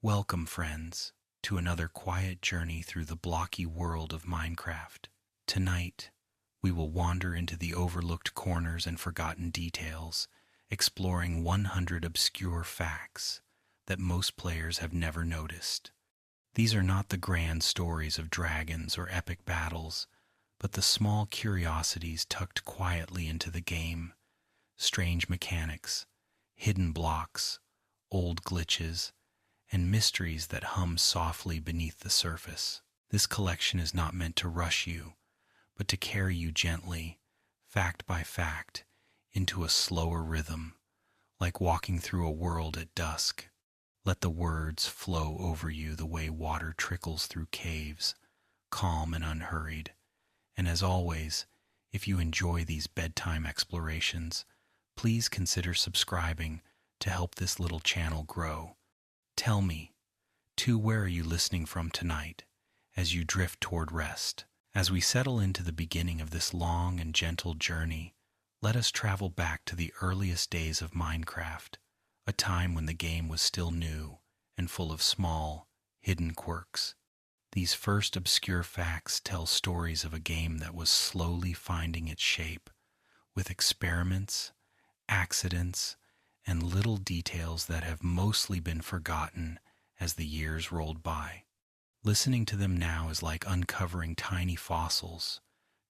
Welcome, friends, to another quiet journey through the blocky world of Minecraft. Tonight, we will wander into the overlooked corners and forgotten details, exploring 100 obscure facts that most players have never noticed. These are not the grand stories of dragons or epic battles, but the small curiosities tucked quietly into the game: strange mechanics, hidden blocks, old glitches, and mysteries that hum softly beneath the surface. This collection is not meant to rush you, but to carry you gently, fact by fact, into a slower rhythm, like walking through a world at dusk. Let the words flow over you the way water trickles through caves, calm and unhurried. And as always, if you enjoy these bedtime explorations, please consider subscribing to help this little channel grow. Tell me, too, where are you listening from tonight as you drift toward rest? As we settle into the beginning of this long and gentle journey, let us travel back to the earliest days of Minecraft, a time when the game was still new and full of small, hidden quirks. These first obscure facts tell stories of a game that was slowly finding its shape, with experiments, accidents, and little details that have mostly been forgotten as the years rolled by. Listening to them now is like uncovering tiny fossils,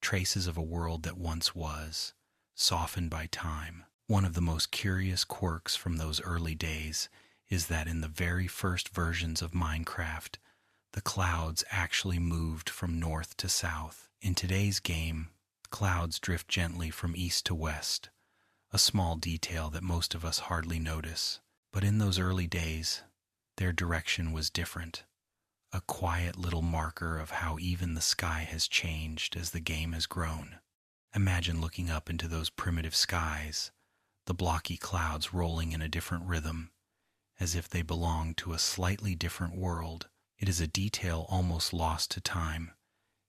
traces of a world that once was, softened by time. One of the most curious quirks from those early days is that in the very first versions of Minecraft, the clouds actually moved from north to south. In today's game, clouds drift gently from east to west, a small detail that most of us hardly notice. But in those early days, their direction was different, a quiet little marker of how even the sky has changed as the game has grown. Imagine looking up into those primitive skies, the blocky clouds rolling in a different rhythm, as if they belonged to a slightly different world. It is a detail almost lost to time,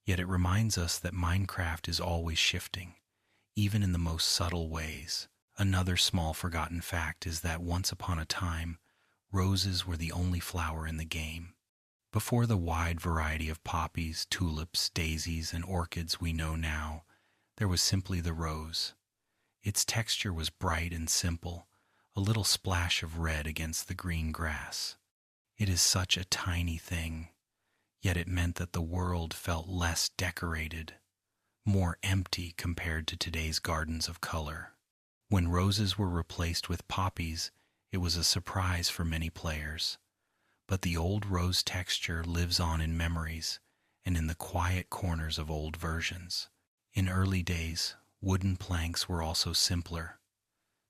yet it reminds us that Minecraft is always shifting, even in the most subtle ways. Another small forgotten fact is that once upon a time, roses were the only flower in the game. Before the wide variety of poppies, tulips, daisies, and orchids we know now, there was simply the rose. Its texture was bright and simple, a little splash of red against the green grass. It is such a tiny thing, yet it meant that the world felt less decorated, more empty compared to today's gardens of color. When roses were replaced with poppies, it was a surprise for many players. But the old rose texture lives on in memories and in the quiet corners of old versions. In early days, wooden planks were also simpler.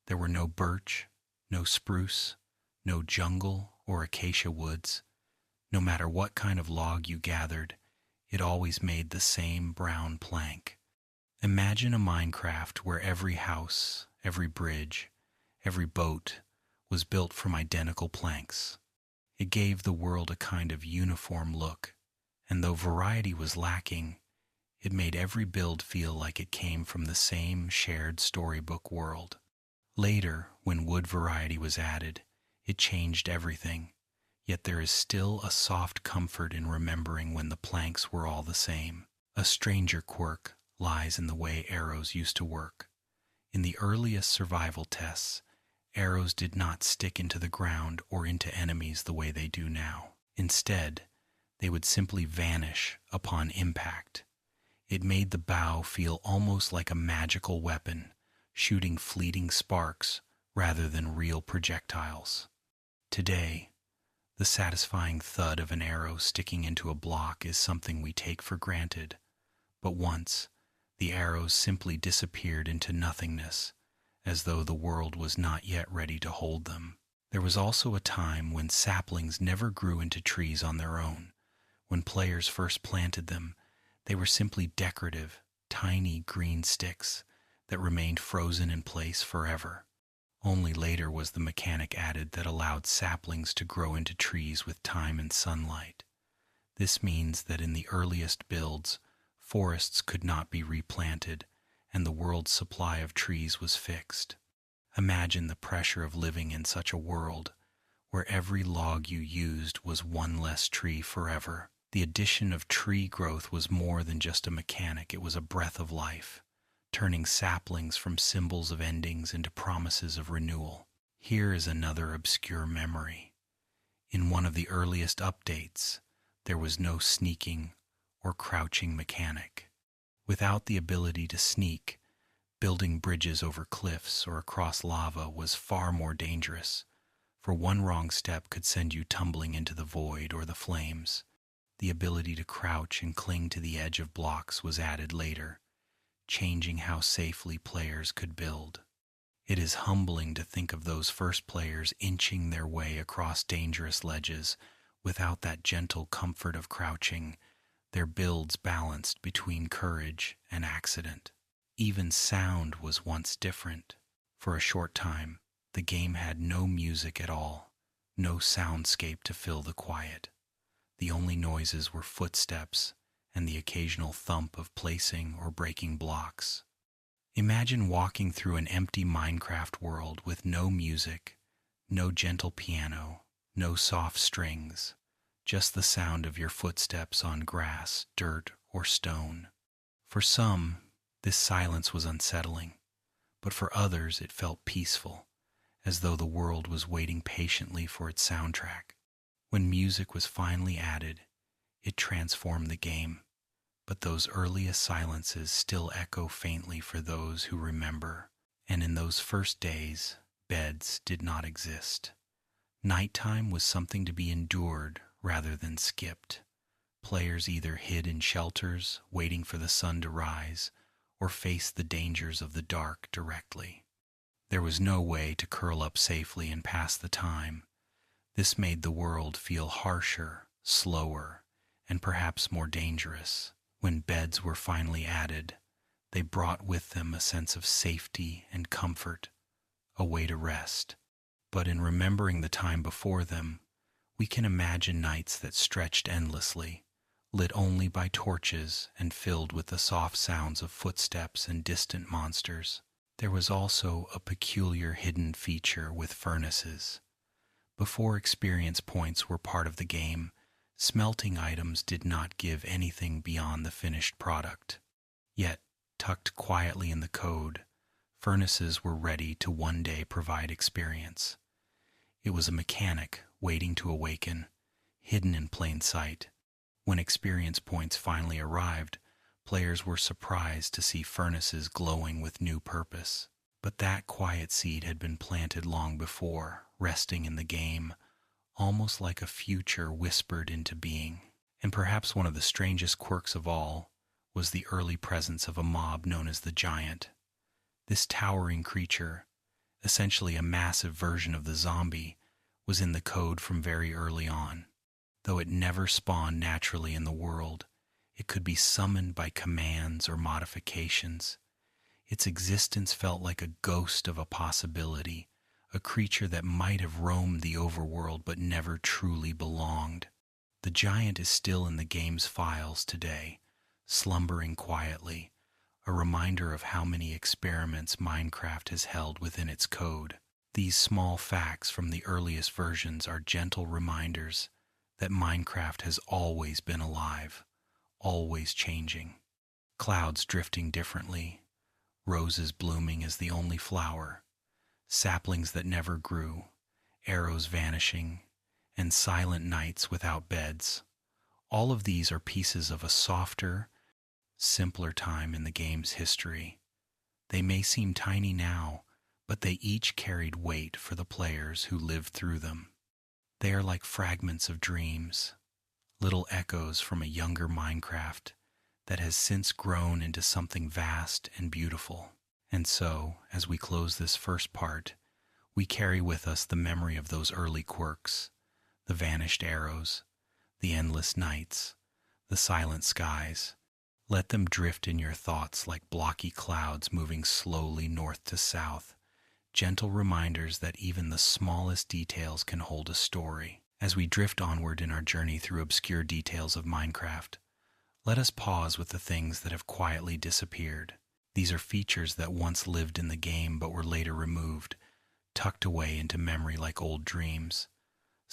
There were no birch, no spruce, no jungle or acacia woods. No matter what kind of log you gathered, it always made the same brown plank. Imagine a Minecraft where every house, every bridge, every boat was built from identical planks. It gave the world a kind of uniform look, and though variety was lacking, it made every build feel like it came from the same shared storybook world. Later, when wood variety was added, it changed everything, yet there is still a soft comfort in remembering when the planks were all the same. A stranger quirk lies in the way arrows used to work. In the earliest survival tests, arrows did not stick into the ground or into enemies the way they do now. Instead, they would simply vanish upon impact. It made the bow feel almost like a magical weapon, shooting fleeting sparks rather than real projectiles. Today, the satisfying thud of an arrow sticking into a block is something we take for granted, but once, the arrows simply disappeared into nothingness, as though the world was not yet ready to hold them. There was also a time when saplings never grew into trees on their own. When players first planted them, they were simply decorative, tiny green sticks that remained frozen in place forever. Only later was the mechanic added that allowed saplings to grow into trees with time and sunlight. This means that in the earliest builds, forests could not be replanted, and the world's supply of trees was fixed. Imagine the pressure of living in such a world, where every log you used was one less tree forever. The addition of tree growth was more than just a mechanic, it was a breath of life, turning saplings from symbols of endings into promises of renewal. Here is another obscure memory. In one of the earliest updates, there was no sneaking or crouching mechanic. Without the ability to sneak, building bridges over cliffs or across lava was far more dangerous, for one wrong step could send you tumbling into the void or the flames. The ability to crouch and cling to the edge of blocks was added later, changing how safely players could build. It is humbling to think of those first players inching their way across dangerous ledges without that gentle comfort of crouching, their builds balanced between courage and accident. Even sound was once different. For a short time, the game had no music at all, no soundscape to fill the quiet. The only noises were footsteps and the occasional thump of placing or breaking blocks. Imagine walking through an empty Minecraft world with no music, no gentle piano, no soft strings, just the sound of your footsteps on grass, dirt, or stone. For some, this silence was unsettling, but for others it felt peaceful, as though the world was waiting patiently for its soundtrack. When music was finally added, it transformed the game, but those earliest silences still echo faintly for those who remember. And in those first days, beds did not exist. Nighttime was something to be endured rather than skipped. Players either hid in shelters, waiting for the sun to rise, or faced the dangers of the dark directly. There was no way to curl up safely and pass the time. This made the world feel harsher, slower, and perhaps more dangerous. When beds were finally added, they brought with them a sense of safety and comfort, a way to rest. But in remembering the time before them, we can imagine nights that stretched endlessly, lit only by torches and filled with the soft sounds of footsteps and distant monsters. There was also a peculiar hidden feature with furnaces. Before experience points were part of the game, smelting items did not give anything beyond the finished product. Yet, tucked quietly in the code, furnaces were ready to one day provide experience. It was a mechanic waiting to awaken, hidden in plain sight. When experience points finally arrived, players were surprised to see furnaces glowing with new purpose. But that quiet seed had been planted long before, resting in the game, almost like a future whispered into being. And perhaps one of the strangest quirks of all was the early presence of a mob known as the Giant. This towering creature, essentially a massive version of the zombie, was in the code from very early on. Though it never spawned naturally in the world, it could be summoned by commands or modifications. Its existence felt like a ghost of a possibility, a creature that might have roamed the overworld but never truly belonged. The Giant is still in the game's files today, slumbering quietly, a reminder of how many experiments Minecraft has held within its code. These small facts from the earliest versions are gentle reminders that Minecraft has always been alive, always changing. Clouds drifting differently, roses blooming as the only flower, saplings that never grew, arrows vanishing, and silent nights without beds. All of these are pieces of a softer, simpler time in the game's history. They may seem tiny now, but they each carried weight for the players who lived through them. They are like fragments of dreams, little echoes from a younger Minecraft that has since grown into something vast and beautiful. And so, as we close this first part, we carry with us the memory of those early quirks, the vanished arrows, the endless nights, the silent skies. Let them drift in your thoughts like blocky clouds moving slowly north to south, gentle reminders that even the smallest details can hold a story. As we drift onward in our journey through obscure details of Minecraft, let us pause with the things that have quietly disappeared. These are features that once lived in the game but were later removed, tucked away into memory like old dreams.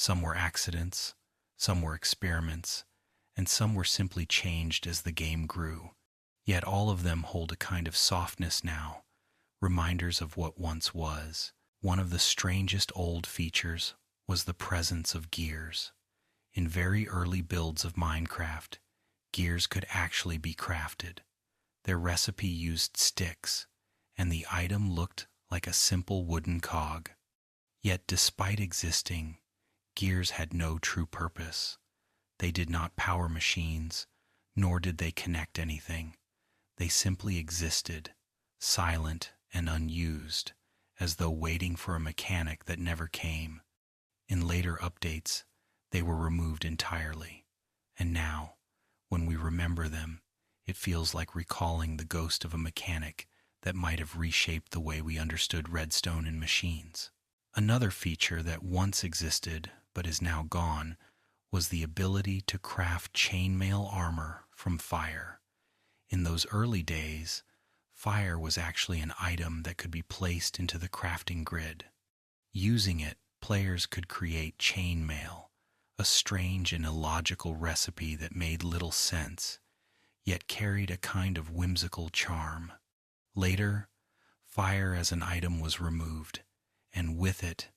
Some were accidents, some were experiments, and some were simply changed as the game grew. Yet all of them hold a kind of softness now, reminders of what once was. One of the strangest old features was the presence of gears. In very early builds of Minecraft, gears could actually be crafted. Their recipe used sticks, and the item looked like a simple wooden cog. Yet despite existing, gears had no true purpose. They did not power machines, nor did they connect anything. They simply existed, silent and unused, as though waiting for a mechanic that never came. In later updates, they were removed entirely, and now, when we remember them, it feels like recalling the ghost of a mechanic that might have reshaped the way we understood redstone and machines. Another feature that once existed but is now gone was the ability to craft chainmail armor from fire. In those early days, fire was actually an item that could be placed into the crafting grid. Using it, players could create chainmail, a strange and illogical recipe that made little sense, yet carried a kind of whimsical charm. Later, fire as an item was removed, and with it,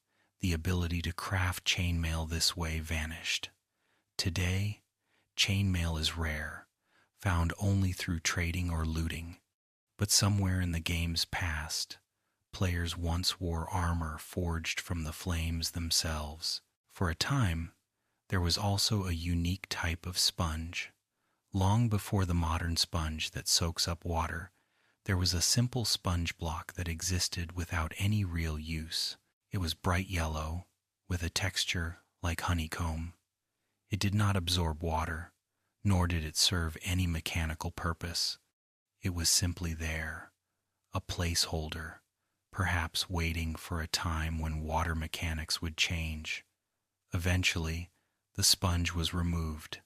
the ability to craft chainmail this way vanished. Today, chainmail is rare, found only through trading or looting. But somewhere in the game's past, players once wore armor forged from the flames themselves. For a time, there was also a unique type of sponge. Long before the modern sponge that soaks up water, there was a simple sponge block that existed without any real use. It was bright yellow, with a texture like honeycomb. It did not absorb water, nor did it serve any mechanical purpose. It was simply there, a placeholder, perhaps waiting for a time when water mechanics would change. Eventually, the sponge was removed,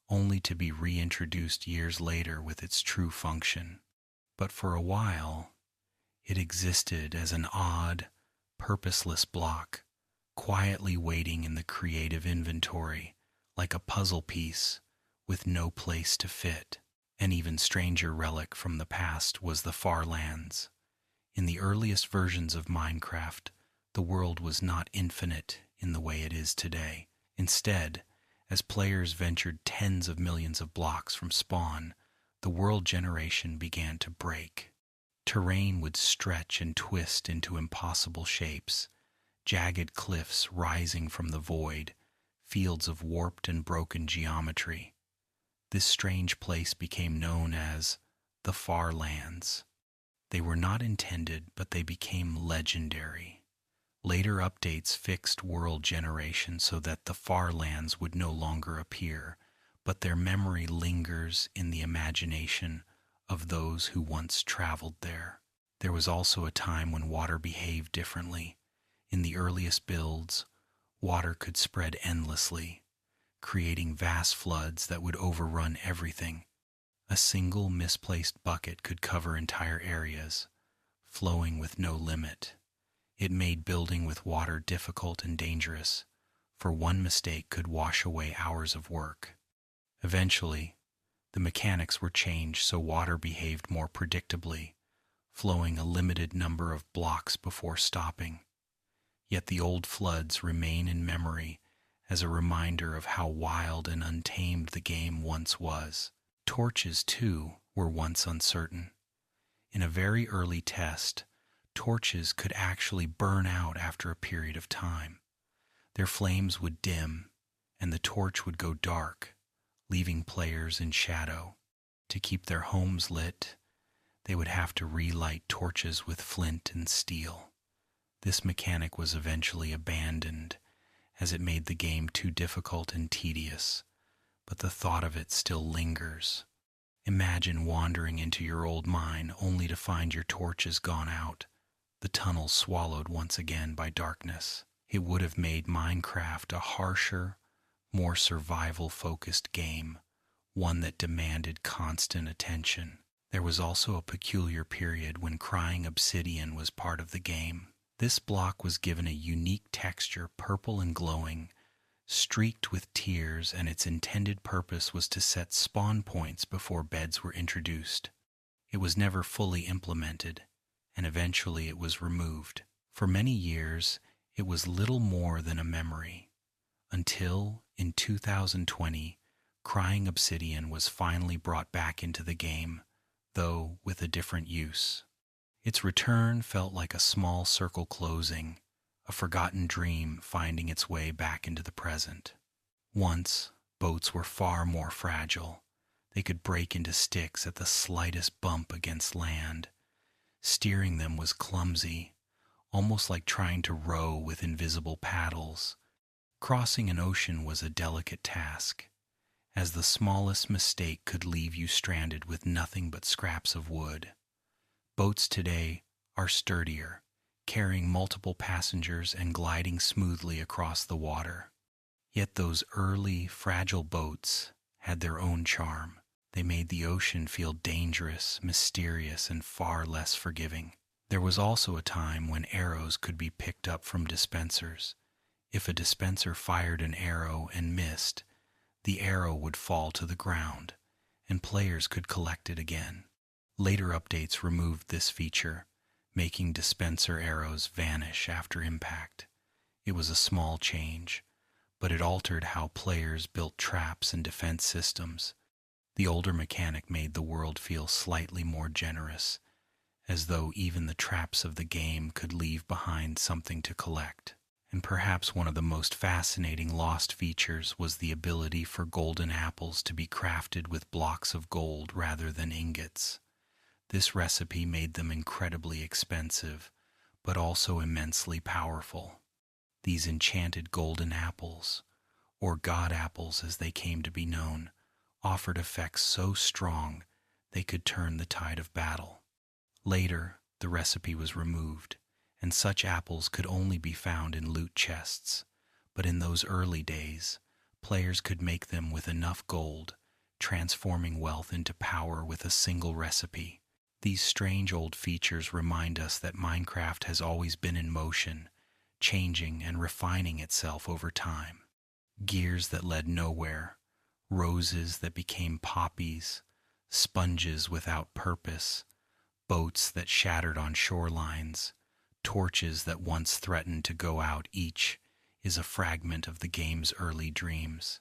only to be reintroduced years later with its true function. But for a while, it existed as an odd, purposeless block, quietly waiting in the creative inventory, like a puzzle piece with no place to fit. An even stranger relic from the past was the far lands. In the earliest versions of Minecraft, the world was not infinite in the way it is today. Instead, as players ventured tens of millions of blocks from spawn, the world generation began to break. Terrain would stretch and twist into impossible shapes, jagged cliffs rising from the void, fields of warped and broken geometry. This strange place became known as the Far Lands. They were not intended, but they became legendary. Later updates fixed world generation so that the Far Lands would no longer appear, but their memory lingers in the imagination of those who once traveled there. There was also a time when water behaved differently. In the earliest builds, water could spread endlessly, creating vast floods that would overrun everything. A single misplaced bucket could cover entire areas, flowing with no limit. It made building with water difficult and dangerous, for one mistake could wash away hours of work. Eventually, the mechanics were changed so water behaved more predictably, flowing a limited number of blocks before stopping. Yet the old floods remain in memory as a reminder of how wild and untamed the game once was. Torches, too, were once uncertain. In a very early test, torches could actually burn out after a period of time. Their flames would dim, and the torch would go dark, leaving players in shadow. To keep their homes lit, they would have to relight torches with flint and steel. This mechanic was eventually abandoned, as it made the game too difficult and tedious, but the thought of it still lingers. Imagine wandering into your old mine only to find your torches gone out, the tunnel swallowed once again by darkness. It would have made Minecraft a harsher, more survival-focused game, one that demanded constant attention. There was also a peculiar period when crying obsidian was part of the game. This block was given a unique texture, purple and glowing, streaked with tiers, and its intended purpose was to set spawn points before beds were introduced. It was never fully implemented, and eventually it was removed. For many years, it was little more than a memory, until, in 2020, Crying Obsidian was finally brought back into the game, though with a different use. Its return felt like a small circle closing, a forgotten dream finding its way back into the present. Once, boats were far more fragile. They could break into sticks at the slightest bump against land. Steering them was clumsy, almost like trying to row with invisible paddles. Crossing an ocean was a delicate task, as the smallest mistake could leave you stranded with nothing but scraps of wood. Boats today are sturdier, carrying multiple passengers and gliding smoothly across the water. Yet those early, fragile boats had their own charm. They made the ocean feel dangerous, mysterious, and far less forgiving. There was also a time when arrows could be picked up from dispensers. If a dispenser fired an arrow and missed, the arrow would fall to the ground, and players could collect it again. Later updates removed this feature, making dispenser arrows vanish after impact. It was a small change, but it altered how players built traps and defense systems. The older mechanic made the world feel slightly more generous, as though even the traps of the game could leave behind something to collect. And perhaps one of the most fascinating lost features was the ability for golden apples to be crafted with blocks of gold rather than ingots. This recipe made them incredibly expensive, but also immensely powerful. These enchanted golden apples, or god apples as they came to be known, offered effects so strong they could turn the tide of battle. Later, the recipe was removed, and such apples could only be found in loot chests. But in those early days, players could make them with enough gold, transforming wealth into power with a single recipe. These strange old features remind us that Minecraft has always been in motion, changing and refining itself over time. Gears that led nowhere, roses that became poppies, sponges without purpose, boats that shattered on shorelines, torches that once threatened to go out. Each is a fragment of the game's early dreams.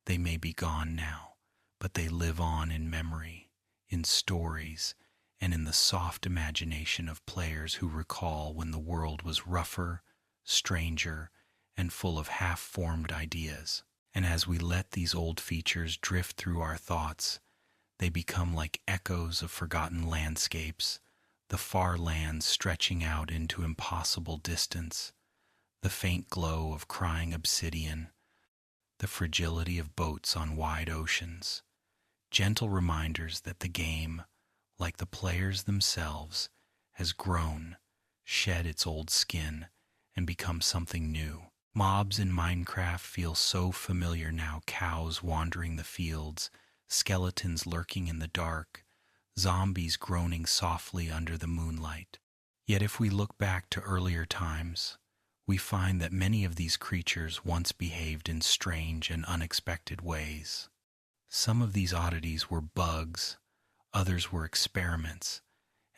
They may be gone now, but they live on in memory, in stories, and in the soft imagination of players who recall when the world was rougher, stranger, and full of half-formed ideas. And as we let these old features drift through our thoughts, they become like echoes of forgotten landscapes, the far lands stretching out into impossible distance, the faint glow of crying obsidian, the fragility of boats on wide oceans, gentle reminders that the game, like the players themselves, has grown, shed its old skin, and become something new. Mobs in Minecraft feel so familiar now: cows wandering the fields, skeletons lurking in the dark, zombies groaning softly under the moonlight. Yet if we look back to earlier times, we find that many of these creatures once behaved in strange and unexpected ways. Some of these oddities were bugs, others were experiments,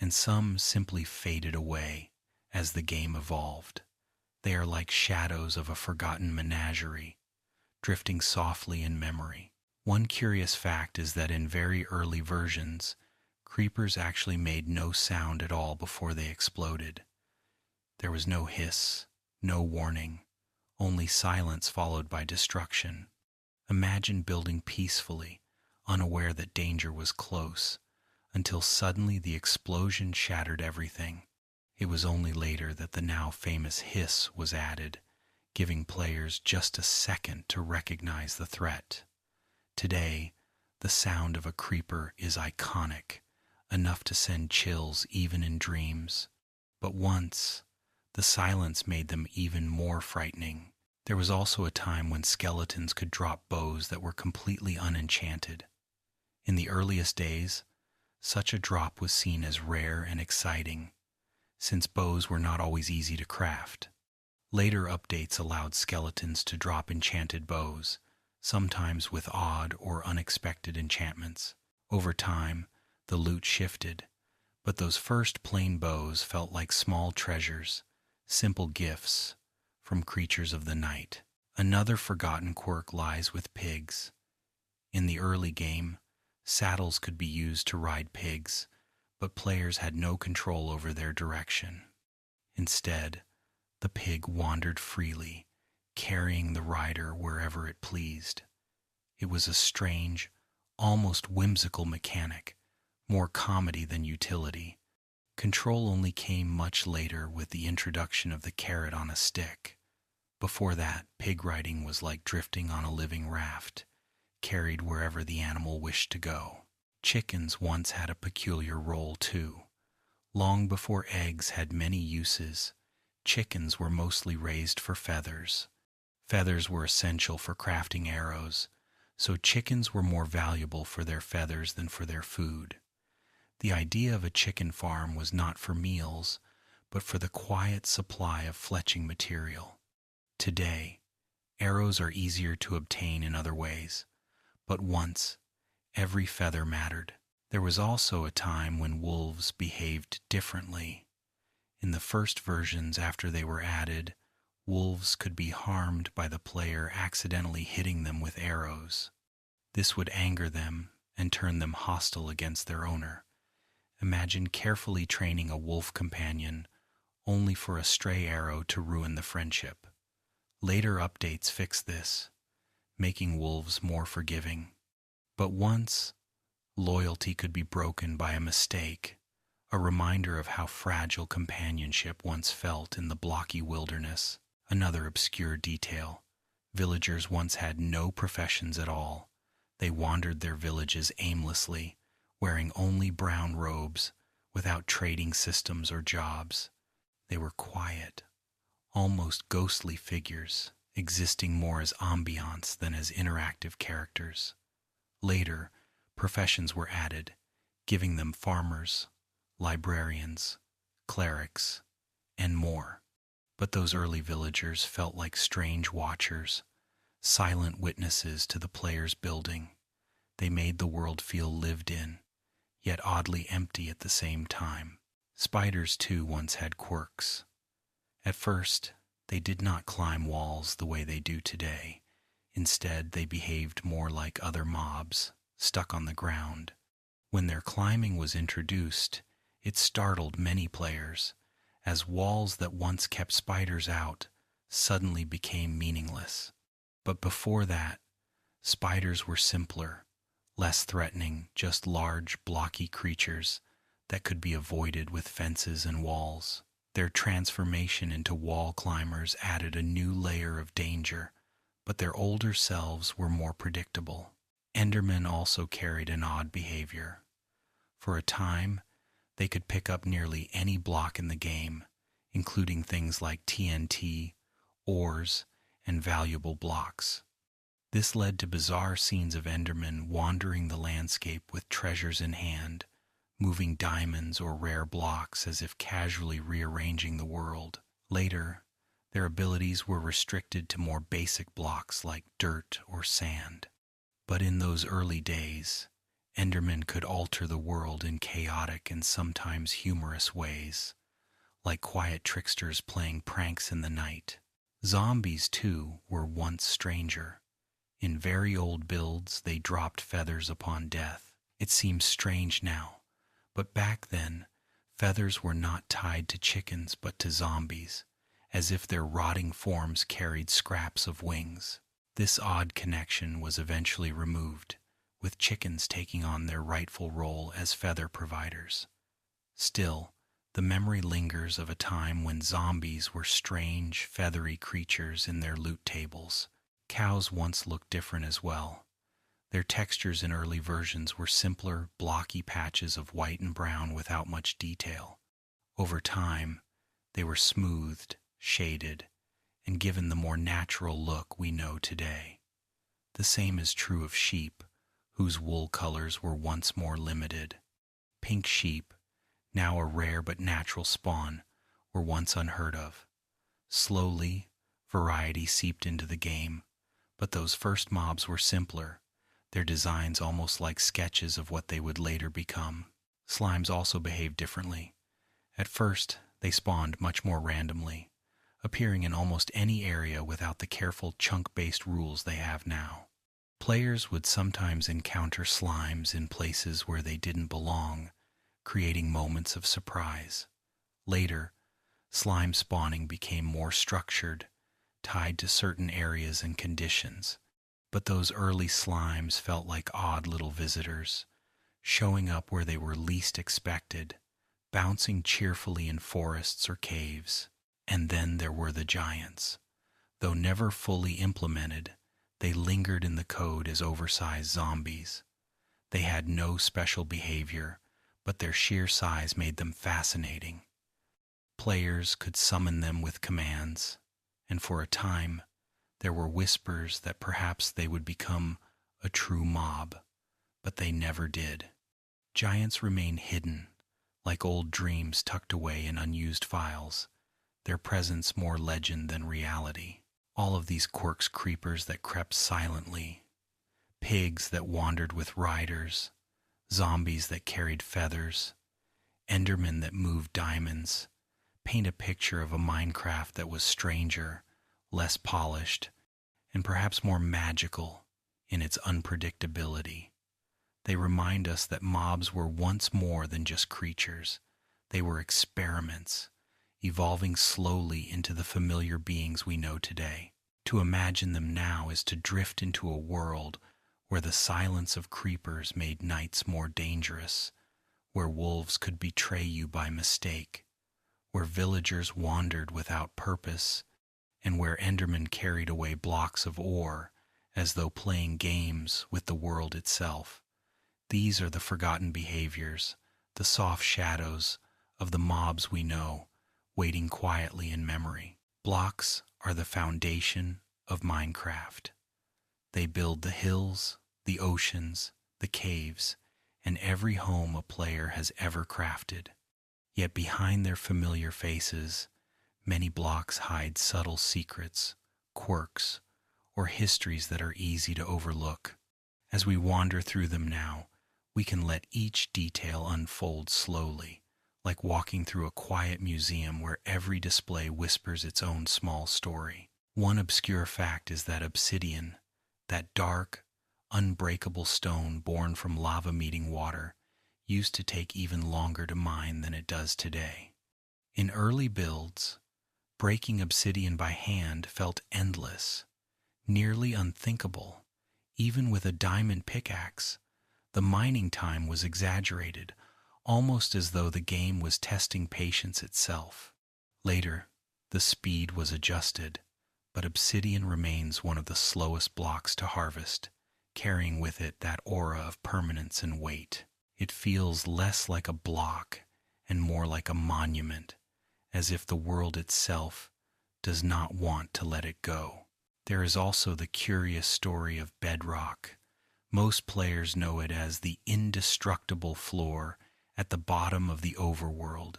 and some simply faded away as the game evolved. They are like shadows of a forgotten menagerie, drifting softly in memory. One curious fact is that in very early versions, creepers actually made no sound at all before they exploded. There was no hiss, no warning, only silence followed by destruction. Imagine building peacefully, unaware that danger was close, until suddenly the explosion shattered everything. It was only later that the now famous hiss was added, giving players just a second to recognize the threat. Today, the sound of a creeper is iconic, enough to send chills even in dreams. But once, the silence made them even more frightening. There was also a time when skeletons could drop bows that were completely unenchanted. In the earliest days, such a drop was seen as rare and exciting, since bows were not always easy to craft. Later updates allowed skeletons to drop enchanted bows, sometimes with odd or unexpected enchantments. Over time, the loot shifted, but those first plain bows felt like small treasures, simple gifts from creatures of the night. Another forgotten quirk lies with pigs. In the early game, saddles could be used to ride pigs, but players had no control over their direction. Instead, the pig wandered freely, carrying the rider wherever it pleased. It was a strange, almost whimsical mechanic, more comedy than utility. Control only came much later with the introduction of the carrot on a stick. Before that, pig riding was like drifting on a living raft, carried wherever the animal wished to go. Chickens once had a peculiar role too. Long before eggs had many uses, chickens were mostly raised for feathers. Feathers were essential for crafting arrows, so chickens were more valuable for their feathers than for their food. The idea of a chicken farm was not for meals, but for the quiet supply of fletching material. Today, arrows are easier to obtain in other ways, but once, every feather mattered. There was also a time when wolves behaved differently. In the first versions after they were added, wolves could be harmed by the player accidentally hitting them with arrows. This would anger them and turn them hostile against their owner. Imagine carefully training a wolf companion only for a stray arrow to ruin the friendship. Later updates fixed this, making wolves more forgiving. But once, loyalty could be broken by a mistake, a reminder of how fragile companionship once felt in the blocky wilderness. Another obscure detail: villagers once had no professions at all. They wandered their villages aimlessly, wearing only brown robes, without trading systems or jobs. They were quiet, almost ghostly figures, existing more as ambiance than as interactive characters. Later, professions were added, giving them farmers, librarians, clerics, and more. But those early villagers felt like strange watchers, silent witnesses to the player's building. They made the world feel lived in, yet oddly empty at the same time. Spiders, too, once had quirks. At first, they did not climb walls the way they do today. Instead, they behaved more like other mobs, stuck on the ground. When their climbing was introduced, it startled many players, as walls that once kept spiders out suddenly became meaningless. But before that, spiders were simpler, less threatening, just large, blocky creatures that could be avoided with fences and walls. Their transformation into wall climbers added a new layer of danger, but their older selves were more predictable. Endermen also carried an odd behavior. For a time, they could pick up nearly any block in the game, including things like TNT, ores, and valuable blocks. This led to bizarre scenes of Endermen wandering the landscape with treasures in hand, moving diamonds or rare blocks as if casually rearranging the world. Later, their abilities were restricted to more basic blocks like dirt or sand. But in those early days, Endermen could alter the world in chaotic and sometimes humorous ways, like quiet tricksters playing pranks in the night. Zombies, too, were once stranger. In very old builds, they dropped feathers upon death. It seems strange now, but back then, feathers were not tied to chickens but to zombies, as if their rotting forms carried scraps of wings. This odd connection was eventually removed, with chickens taking on their rightful role as feather providers. Still, the memory lingers of a time when zombies were strange, feathery creatures in their loot tables. Cows once looked different as well. Their textures in early versions were simpler, blocky patches of white and brown without much detail. Over time, they were smoothed, shaded, and given the more natural look we know today. The same is true of sheep, whose wool colors were once more limited. Pink sheep, now a rare but natural spawn, were once unheard of. Slowly, variety seeped into the game, but those first mobs were simpler, their designs almost like sketches of what they would later become. Slimes also behaved differently. At first, they spawned much more randomly, appearing in almost any area without the careful chunk-based rules they have now. Players would sometimes encounter slimes in places where they didn't belong, creating moments of surprise. Later, slime spawning became more structured, tied to certain areas and conditions. But those early slimes felt like odd little visitors, showing up where they were least expected, bouncing cheerfully in forests or caves. And then there were the giants. Though never fully implemented, they lingered in the code as oversized zombies. They had no special behavior, but their sheer size made them fascinating. Players could summon them with commands, and for a time, there were whispers that perhaps they would become a true mob, but they never did. Giants remain hidden, like old dreams tucked away in unused files, their presence more legend than reality. All of these quirks creepers that crept silently, pigs that wandered with riders, zombies that carried feathers, endermen that moved diamonds, paint a picture of a Minecraft that was stranger, less polished, and perhaps more magical in its unpredictability. They remind us that mobs were once more than just creatures. They were experiments, evolving slowly into the familiar beings we know today. To imagine them now is to drift into a world where the silence of creepers made nights more dangerous, where wolves could betray you by mistake, where villagers wandered without purpose, and where endermen carried away blocks of ore as though playing games with the world itself. These are the forgotten behaviors, the soft shadows of the mobs we know, waiting quietly in memory. Blocks are the foundation of Minecraft. They build the hills, the oceans, the caves, and every home a player has ever crafted. Yet behind their familiar faces, many blocks hide subtle secrets, quirks, or histories that are easy to overlook. As we wander through them now, we can let each detail unfold slowly, like walking through a quiet museum where every display whispers its own small story. One obscure fact is that obsidian, that dark, unbreakable stone born from lava meeting water, used to take even longer to mine than it does today. In early builds, breaking obsidian by hand felt endless, nearly unthinkable. Even with a diamond pickaxe, the mining time was exaggerated, almost as though the game was testing patience itself. Later, the speed was adjusted, but obsidian remains one of the slowest blocks to harvest, carrying with it that aura of permanence and weight. It feels less like a block and more like a monument, as if the world itself does not want to let it go. There is also the curious story of bedrock. Most players know it as the indestructible floor at the bottom of the overworld,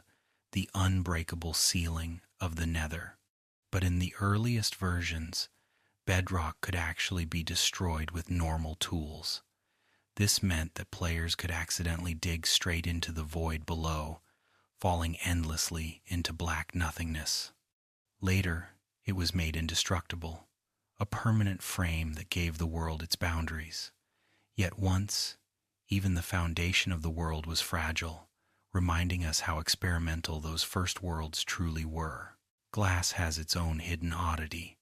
the unbreakable ceiling of the nether. But in the earliest versions, bedrock could actually be destroyed with normal tools. This meant that players could accidentally dig straight into the void below, falling endlessly into black nothingness. Later, it was made indestructible, a permanent frame that gave the world its boundaries. Yet once, even the foundation of the world was fragile, reminding us how experimental those first worlds truly were. Glass has its own hidden oddity.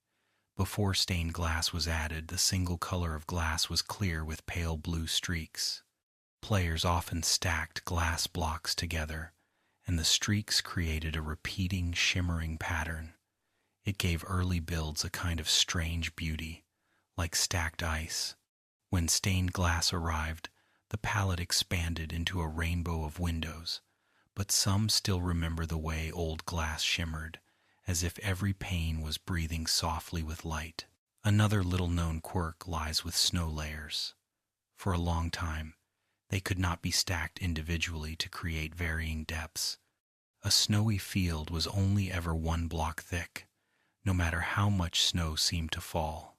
Before stained glass was added, the single color of glass was clear with pale blue streaks. Players often stacked glass blocks together, and the streaks created a repeating, shimmering pattern. It gave early builds a kind of strange beauty, like stacked ice. When stained glass arrived, the palette expanded into a rainbow of windows, but some still remember the way old glass shimmered, as if every pane was breathing softly with light. Another little-known quirk lies with snow layers. For a long time, they could not be stacked individually to create varying depths. A snowy field was only ever one block thick, no matter how much snow seemed to fall.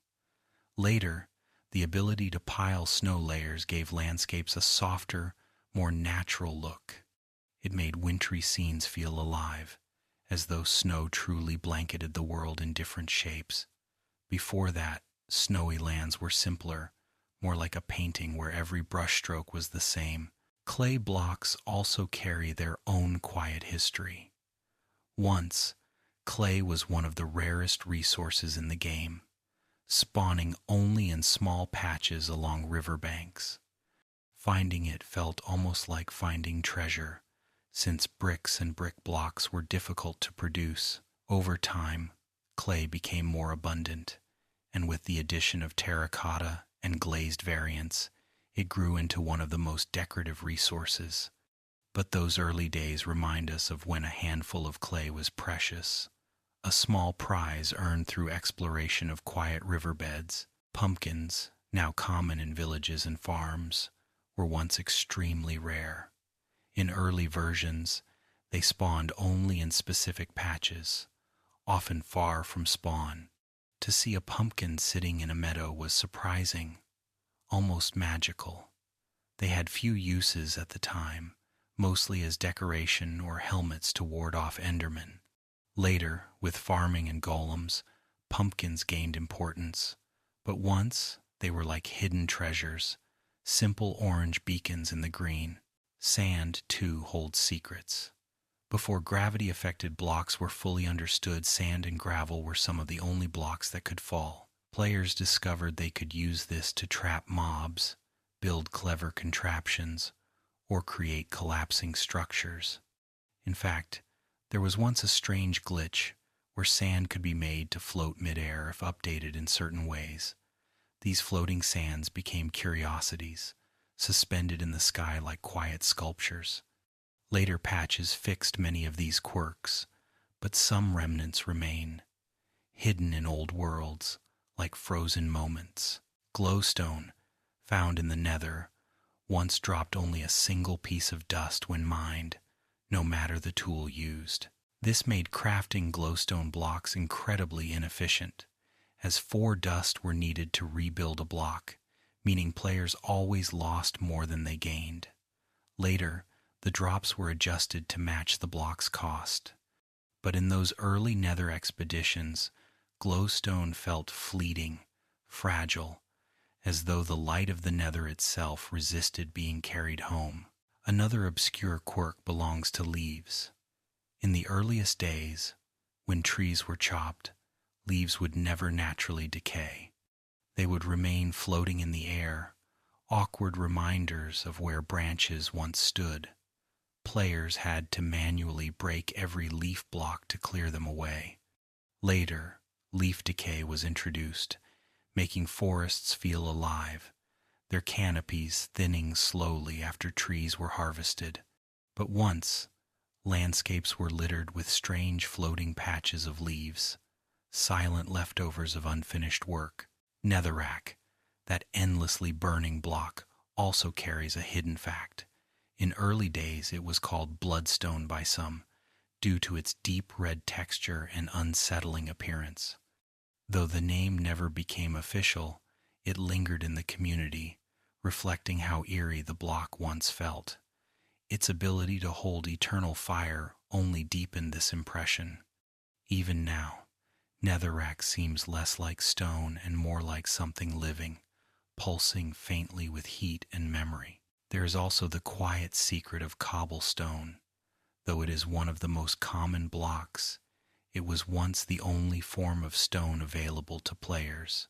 Later, the ability to pile snow layers gave landscapes a softer, more natural look. It made wintry scenes feel alive, as though snow truly blanketed the world in different shapes. Before that, snowy lands were simpler, more like a painting where every brushstroke was the same. Clay blocks also carry their own quiet history. Once, clay was one of the rarest resources in the game, spawning only in small patches along riverbanks. Finding it felt almost like finding treasure, since bricks and brick blocks were difficult to produce. Over time, clay became more abundant, and with the addition of terracotta and glazed variants, it grew into one of the most decorative resources. But those early days remind us of when a handful of clay was precious, a small prize earned through exploration of quiet riverbeds. Pumpkins, now common in villages and farms, were once extremely rare. In early versions, they spawned only in specific patches, often far from spawn. To see a pumpkin sitting in a meadow was surprising, almost magical. They had few uses at the time, mostly as decoration or helmets to ward off endermen. Later, with farming and golems, pumpkins gained importance, but once they were like hidden treasures, simple orange beacons in the green. Sand, too, holds secrets. Before gravity-affected blocks were fully understood, sand and gravel were some of the only blocks that could fall. Players discovered they could use this to trap mobs, build clever contraptions, or create collapsing structures. In fact, there was once a strange glitch where sand could be made to float midair if updated in certain ways. These floating sands became curiosities, suspended in the sky like quiet sculptures. Later patches fixed many of these quirks, but some remnants remain, hidden in old worlds, like frozen moments. Glowstone, found in the Nether, once dropped only a single piece of dust when mined, no matter the tool used. This made crafting glowstone blocks incredibly inefficient, as 4 dust were needed to rebuild a block, meaning players always lost more than they gained. Later, the drops were adjusted to match the block's cost. But in those early Nether expeditions, glowstone felt fleeting, fragile, as though the light of the Nether itself resisted being carried home. Another obscure quirk belongs to leaves. In the earliest days, when trees were chopped, leaves would never naturally decay. They would remain floating in the air, awkward reminders of where branches once stood. Players had to manually break every leaf block to clear them away. Later, leaf decay was introduced, making forests feel alive, their canopies thinning slowly after trees were harvested. But once, landscapes were littered with strange floating patches of leaves, silent leftovers of unfinished work. Netherrack, that endlessly burning block, also carries a hidden fact. In early days it was called bloodstone by some, due to its deep red texture and unsettling appearance. Though the name never became official, it lingered in the community, reflecting how eerie the block once felt. Its ability to hold eternal fire only deepened this impression. Even now, Netherrack seems less like stone and more like something living, pulsing faintly with heat and memory. There is also the quiet secret of cobblestone. Though it is one of the most common blocks, it was once the only form of stone available to players.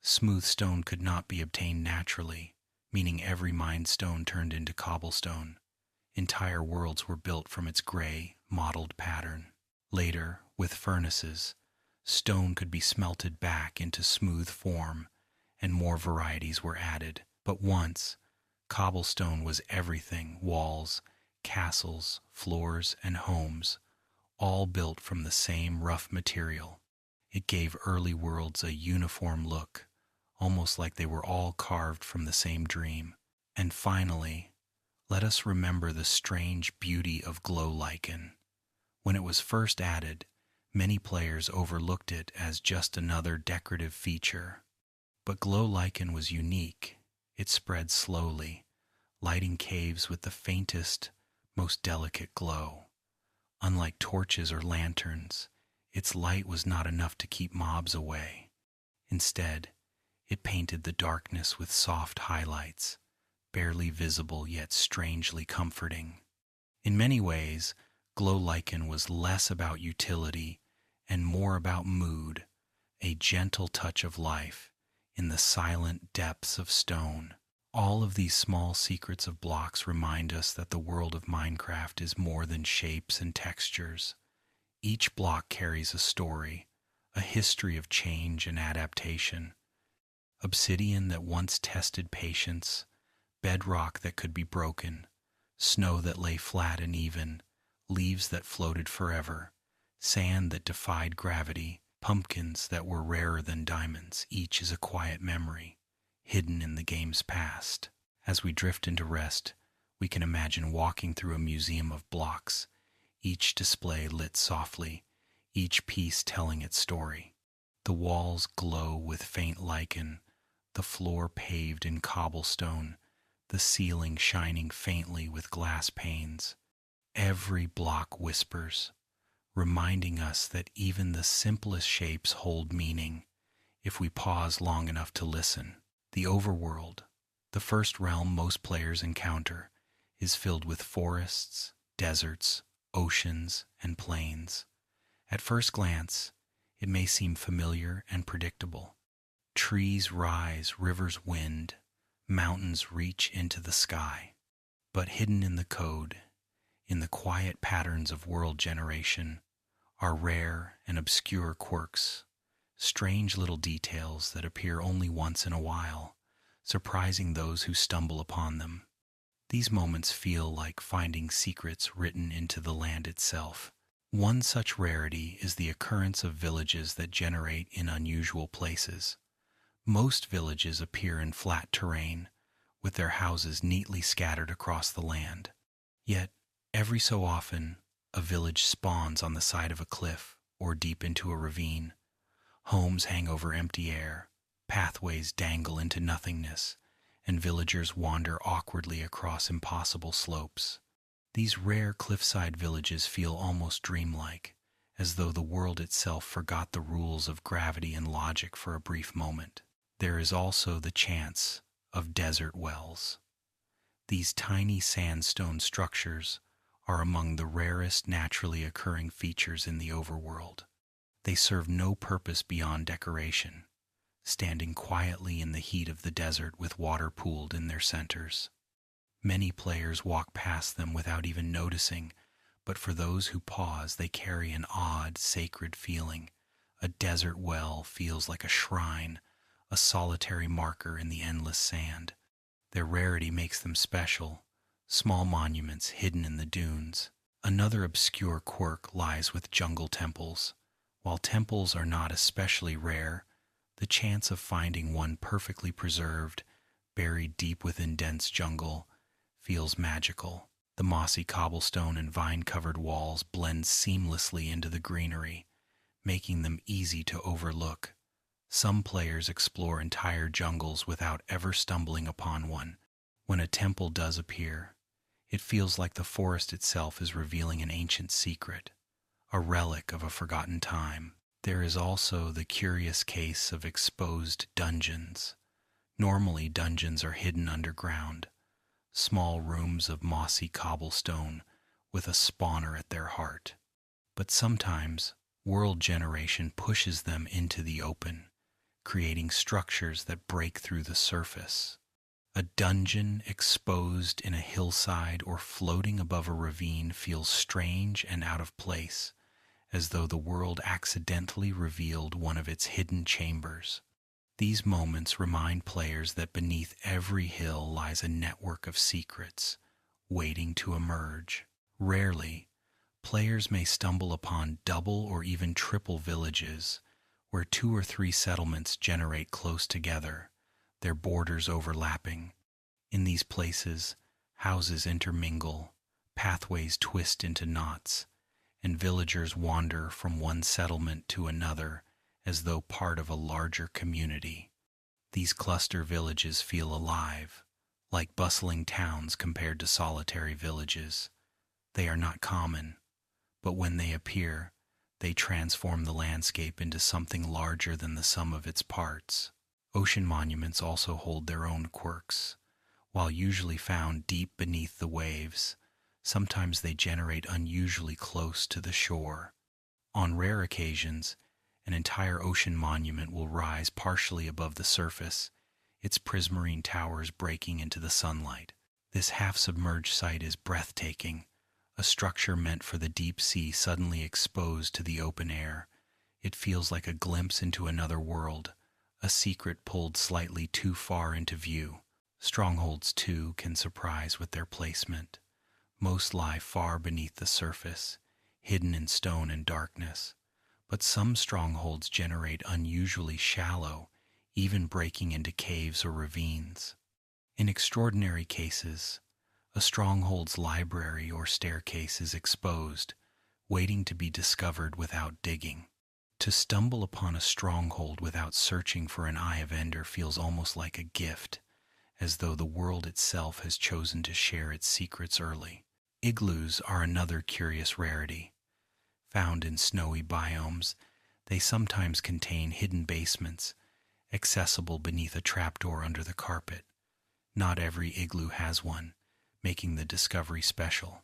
Smooth stone could not be obtained naturally, meaning every mined stone turned into cobblestone. Entire worlds were built from its gray, mottled pattern. Later, with furnaces, stone could be smelted back into smooth form, and more varieties were added. But once, cobblestone was everything: walls, castles, floors, and homes, all built from the same rough material. It gave early worlds a uniform look, almost like they were all carved from the same dream. And finally, let us remember the strange beauty of glow lichen. When it was first added, Many players overlooked it as just another decorative feature. But glow lichen was unique. It spread slowly, lighting caves with the faintest, most delicate glow. Unlike torches or lanterns, its light was not enough to keep mobs away. Instead, it painted the darkness with soft highlights, barely visible yet strangely comforting. In many ways, glow lichen was less about utility and more about mood, a gentle touch of life in the silent depths of stone. All of these small secrets of blocks remind us that the world of Minecraft is more than shapes and textures. Each block carries a story, a history of change and adaptation. Obsidian that once tested patience, bedrock that could be broken, snow that lay flat and even, leaves that floated forever, sand that defied gravity, pumpkins that were rarer than diamonds. Each is a quiet memory, hidden in the game's past. As we drift into rest, we can imagine walking through a museum of blocks, each display lit softly, each piece telling its story. The walls glow with faint lichen, the floor paved in cobblestone, the ceiling shining faintly with glass panes. Every block whispers, reminding us that even the simplest shapes hold meaning if we pause long enough to listen. The overworld, the first realm most players encounter, is filled with forests, deserts, oceans, and plains. At first glance, it may seem familiar and predictable. Trees rise, rivers wind, mountains reach into the sky. But hidden in the code, in the quiet patterns of world generation, are rare and obscure quirks, strange little details that appear only once in a while, surprising those who stumble upon them. These moments feel like finding secrets written into the land itself. One such rarity is the occurrence of villages that generate in unusual places. Most villages appear in flat terrain, with their houses neatly scattered across the land. Yet, every so often, a village spawns on the side of a cliff or deep into a ravine. Homes hang over empty air, pathways dangle into nothingness, and villagers wander awkwardly across impossible slopes. These rare cliffside villages feel almost dreamlike, as though the world itself forgot the rules of gravity and logic for a brief moment. There is also the chance of desert wells. These tiny sandstone structures are among the rarest naturally occurring features in the overworld. They serve no purpose beyond decoration, standing quietly in the heat of the desert with water pooled in their centers. Many players walk past them without even noticing, but for those who pause, they carry an odd, sacred feeling. A desert well feels like a shrine, a solitary marker in the endless sand. Their rarity makes them special, small monuments hidden in the dunes. Another obscure quirk lies with jungle temples. While temples are not especially rare, the chance of finding one perfectly preserved, buried deep within dense jungle, feels magical. The mossy cobblestone and vine-covered walls blend seamlessly into the greenery, making them easy to overlook. Some players explore entire jungles without ever stumbling upon one. When a temple does appear, it feels like the forest itself is revealing an ancient secret, a relic of a forgotten time. There is also the curious case of exposed dungeons. Normally, dungeons are hidden underground, small rooms of mossy cobblestone with a spawner at their heart. But sometimes, world generation pushes them into the open, creating structures that break through the surface. A dungeon exposed in a hillside or floating above a ravine feels strange and out of place, as though the world accidentally revealed one of its hidden chambers. These moments remind players that beneath every hill lies a network of secrets, waiting to emerge. Rarely, players may stumble upon double or even triple villages, where 2 or 3 settlements generate close together, their borders overlapping. In these places, houses intermingle, pathways twist into knots, and villagers wander from one settlement to another as though part of a larger community. These cluster villages feel alive, like bustling towns compared to solitary villages. They are not common, but when they appear, they transform the landscape into something larger than the sum of its parts. Ocean monuments also hold their own quirks. While usually found deep beneath the waves, sometimes they generate unusually close to the shore. On rare occasions, an entire ocean monument will rise partially above the surface, its prismarine towers breaking into the sunlight. This half-submerged site is breathtaking, a structure meant for the deep sea suddenly exposed to the open air. It feels like a glimpse into another world, a secret pulled slightly too far into view. Strongholds, too, can surprise with their placement. Most lie far beneath the surface, hidden in stone and darkness. But some strongholds generate unusually shallow, even breaking into caves or ravines. In extraordinary cases, a stronghold's library or staircase is exposed, waiting to be discovered without digging. To stumble upon a stronghold without searching for an Eye of Ender feels almost like a gift, as though the world itself has chosen to share its secrets early. Igloos are another curious rarity. Found in snowy biomes, they sometimes contain hidden basements, accessible beneath a trapdoor under the carpet. Not every igloo has one, making the discovery special.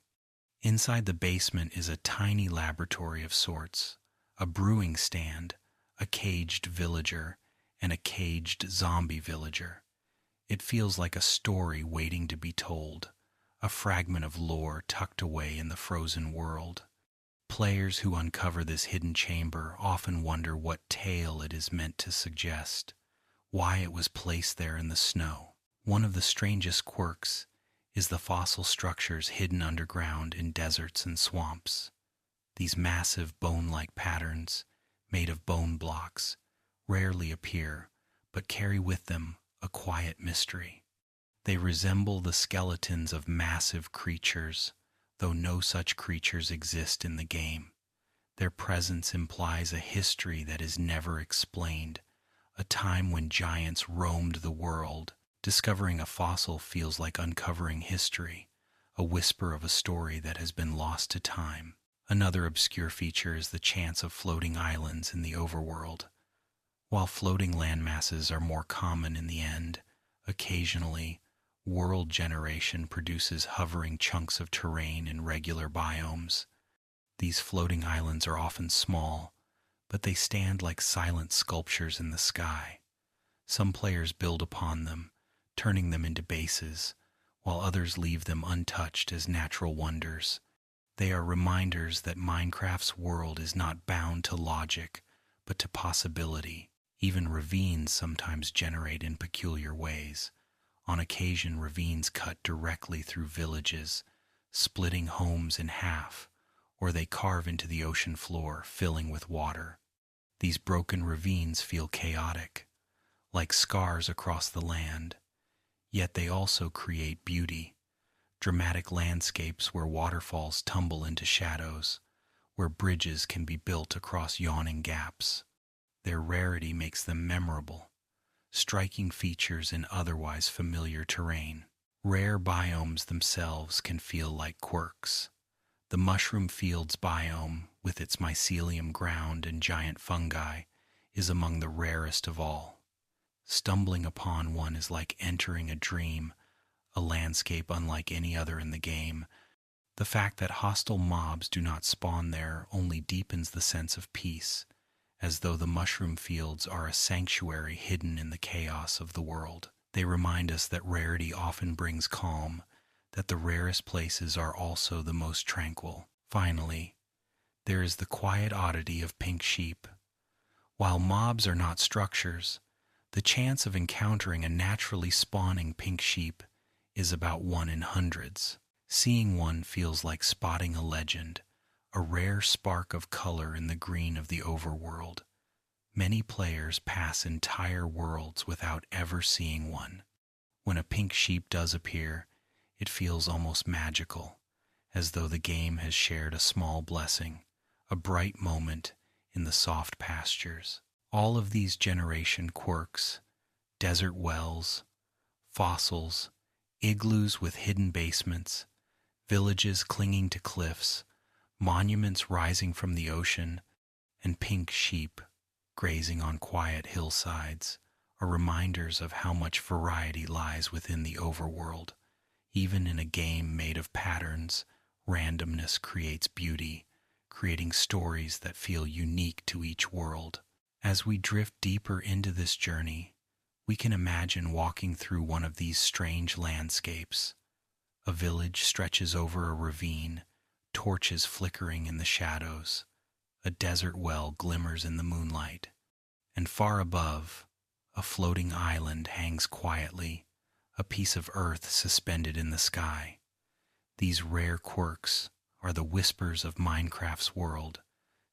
Inside the basement is a tiny laboratory of sorts, a brewing stand, a caged villager, and a caged zombie villager. It feels like a story waiting to be told, a fragment of lore tucked away in the frozen world. Players who uncover this hidden chamber often wonder what tale it is meant to suggest, why it was placed there in the snow. One of the strangest quirks is the fossil structures hidden underground in deserts and swamps. These massive bone-like patterns, made of bone blocks, rarely appear, but carry with them a quiet mystery. They resemble the skeletons of massive creatures, though no such creatures exist in the game. Their presence implies a history that is never explained, a time when giants roamed the world. Discovering a fossil feels like uncovering history, a whisper of a story that has been lost to time. Another obscure feature is the chance of floating islands in the overworld. While floating landmasses are more common in the end, occasionally, world generation produces hovering chunks of terrain in regular biomes. These floating islands are often small, but they stand like silent sculptures in the sky. Some players build upon them, turning them into bases, while others leave them untouched as natural wonders. They are reminders that Minecraft's world is not bound to logic, but to possibility. Even ravines sometimes generate in peculiar ways. On occasion, ravines cut directly through villages, splitting homes in half, or they carve into the ocean floor, filling with water. These broken ravines feel chaotic, like scars across the land, yet they also create beauty, dramatic landscapes where waterfalls tumble into shadows, where bridges can be built across yawning gaps. Their rarity makes them memorable, striking features in otherwise familiar terrain. Rare biomes themselves can feel like quirks. The mushroom fields biome, with its mycelium ground and giant fungi, is among the rarest of all. Stumbling upon one is like entering a dream, a landscape unlike any other in the game. The fact that hostile mobs do not spawn there only deepens the sense of peace, as though the mushroom fields are a sanctuary hidden in the chaos of the world. They remind us that rarity often brings calm, that the rarest places are also the most tranquil. Finally, there is the quiet oddity of pink sheep. While mobs are not structures, the chance of encountering a naturally spawning pink sheep is about 1 in hundreds. Seeing one feels like spotting a legend, a rare spark of color in the green of the overworld. Many players pass entire worlds without ever seeing one. When a pink sheep does appear, it feels almost magical, as though the game has shared a small blessing. a bright moment in the soft pastures. All of these generation quirks, desert wells, fossils, igloos with hidden basements, villages clinging to cliffs, monuments rising from the ocean, and pink sheep grazing on quiet hillsides are reminders of how much variety lies within the overworld. Even in a game made of patterns, randomness creates beauty, creating stories that feel unique to each world. As we drift deeper into this journey, we can imagine walking through one of these strange landscapes. A village stretches over a ravine, torches flickering in the shadows. A desert well glimmers in the moonlight, and far above, a floating island hangs quietly, a piece of earth suspended in the sky. These rare quirks are the whispers of Minecraft's world,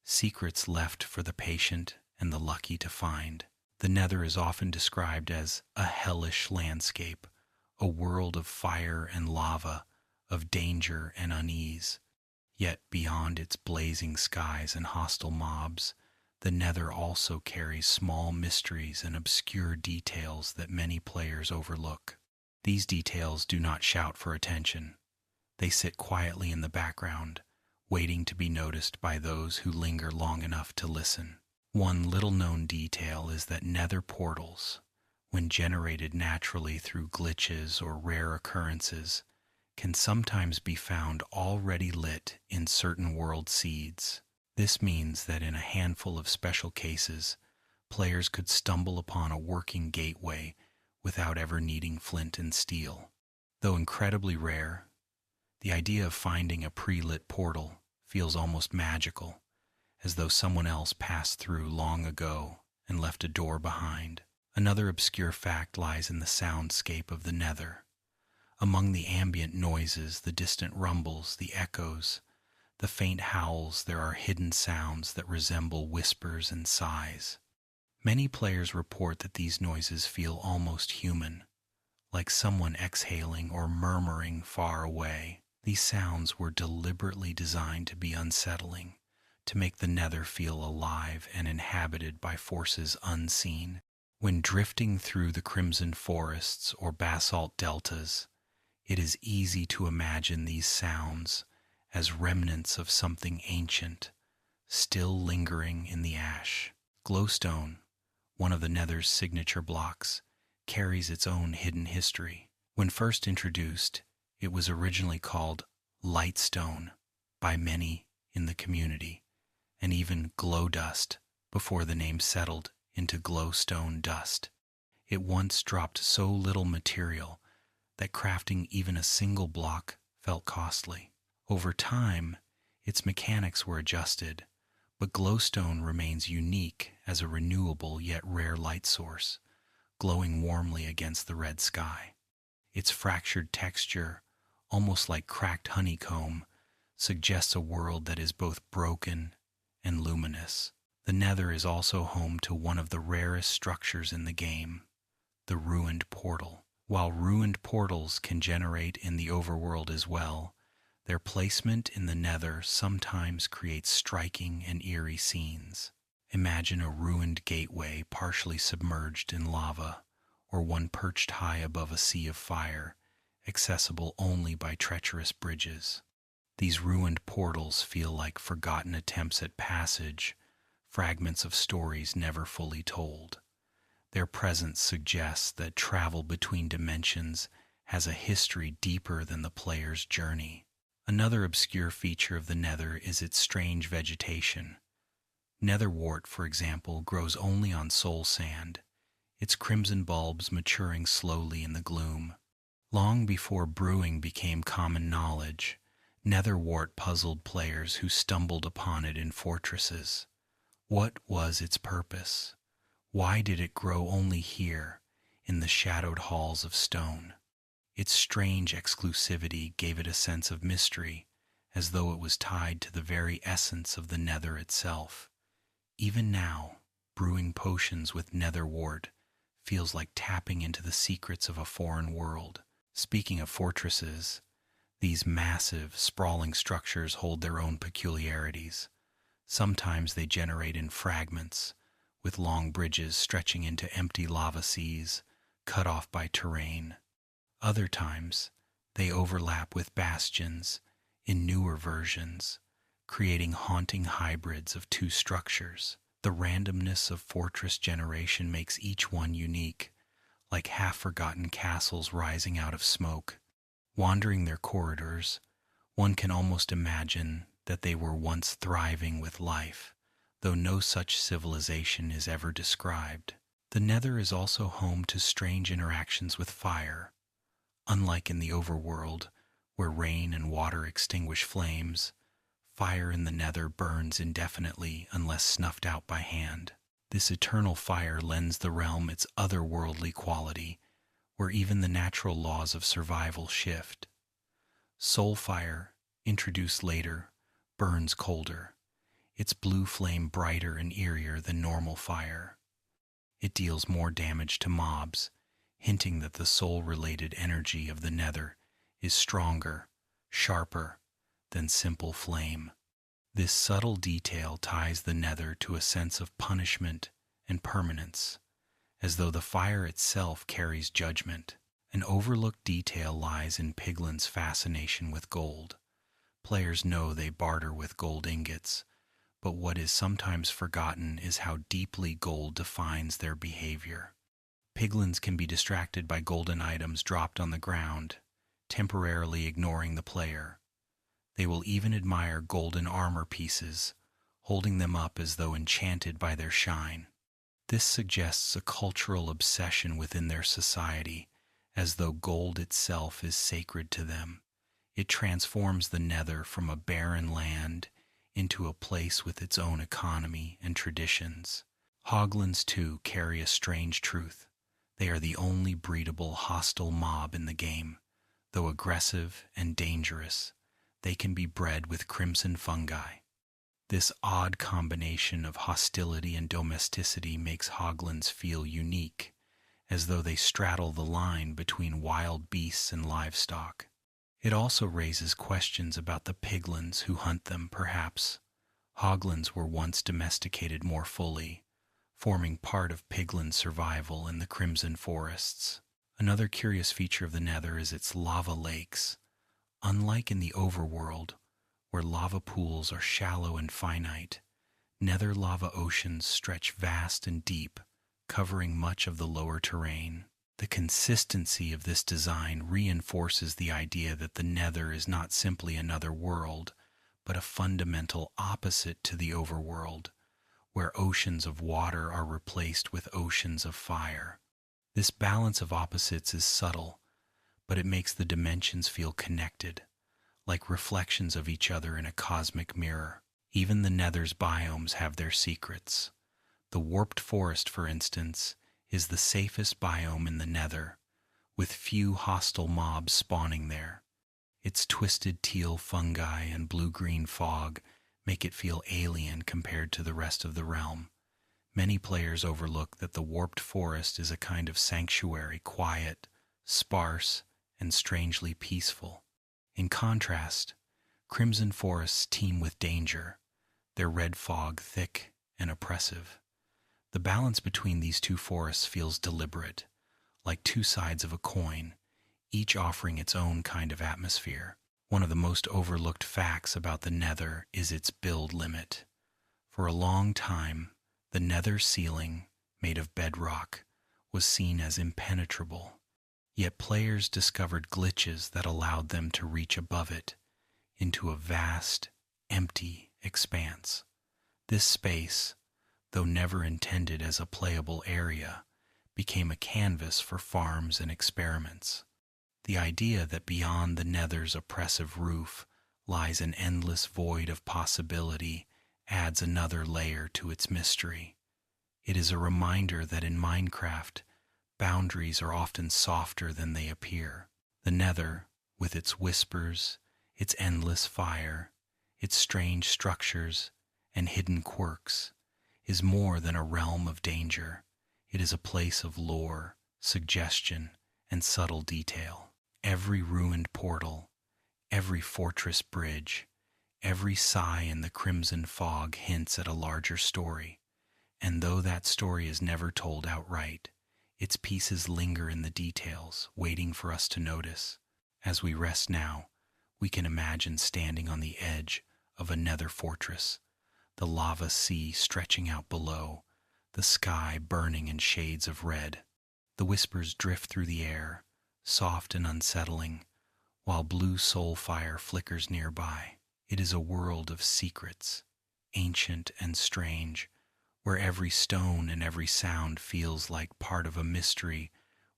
secrets left for the patient and the lucky to find. The Nether is often described as a hellish landscape, a world of fire and lava, of danger and unease. Yet beyond its blazing skies and hostile mobs, the Nether also carries small mysteries and obscure details that many players overlook. These details do not shout for attention. They sit quietly in the background, waiting to be noticed by those who linger long enough to listen. One little-known detail is that Nether portals, when generated naturally through glitches or rare occurrences, can sometimes be found already lit in certain world seeds. This means that in a handful of special cases, players could stumble upon a working gateway without ever needing flint and steel. Though incredibly rare, the idea of finding a pre-lit portal feels almost magical, as though someone else passed through long ago and left a door behind. Another obscure fact lies in the soundscape of the Nether. Among the ambient noises, the distant rumbles, the echoes, the faint howls, there are hidden sounds that resemble whispers and sighs. Many players report that these noises feel almost human, like someone exhaling or murmuring far away. These sounds were deliberately designed to be unsettling, to make the Nether feel alive and inhabited by forces unseen. When drifting through the crimson forests or basalt deltas, it is easy to imagine these sounds as remnants of something ancient, still lingering in the ash. Glowstone, one of the Nether's signature blocks, carries its own hidden history. When first introduced, it was originally called Lightstone by many in the community, and even Glow Dust before the name settled into Glowstone Dust. It once dropped so little material that crafting even a single block felt costly. Over time, its mechanics were adjusted, but glowstone remains unique as a renewable yet rare light source, glowing warmly against the red sky. Its fractured texture, almost like cracked honeycomb, suggests a world that is both broken and luminous. The Nether is also home to one of the rarest structures in the game, the ruined portal. While ruined portals can generate in the overworld as well, their placement in the Nether sometimes creates striking and eerie scenes. Imagine a ruined gateway partially submerged in lava, or one perched high above a sea of fire, accessible only by treacherous bridges. These ruined portals feel like forgotten attempts at passage, fragments of stories never fully told. Their presence suggests that travel between dimensions has a history deeper than the player's journey. Another obscure feature of the Nether is its strange vegetation. Netherwort, for example, grows only on soul sand, its crimson bulbs maturing slowly in the gloom. Long before brewing became common knowledge, Netherwort puzzled players who stumbled upon it in fortresses. What was its purpose? Why did it grow only here, in the shadowed halls of stone? Its strange exclusivity gave it a sense of mystery, as though it was tied to the very essence of the Nether itself. Even now, brewing potions with Netherwort feels like tapping into the secrets of a foreign world. Speaking of fortresses, these massive, sprawling structures hold their own peculiarities. Sometimes they generate in fragments, with long bridges stretching into empty lava seas, cut off by terrain. Other times, they overlap with bastions in newer versions, creating haunting hybrids of two structures. The randomness of fortress generation makes each one unique, like half-forgotten castles rising out of smoke. Wandering their corridors, one can almost imagine that they were once thriving with life, though no such civilization is ever described. The Nether is also home to strange interactions with fire. Unlike in the overworld, where rain and water extinguish flames, fire in the Nether burns indefinitely unless snuffed out by hand. This eternal fire lends the realm its otherworldly quality, where even the natural laws of survival shift. Soul fire, introduced later, burns colder, its blue flame brighter and eerier than normal fire. It deals more damage to mobs, hinting that the soul-related energy of the Nether is stronger, sharper than simple flame. This subtle detail ties the Nether to a sense of punishment and permanence, as though the fire itself carries judgment. An overlooked detail lies in Piglin's fascination with gold. Players know they barter with gold ingots, but what is sometimes forgotten is how deeply gold defines their behavior. Piglins can be distracted by golden items dropped on the ground, temporarily ignoring the player. They will even admire golden armor pieces, holding them up as though enchanted by their shine. This suggests a cultural obsession within their society, as though gold itself is sacred to them. It transforms the Nether from a barren land into a place with its own economy and traditions. Hoglins, too, carry a strange truth. They are the only breedable hostile mob in the game. Though aggressive and dangerous, they can be bred with crimson fungi. This odd combination of hostility and domesticity makes Hoglins feel unique, as though they straddle the line between wild beasts and livestock. It also raises questions about the piglins who hunt them. Perhaps Hoglins were once domesticated more fully, forming part of piglin survival in the Crimson Forests. Another curious feature of the Nether is its lava lakes. Unlike in the overworld, where lava pools are shallow and finite, Nether lava oceans stretch vast and deep, covering much of the lower terrain. The consistency of this design reinforces the idea that the Nether is not simply another world, but a fundamental opposite to the overworld, where oceans of water are replaced with oceans of fire. This balance of opposites is subtle, but it makes the dimensions feel connected, like reflections of each other in a cosmic mirror. Even the Nether's biomes have their secrets. The warped forest, for instance, is the safest biome in the Nether, with few hostile mobs spawning there. Its twisted teal fungi and blue-green fog make it feel alien compared to the rest of the realm. Many players overlook that the warped forest is a kind of sanctuary, quiet, sparse, and strangely peaceful. In contrast, Crimson Forests teem with danger, their red fog thick and oppressive. The balance between these two forests feels deliberate, like two sides of a coin, each offering its own kind of atmosphere. One of the most overlooked facts about the Nether is its build limit. For a long time, the Nether ceiling, made of bedrock, was seen as impenetrable, yet players discovered glitches that allowed them to reach above it, into a vast, empty expanse. This space, though never intended as a playable area, became a canvas for farms and experiments. The idea that beyond the Nether's oppressive roof lies an endless void of possibility adds another layer to its mystery. It is a reminder that in Minecraft, boundaries are often softer than they appear. The Nether, with its whispers, its endless fire, its strange structures, and hidden quirks, is more than a realm of danger. It is a place of lore, suggestion, and subtle detail. Every ruined portal, every fortress bridge, Every sigh in the crimson fog hints at a larger story, and though that story is never told outright, its pieces linger in the details, waiting for us to notice. As we rest now, we can imagine standing on the edge of a nether fortress, the lava sea stretching out below, the sky burning in shades of red. The whispers drift through the air, soft and unsettling, while blue soul fire flickers nearby. It is a world of secrets, ancient and strange, where every stone and every sound feels like part of a mystery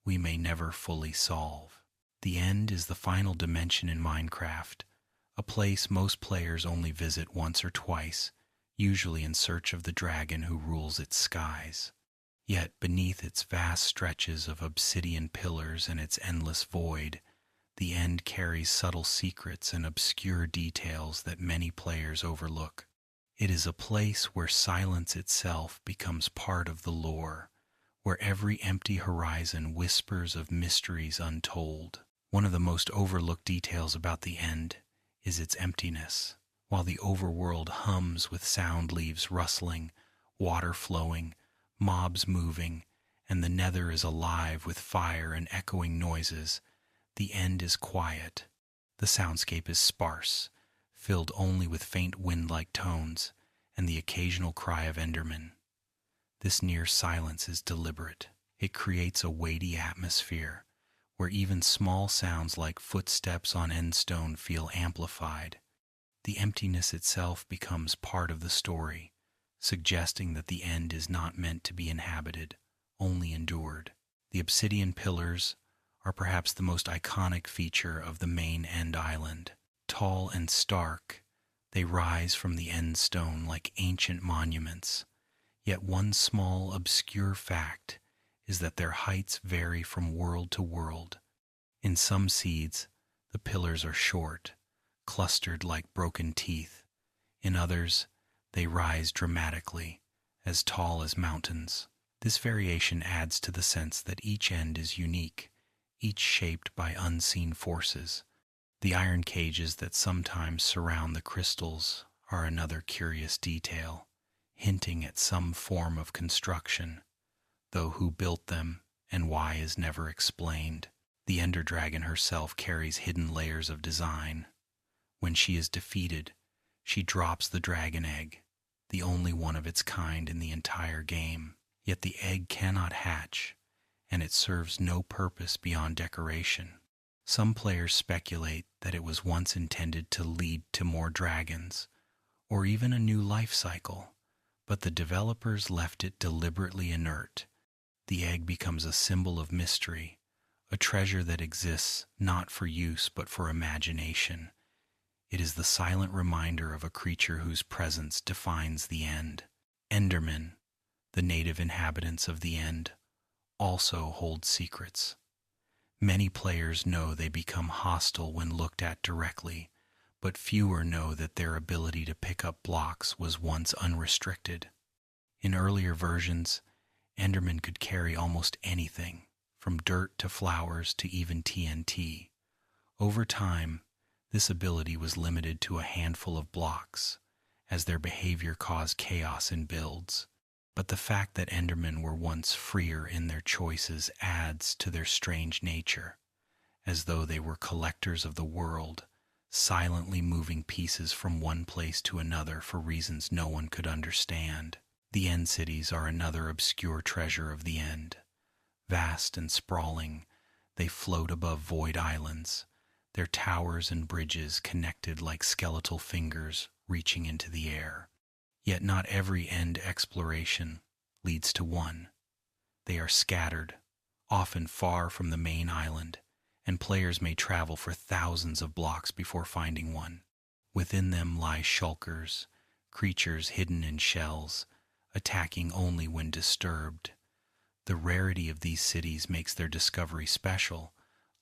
we may never fully solve. The end is the final dimension in Minecraft, a place most players only visit once or twice, usually in search of the dragon who rules its skies. Yet beneath its vast stretches of obsidian pillars and its endless void, the end carries subtle secrets and obscure details that many players overlook. It is a place where silence itself becomes part of the lore, where every empty horizon whispers of mysteries untold. One of the most overlooked details about the end is its emptiness. While the overworld hums with sound leaves rustling, water flowing, mobs moving, and the nether is alive with fire and echoing noises, the end is quiet. The soundscape is sparse, filled only with faint wind-like tones and the occasional cry of Enderman. This near silence is deliberate. It creates a weighty atmosphere, where even small sounds like footsteps on endstone feel amplified. The emptiness itself becomes part of the story, suggesting that the end is not meant to be inhabited, only endured. The obsidian pillars are perhaps the most iconic feature of the main end island. Tall and stark, they rise from the end stone like ancient monuments. Yet one small, obscure fact is that their heights vary from world to world. In some seeds, the pillars are short, clustered like broken teeth. In others, they rise dramatically, as tall as mountains. This variation adds to the sense that each end is unique, each shaped by unseen forces. The iron cages that sometimes surround the crystals are another curious detail, hinting at some form of construction, though who built them and why is never explained. The Ender Dragon herself carries hidden layers of design. When she is defeated, she drops the dragon egg, the only one of its kind in the entire game. Yet the egg cannot hatch, and it serves no purpose beyond decoration. Some players speculate that it was once intended to lead to more dragons, or even a new life cycle, but the developers left it deliberately inert. The egg becomes a symbol of mystery, a treasure that exists not for use but for imagination. It is the silent reminder of a creature whose presence defines the end. Endermen, the native inhabitants of the end, also hold secrets. Many players know they become hostile when looked at directly, but fewer know that their ability to pick up blocks was once unrestricted. In earlier versions, Endermen could carry almost anything, from dirt to flowers to even TNT. Over time, this ability was limited to a handful of blocks, as their behavior caused chaos in builds. But the fact that Endermen were once freer in their choices adds to their strange nature, as though they were collectors of the world, silently moving pieces from one place to another for reasons no one could understand. The End Cities are another obscure treasure of the End. Vast and sprawling, they float above void islands, their towers and bridges connected like skeletal fingers reaching into the air. Yet not every end exploration leads to one. They are scattered, often far from the main island, and players may travel for thousands of blocks before finding one. Within them lie shulkers, creatures hidden in shells, attacking only when disturbed. The rarity of these cities makes their discovery special,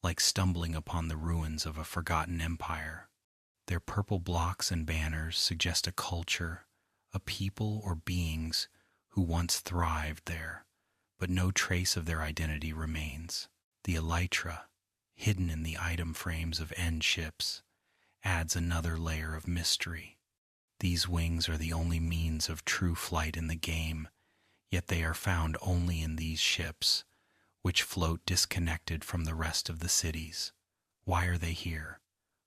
like stumbling upon the ruins of a forgotten empire. Their purple blocks and banners suggest a culture, a people or beings who once thrived there, but no trace of their identity remains. The elytra, hidden in the item frames of end ships, adds another layer of mystery. These wings are the only means of true flight in the game, yet they are found only in these ships, which float disconnected from the rest of the cities. Why are they here?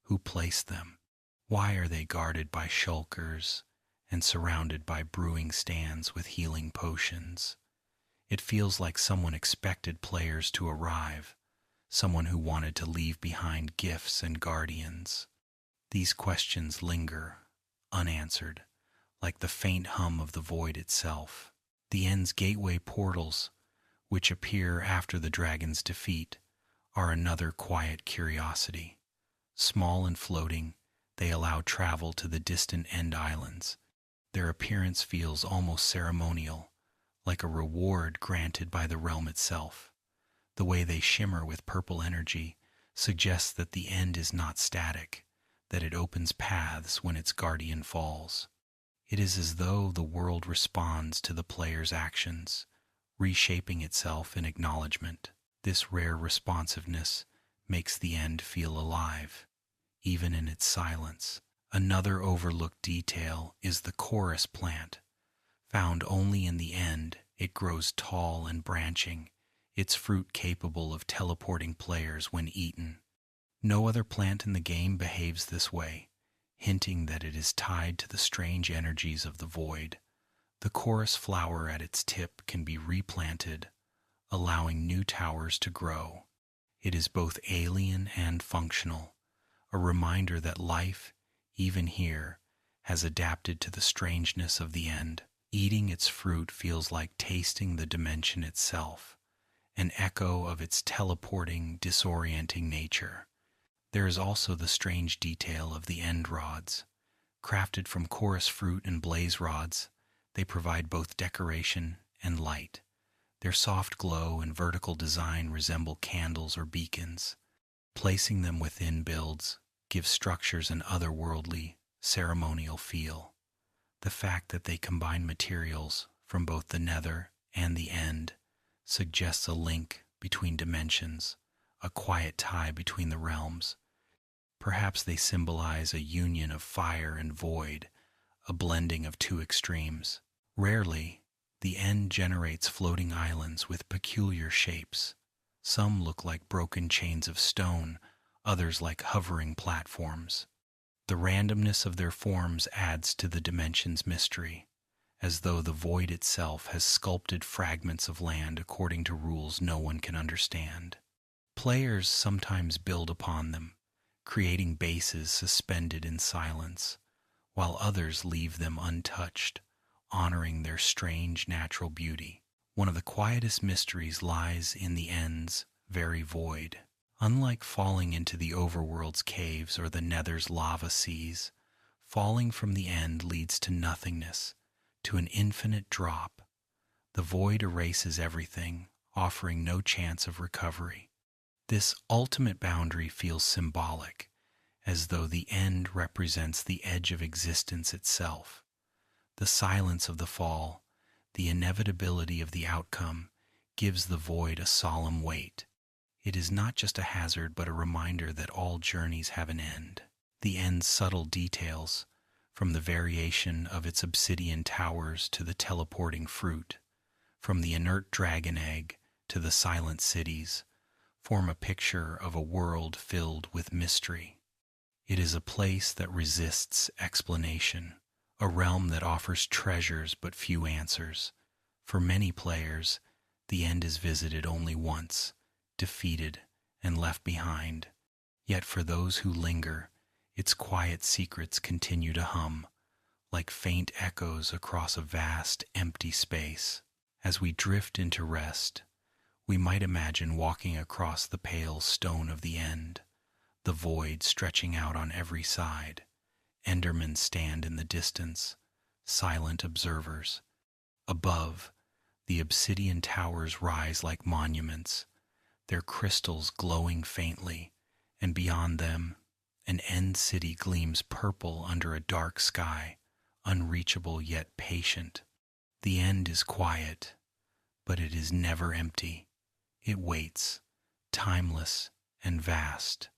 Who placed them? Why are they guarded by shulkers and surrounded by brewing stands with healing potions? It feels like someone expected players to arrive, someone who wanted to leave behind gifts and guardians. These questions linger, unanswered, like the faint hum of the void itself. The End's gateway portals, which appear after the dragon's defeat, are another quiet curiosity. Small and floating, they allow travel to the distant End Islands. Their appearance feels almost ceremonial, like a reward granted by the realm itself. The way they shimmer with purple energy suggests that the End is not static, that it opens paths when its guardian falls. It is as though the world responds to the player's actions, reshaping itself in acknowledgement. This rare responsiveness makes the End feel alive, even in its silence. Another overlooked detail is the chorus plant. Found only in the End, it grows tall and branching, its fruit capable of teleporting players when eaten. No other plant in the game behaves this way, hinting that it is tied to the strange energies of the void. The chorus flower at its tip can be replanted, allowing new towers to grow. It is both alien and functional, a reminder that life, even here, has adapted to the strangeness of the End. Eating its fruit feels like tasting the dimension itself, an echo of its teleporting, disorienting nature. There is also the strange detail of the End rods. Crafted from chorus fruit and blaze rods, they provide both decoration and light. Their soft glow and vertical design resemble candles or beacons. Placing them within builds gives structures an otherworldly, ceremonial feel. The fact that they combine materials from both the Nether and the End suggests a link between dimensions, a quiet tie between the realms. Perhaps they symbolize a union of fire and void, a blending of two extremes. Rarely, the End generates floating islands with peculiar shapes. Some look like broken chains of stone, others like hovering platforms. The randomness of their forms adds to the dimension's mystery, as though the void itself has sculpted fragments of land according to rules no one can understand. Players sometimes build upon them, creating bases suspended in silence, while others leave them untouched, honoring their strange natural beauty. One of the quietest mysteries lies in the End's very void. Unlike falling into the overworld's caves or the Nether's lava seas, falling from the End leads to nothingness, to an infinite drop. The void erases everything, offering no chance of recovery. This ultimate boundary feels symbolic, as though the End represents the edge of existence itself. The silence of the fall, the inevitability of the outcome, gives the void a solemn weight. It is not just a hazard but a reminder that all journeys have an end. The End's subtle details, from the variation of its obsidian towers to the teleporting fruit, from the inert dragon egg to the silent cities, form a picture of a world filled with mystery. It is a place that resists explanation, a realm that offers treasures but few answers. For many players, the End is visited only once, defeated and left behind. Yet for those who linger, its quiet secrets continue to hum, like faint echoes across a vast, empty space. As we drift into rest, we might imagine walking across the pale stone of the End, the void stretching out on every side. Endermen stand in the distance, silent observers. Above, the obsidian towers rise like monuments, their crystals glowing faintly, and beyond them, an End city gleams purple under a dark sky, unreachable yet patient. The End is quiet, but it is never empty. It waits, timeless and vast,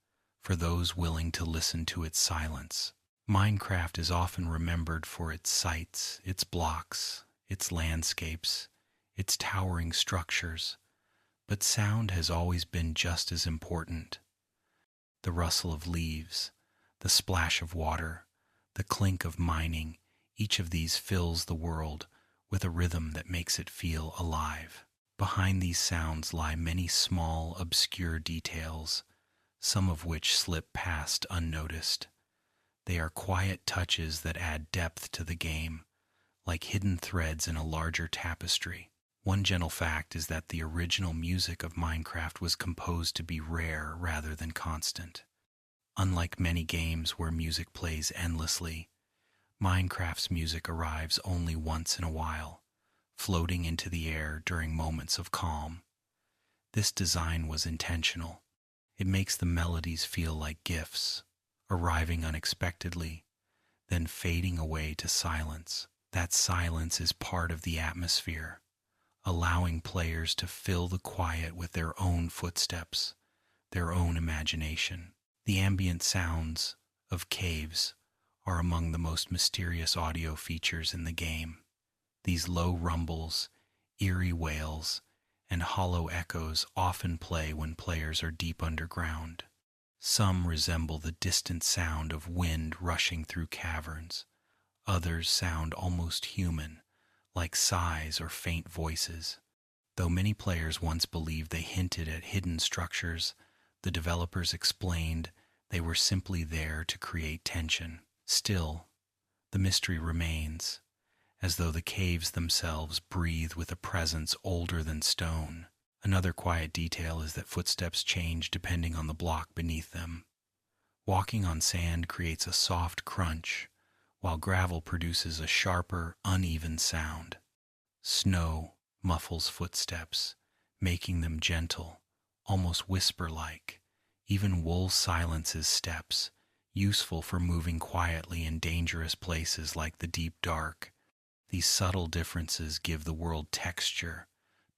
for those willing to listen to its silence. Minecraft is often remembered for its sights, its blocks, its landscapes, its towering structures, but sound has always been just as important. The rustle of leaves, the splash of water, the clink of mining, each of these fills the world with a rhythm that makes it feel alive. Behind these sounds lie many small, obscure details, some of which slip past unnoticed. They are quiet touches that add depth to the game, like hidden threads in a larger tapestry. One gentle fact is that the original music of Minecraft was composed to be rare rather than constant. Unlike many games where music plays endlessly, Minecraft's music arrives only once in a while, floating into the air during moments of calm. This design was intentional. It makes the melodies feel like gifts, arriving unexpectedly, then fading away to silence. That silence is part of the atmosphere, allowing players to fill the quiet with their own footsteps, their own imagination. The ambient sounds of caves are among the most mysterious audio features in the game. These low rumbles, eerie wails, and hollow echoes often play when players are deep underground. Some resemble the distant sound of wind rushing through caverns. Others sound almost human, like sighs or faint voices. Though many players once believed they hinted at hidden structures, the developers explained they were simply there to create tension. Still, the mystery remains, as though the caves themselves breathe with a presence older than stone. Another quiet detail is that footsteps change depending on the block beneath them. Walking on sand creates a soft crunch, while gravel produces a sharper, uneven sound. Snow muffles footsteps, making them gentle, almost whisper-like. Even wool silences steps, useful for moving quietly in dangerous places like the deep dark. These subtle differences give the world texture,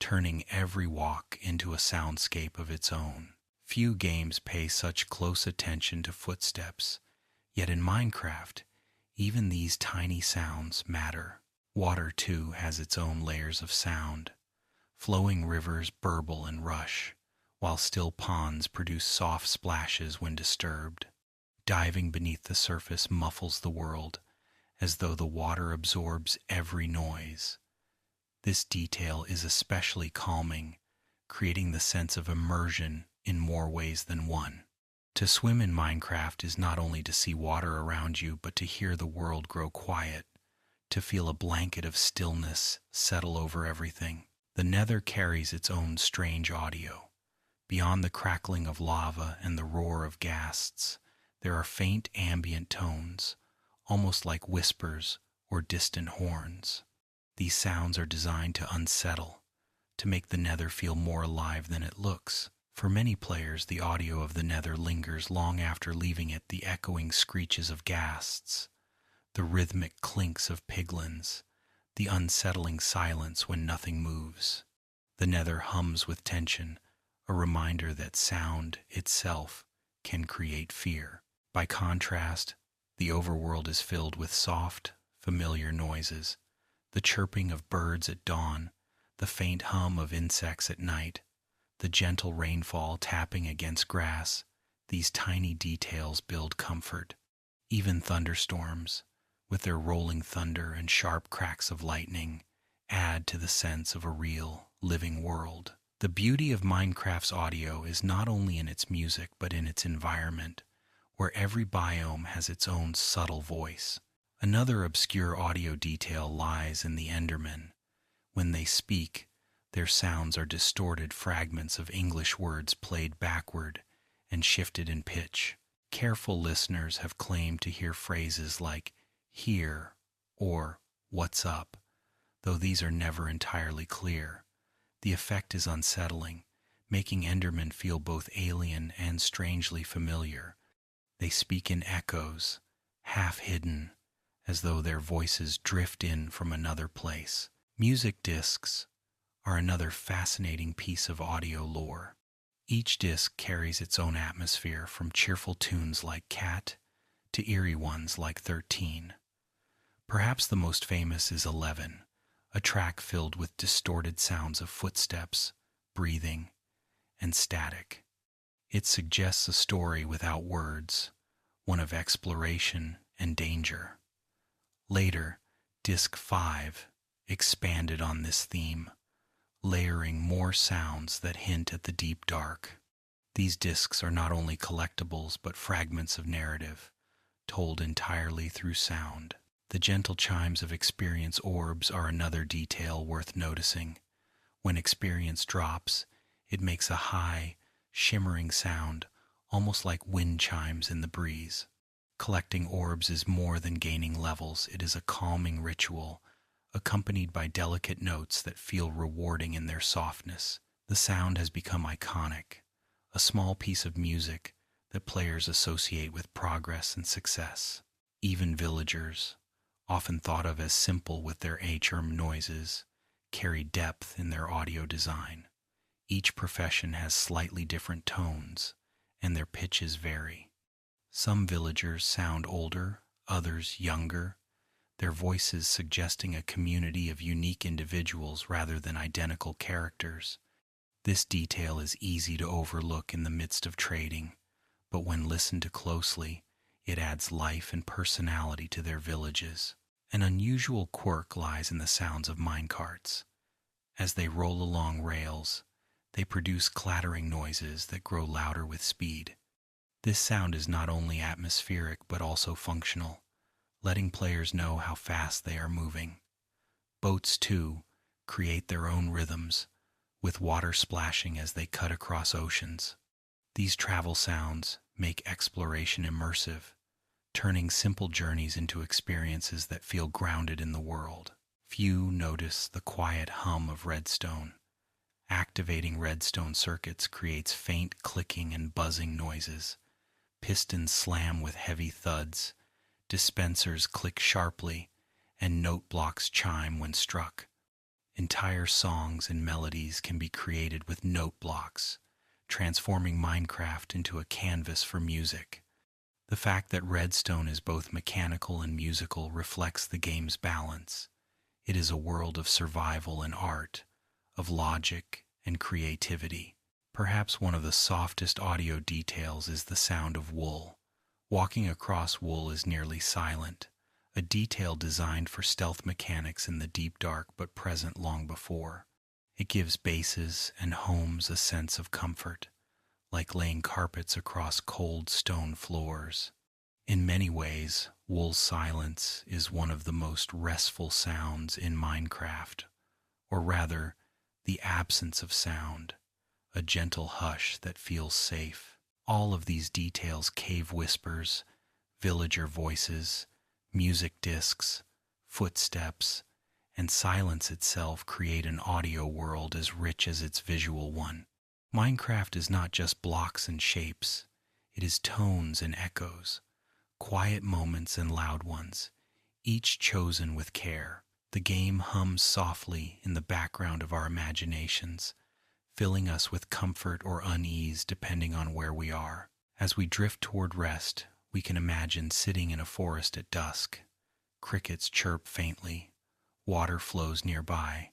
turning every walk into a soundscape of its own. Few games pay such close attention to footsteps, yet in Minecraft, even these tiny sounds matter. Water, too, has its own layers of sound. Flowing rivers burble and rush, while still ponds produce soft splashes when disturbed. Diving beneath the surface muffles the world, as though the water absorbs every noise. This detail is especially calming, creating the sense of immersion in more ways than one. To swim in Minecraft is not only to see water around you, but to hear the world grow quiet, to feel a blanket of stillness settle over everything. The Nether carries its own strange audio. Beyond the crackling of lava and the roar of ghasts, there are faint ambient tones, almost like whispers or distant horns. These sounds are designed to unsettle, to make the Nether feel more alive than it looks. For many players, the audio of the Nether lingers long after leaving it, the echoing screeches of ghasts, the rhythmic clinks of piglins, the unsettling silence when nothing moves. The Nether hums with tension, a reminder that sound itself can create fear. By contrast, the overworld is filled with soft, familiar noises, the chirping of birds at dawn, the faint hum of insects at night, the gentle rainfall tapping against grass. These tiny details build comfort. Even thunderstorms, with their rolling thunder and sharp cracks of lightning, add to the sense of a real, living world. The beauty of Minecraft's audio is not only in its music but in its environment, where every biome has its own subtle voice. Another obscure audio detail lies in the Endermen. When they speak, their sounds are distorted fragments of English words played backward and shifted in pitch. Careful listeners have claimed to hear phrases like "here" or "what's up," though these are never entirely clear. The effect is unsettling, making Endermen feel both alien and strangely familiar. They speak in echoes, half hidden, as though their voices drift in from another place. Music discs are another fascinating piece of audio lore. Each disc carries its own atmosphere, from cheerful tunes like Cat to eerie ones like 13. Perhaps the most famous is 11, a track filled with distorted sounds of footsteps, breathing, and static. It suggests a story without words, one of exploration and danger. Later, Disc 5 expanded on this theme, layering more sounds that hint at the deep dark. These discs are not only collectibles but fragments of narrative, told entirely through sound. The gentle chimes of experience orbs are another detail worth noticing. When experience drops, it makes a high, shimmering sound, almost like wind chimes in the breeze. Collecting orbs is more than gaining levels. It is a calming ritual, accompanied by delicate notes that feel rewarding in their softness. The sound has become iconic, a small piece of music that players associate with progress and success. Even villagers, often thought of as simple with their A-term noises, carry depth in their audio design. Each profession has slightly different tones, and their pitches vary. Some villagers sound older, others younger, their voices suggesting a community of unique individuals rather than identical characters. This detail is easy to overlook in the midst of trading, but when listened to closely, it adds life and personality to their villages. An unusual quirk lies in the sounds of minecarts. As they roll along rails, they produce clattering noises that grow louder with speed. This sound is not only atmospheric but also functional, letting players know how fast they are moving. Boats, too, create their own rhythms, with water splashing as they cut across oceans. These travel sounds make exploration immersive, turning simple journeys into experiences that feel grounded in the world. Few notice the quiet hum of redstone. Activating redstone circuits creates faint clicking and buzzing noises. Pistons slam with heavy thuds, dispensers click sharply, and note blocks chime when struck. Entire songs and melodies can be created with note blocks, transforming Minecraft into a canvas for music. The fact that redstone is both mechanical and musical reflects the game's balance. It is a world of survival and art, of logic and creativity. Perhaps one of the softest audio details is the sound of wool. Walking across wool is nearly silent, a detail designed for stealth mechanics in the deep dark but present long before. It gives bases and homes a sense of comfort, like laying carpets across cold stone floors. In many ways, wool's silence is one of the most restful sounds in Minecraft, or rather, the absence of sound, a gentle hush that feels safe. All of these details, cave whispers, villager voices, music discs, footsteps, and silence itself create an audio world as rich as its visual one. Minecraft is not just blocks and shapes, it is tones and echoes, quiet moments and loud ones, each chosen with care. The game hums softly in the background of our imaginations, filling us with comfort or unease depending on where we are. As we drift toward rest, we can imagine sitting in a forest at dusk. Crickets chirp faintly, water flows nearby,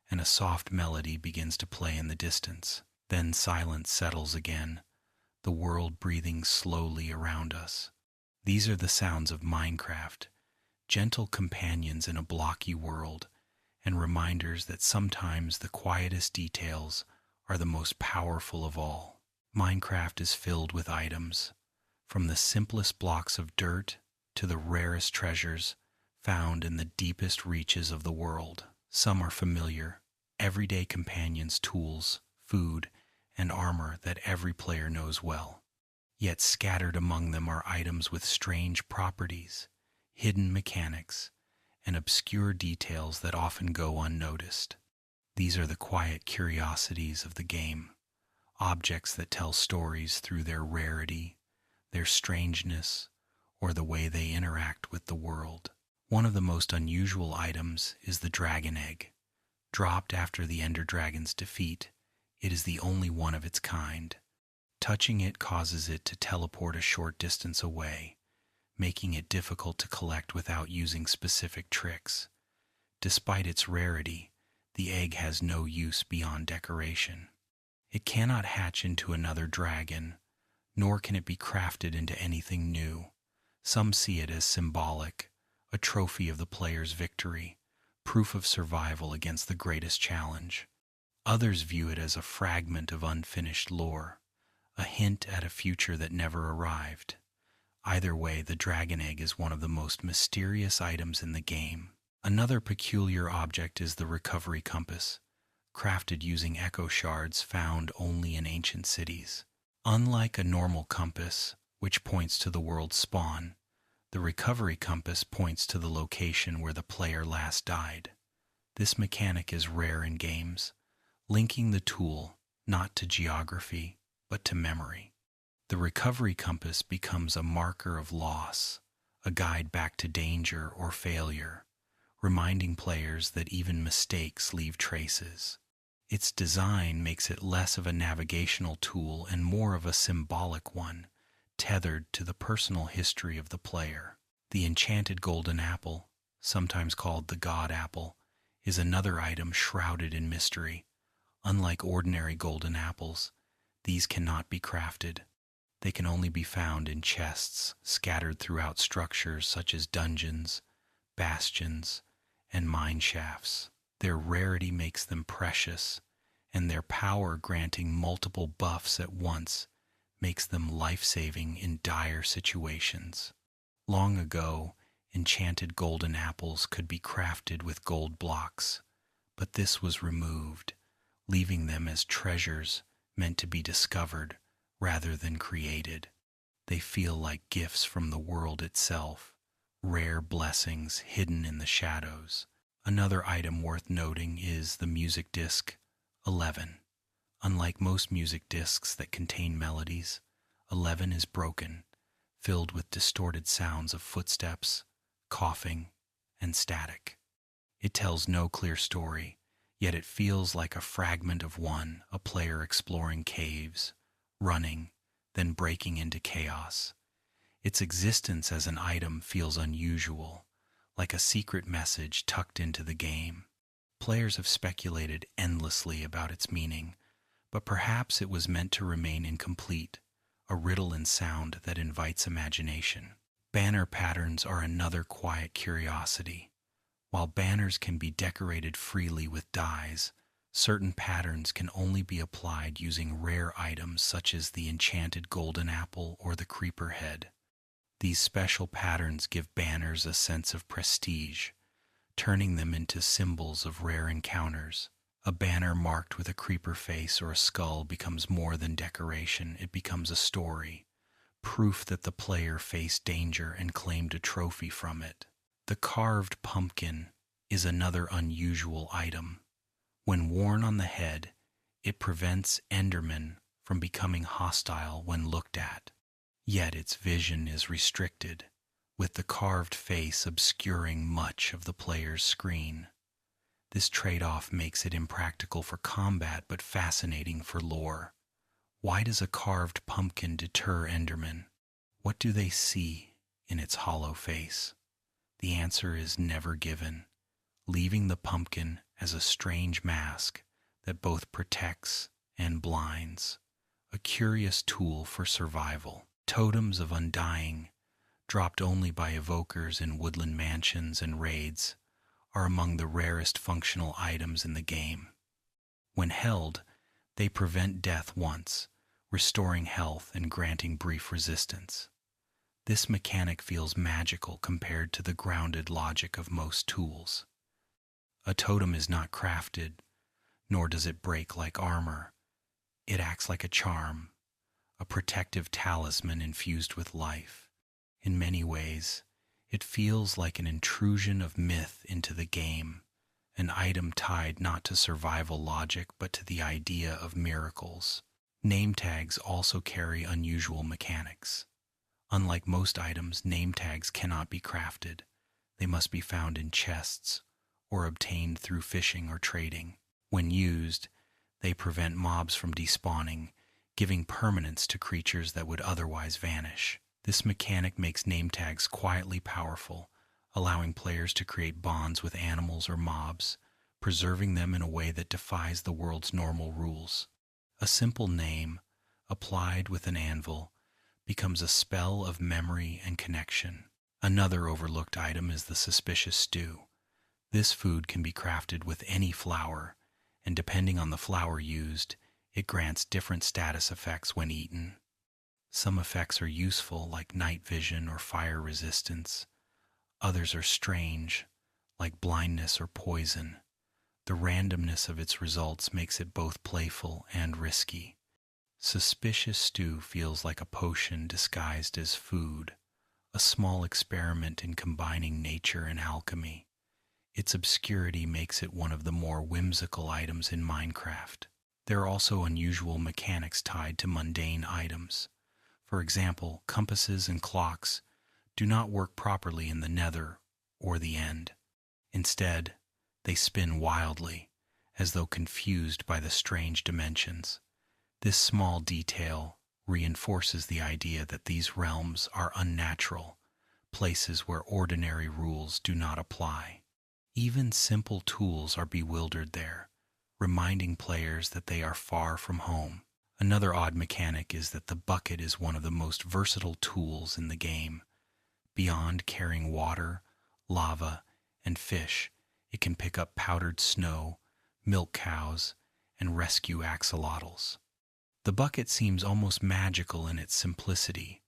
and a soft melody begins to play in the distance. Then silence settles again, the world breathing slowly around us. These are the sounds of Minecraft, gentle companions in a blocky world, and reminders that sometimes the quietest details are the most powerful of all. Minecraft is filled with items, from the simplest blocks of dirt to the rarest treasures found in the deepest reaches of the world. Some are familiar, everyday companions, tools, food, and armor that every player knows well. Yet scattered among them are items with strange properties, hidden mechanics, and obscure details that often go unnoticed. These are the quiet curiosities of the game, objects that tell stories through their rarity, their strangeness, or the way they interact with the world. One of the most unusual items is the dragon egg. Dropped after the Ender Dragon's defeat, it is the only one of its kind, Touching it causes it to teleport a short distance away, making it difficult to collect without using specific tricks. Despite its rarity, the egg has no use beyond decoration. It cannot hatch into another dragon, nor can it be crafted into anything new. Some see it as symbolic, a trophy of the player's victory, proof of survival against the greatest challenge. Others view it as a fragment of unfinished lore, a hint at a future that never arrived. Either way, the dragon egg is one of the most mysterious items in the game. Another peculiar object is the recovery compass, crafted using echo shards found only in ancient cities. Unlike a normal compass, which points to the world's spawn, the recovery compass points to the location where the player last died. This mechanic is rare in games, linking the tool not to geography, but to memory. The recovery compass becomes a marker of loss, a guide back to danger or failure, reminding players that even mistakes leave traces. Its design makes it less of a navigational tool and more of a symbolic one, tethered to the personal history of the player. The enchanted golden apple, sometimes called the God Apple, is another item shrouded in mystery. Unlike ordinary golden apples, these cannot be crafted. They can only be found in chests scattered throughout structures such as dungeons, bastions, and mine shafts. Their rarity makes them precious, and their power granting multiple buffs at once makes them life-saving in dire situations. Long ago, enchanted golden apples could be crafted with gold blocks, but this was removed, leaving them as treasures meant to be discovered rather than created. They feel like gifts from the world itself, rare blessings hidden in the shadows. Another item worth noting is the music disc 11. Unlike most music discs that contain melodies, 11 is broken, filled with distorted sounds of footsteps, coughing, and static. It tells no clear story, yet it feels like a fragment of one, a player exploring caves, running, then breaking into chaos. Its existence as an item feels unusual, like a secret message tucked into the game. Players have speculated endlessly about its meaning, but perhaps it was meant to remain incomplete, a riddle in sound that invites imagination. Banner patterns are another quiet curiosity. While banners can be decorated freely with dyes, certain patterns can only be applied using rare items such as the enchanted golden apple or the creeper head. These special patterns give banners a sense of prestige, turning them into symbols of rare encounters. A banner marked with a creeper face or a skull becomes more than decoration, it becomes a story, proof that the player faced danger and claimed a trophy from it. The carved pumpkin is another unusual item. When worn on the head, it prevents Endermen from becoming hostile when looked at. Yet its vision is restricted, with the carved face obscuring much of the player's screen. This trade-off makes it impractical for combat but fascinating for lore. Why does a carved pumpkin deter Endermen? What do they see in its hollow face? The answer is never given, leaving the pumpkin as a strange mask that both protects and blinds, a curious tool for survival. Totems of undying, dropped only by evokers in woodland mansions and raids, are among the rarest functional items in the game. When held, they prevent death once, restoring health and granting brief resistance. This mechanic feels magical compared to the grounded logic of most tools. A totem is not crafted, nor does it break like armor. It acts like a charm, a protective talisman infused with life. In many ways, it feels like an intrusion of myth into the game, an item tied not to survival logic but to the idea of miracles. Name tags also carry unusual mechanics. Unlike most items, name tags cannot be crafted. They must be found in chests or obtained through fishing or trading. When used, they prevent mobs from despawning, giving permanence to creatures that would otherwise vanish. This mechanic makes name tags quietly powerful, allowing players to create bonds with animals or mobs, preserving them in a way that defies the world's normal rules. A simple name, applied with an anvil, becomes a spell of memory and connection. Another overlooked item is the suspicious stew. This food can be crafted with any flour, and depending on the flour used, it grants different status effects when eaten. Some effects are useful, like night vision or fire resistance. Others are strange, like blindness or poison. The randomness of its results makes it both playful and risky. Suspicious stew feels like a potion disguised as food, a small experiment in combining nature and alchemy. Its obscurity makes it one of the more whimsical items in Minecraft. There are also unusual mechanics tied to mundane items. For example, compasses and clocks do not work properly in the Nether or the End. Instead, they spin wildly, as though confused by the strange dimensions. This small detail reinforces the idea that these realms are unnatural, places where ordinary rules do not apply. Even simple tools are bewildered there, reminding players that they are far from home. Another odd mechanic is that the bucket is one of the most versatile tools in the game. Beyond carrying water, lava, and fish, it can pick up powdered snow, milk cows, and rescue axolotls. The bucket seems almost magical in its simplicity,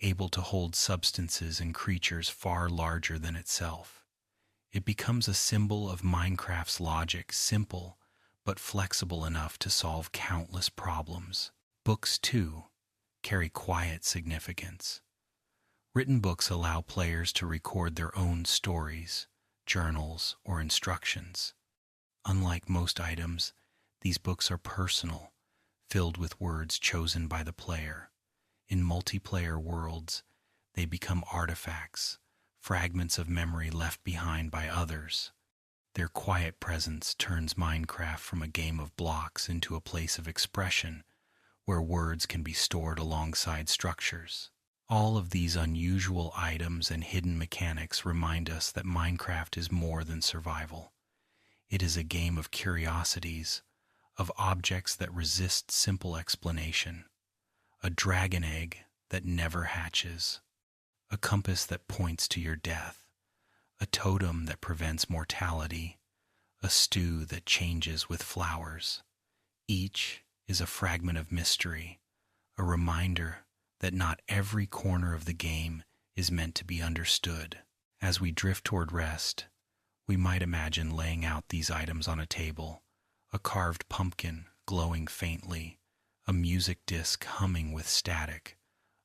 able to hold substances and creatures far larger than itself. It becomes a symbol of Minecraft's logic, simple but flexible enough to solve countless problems. Books, too, carry quiet significance. Written books allow players to record their own stories, journals, or instructions. Unlike most items, these books are personal, filled with words chosen by the player. In multiplayer worlds, they become artifacts, fragments of memory left behind by others. Their quiet presence turns Minecraft from a game of blocks into a place of expression, where words can be stored alongside structures. All of these unusual items and hidden mechanics remind us that Minecraft is more than survival. It is a game of curiosities, of objects that resist simple explanation, a dragon egg that never hatches, a compass that points to your death, a totem that prevents mortality, a stew that changes with flowers. Each is a fragment of mystery, a reminder that not every corner of the game is meant to be understood. As we drift toward rest, we might imagine laying out these items on a table, a carved pumpkin glowing faintly, a music disc humming with static,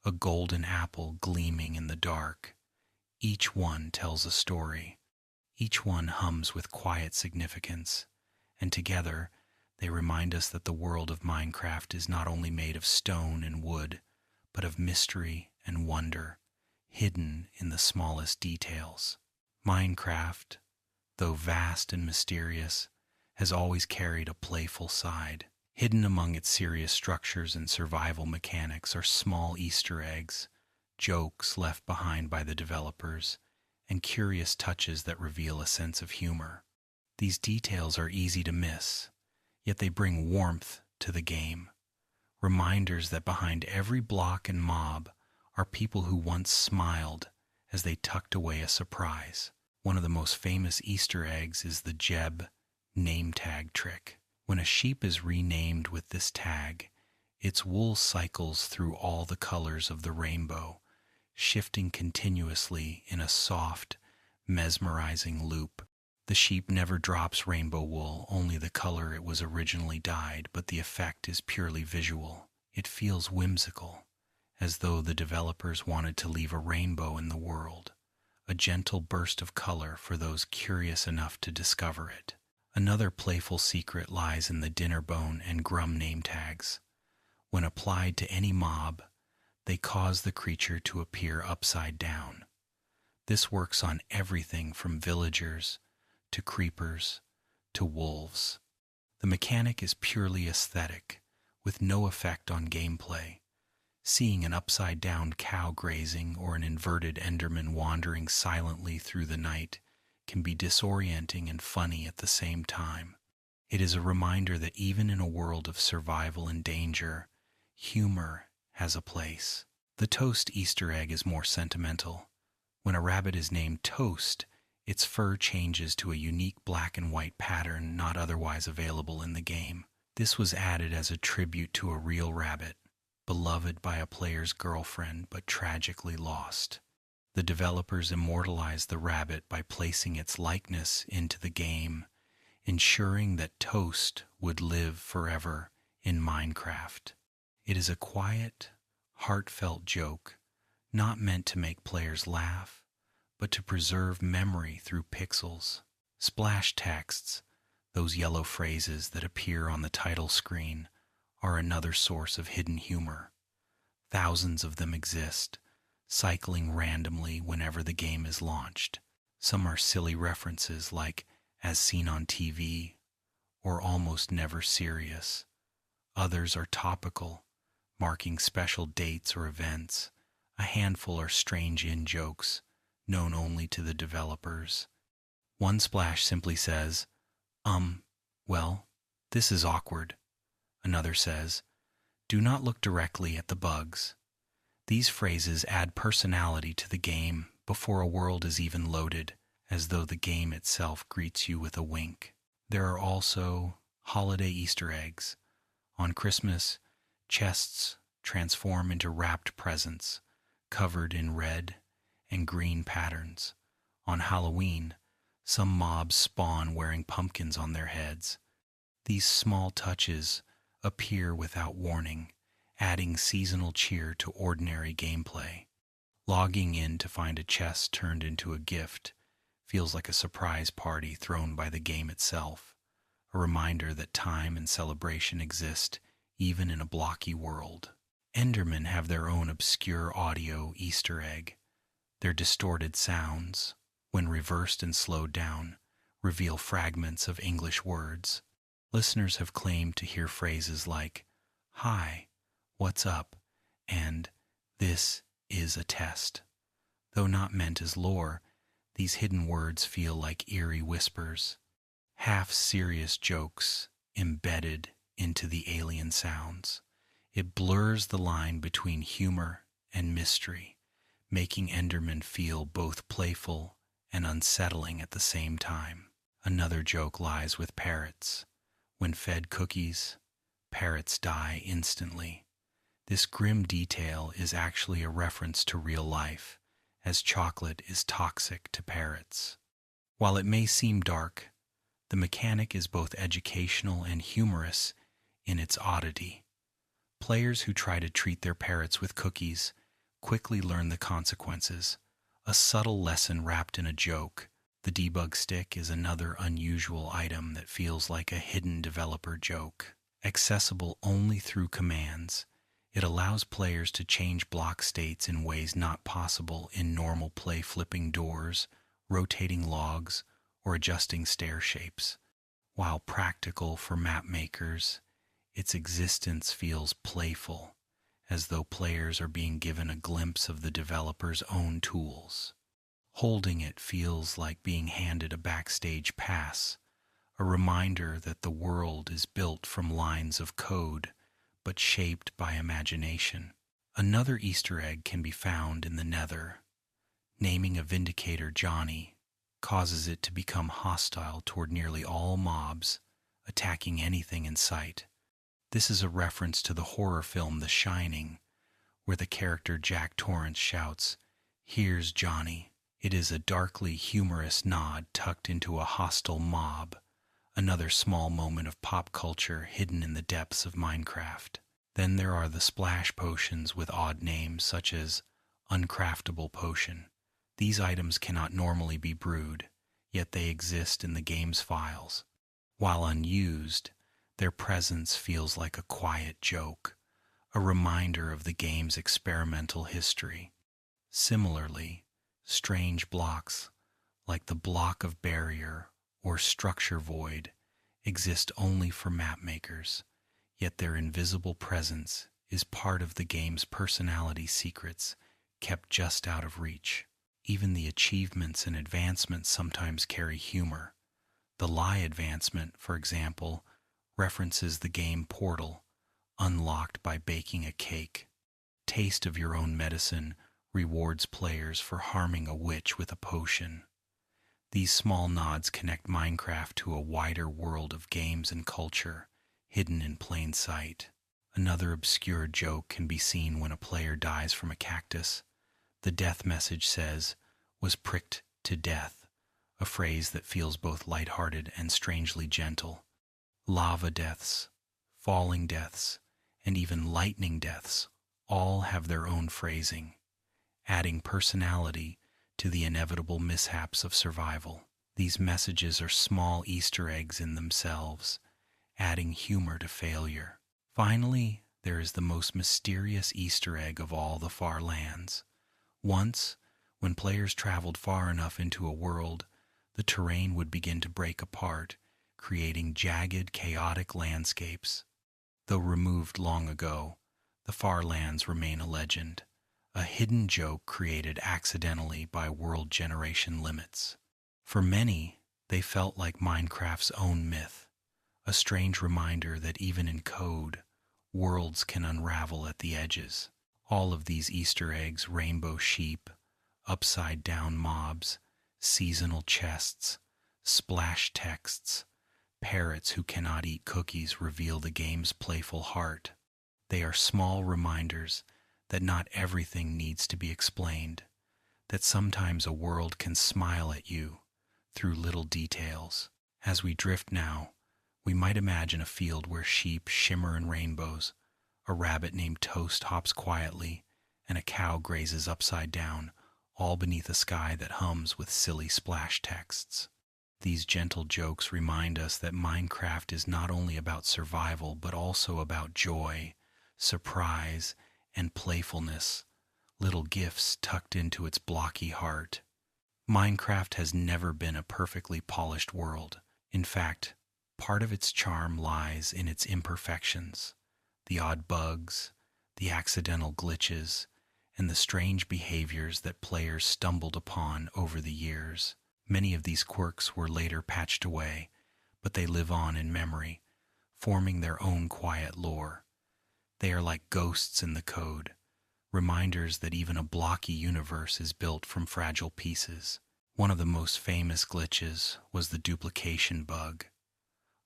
a golden apple gleaming in the dark. Each one tells a story. Each one hums with quiet significance, and together they remind us that the world of Minecraft is not only made of stone and wood, but of mystery and wonder, hidden in the smallest details. Minecraft, though vast and mysterious, has always carried a playful side. Hidden among its serious structures and survival mechanics are small Easter eggs, jokes left behind by the developers, and curious touches that reveal a sense of humor. These details are easy to miss, yet they bring warmth to the game. Reminders that behind every block and mob are people who once smiled as they tucked away a surprise. One of the most famous Easter eggs is the Jeb name tag trick. When a sheep is renamed with this tag, its wool cycles through all the colors of the rainbow, shifting continuously in a soft, mesmerizing loop. The sheep never drops rainbow wool, only the color it was originally dyed, but the effect is purely visual. It feels whimsical, as though the developers wanted to leave a rainbow in the world, a gentle burst of color for those curious enough to discover it. Another playful secret lies in the dinner bone and grum name tags. When applied to any mob, they cause the creature to appear upside down. This works on everything from villagers to creepers to wolves. The mechanic is purely aesthetic, with no effect on gameplay. Seeing an upside-down cow grazing or an inverted Enderman wandering silently through the night can be disorienting and funny at the same time. It is a reminder that even in a world of survival and danger, humor has a place. The Toast Easter egg is more sentimental. When a rabbit is named Toast, its fur changes to a unique black and white pattern not otherwise available in the game. This was added as a tribute to a real rabbit, beloved by a player's girlfriend but tragically lost. The developers immortalized the rabbit by placing its likeness into the game, ensuring that Toast would live forever in Minecraft. It is a quiet, heartfelt joke, not meant to make players laugh, but to preserve memory through pixels. Splash texts, those yellow phrases that appear on the title screen, are another source of hidden humor. Thousands of them exist, cycling randomly whenever the game is launched. Some are silly references like "as seen on TV" or "almost never serious." Others are topical, marking special dates or events. A handful are strange in-jokes, known only to the developers. One splash simply says, well, this is awkward." Another says, "Do not look directly at the bugs." These phrases add personality to the game before a world is even loaded, as though the game itself greets you with a wink. There are also holiday Easter eggs. On Christmas, chests transform into wrapped presents, covered in red and green patterns. On Halloween, some mobs spawn wearing pumpkins on their heads. These small touches appear without warning, adding seasonal cheer to ordinary gameplay. Logging in to find a chest turned into a gift feels like a surprise party thrown by the game itself, a reminder that time and celebration exist even in a blocky world. Endermen have their own obscure audio Easter egg. Their distorted sounds, when reversed and slowed down, reveal fragments of English words. Listeners have claimed to hear phrases like, "Hi, what's up?" and "This is a test." Though not meant as lore, these hidden words feel like eerie whispers, half-serious jokes embedded into the alien sounds. It blurs the line between humor and mystery, making Enderman feel both playful and unsettling at the same time. Another joke lies with parrots. When fed cookies, parrots die instantly. This grim detail is actually a reference to real life, as chocolate is toxic to parrots. While it may seem dark, the mechanic is both educational and humorous in its oddity. Players who try to treat their parrots with cookies quickly learn the consequences, a subtle lesson wrapped in a joke. The debug stick is another unusual item that feels like a hidden developer joke. Accessible only through commands, it allows players to change block states in ways not possible in normal play, flipping doors, rotating logs, or adjusting stair shapes. While practical for map makers, its existence feels playful, as though players are being given a glimpse of the developer's own tools. Holding it feels like being handed a backstage pass, a reminder that the world is built from lines of code, but shaped by imagination. Another Easter egg can be found in the Nether. Naming a Vindicator Johnny causes it to become hostile toward nearly all mobs, attacking anything in sight. This is a reference to the horror film The Shining, where the character Jack Torrance shouts, "Here's Johnny." It is a darkly humorous nod tucked into a hostile mob, another small moment of pop culture hidden in the depths of Minecraft. Then there are the splash potions with odd names such as Uncraftable Potion. These items cannot normally be brewed, yet they exist in the game's files. While unused, their presence feels like a quiet joke, a reminder of the game's experimental history. Similarly, strange blocks, like the block of barrier or structure void, exist only for map makers, yet their invisible presence is part of the game's personality secrets kept just out of reach. Even the achievements and advancements sometimes carry humor. The lie advancement, for example, references the game Portal, unlocked by baking a cake. Taste of your own medicine rewards players for harming a witch with a potion. These small nods connect Minecraft to a wider world of games and culture, hidden in plain sight. Another obscure joke can be seen when a player dies from a cactus. The death message says, "was pricked to death," a phrase that feels both lighthearted and strangely gentle. Lava deaths, falling deaths, and even lightning deaths all have their own phrasing, adding personality to the inevitable mishaps of survival. These messages are small Easter eggs in themselves, adding humor to failure. Finally, there is the most mysterious Easter egg of all the far lands. Once, when players traveled far enough into a world, the terrain would begin to break apart, creating jagged, chaotic landscapes. Though removed long ago, the far lands remain a legend, a hidden joke created accidentally by world generation limits. For many, they felt like Minecraft's own myth, a strange reminder that even in code, worlds can unravel at the edges. All of these Easter eggs, rainbow sheep, upside-down mobs, seasonal chests, splash texts, parrots who cannot eat cookies reveal the game's playful heart. They are small reminders that not everything needs to be explained, that sometimes a world can smile at you through little details. As we drift now, we might imagine a field where sheep shimmer in rainbows, a rabbit named Toast hops quietly, and a cow grazes upside down, all beneath a sky that hums with silly splash texts. These gentle jokes remind us that Minecraft is not only about survival, but also about joy, surprise, and playfulness, little gifts tucked into its blocky heart. Minecraft has never been a perfectly polished world. In fact, part of its charm lies in its imperfections, the odd bugs, the accidental glitches, and the strange behaviors that players stumbled upon over the years. Many of these quirks were later patched away, but they live on in memory, forming their own quiet lore. They are like ghosts in the code, reminders that even a blocky universe is built from fragile pieces. One of the most famous glitches was the duplication bug.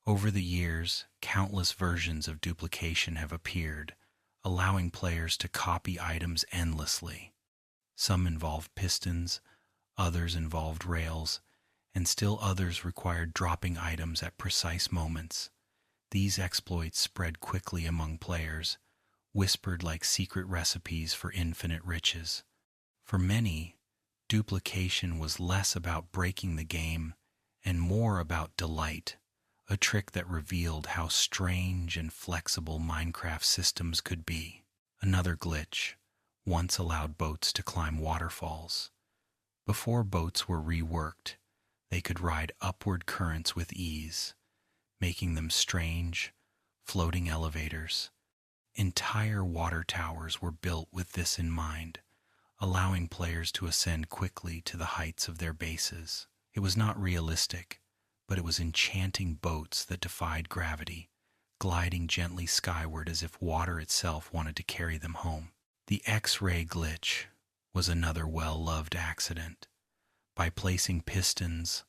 Over the years, countless versions of duplication have appeared, allowing players to copy items endlessly. Some involved pistons, others involved rails, and still others required dropping items at precise moments. These exploits spread quickly among players, whispered like secret recipes for infinite riches. For many, duplication was less about breaking the game and more about delight, a trick that revealed how strange and flexible Minecraft systems could be. Another glitch once allowed boats to climb waterfalls. Before boats were reworked, they could ride upward currents with ease, making them strange, floating elevators. Entire water towers were built with this in mind, allowing players to ascend quickly to the heights of their bases. It was not realistic, but it was enchanting boats that defied gravity, gliding gently skyward as if water itself wanted to carry them home. The X-ray glitch was another well-loved accident. By placing pistons,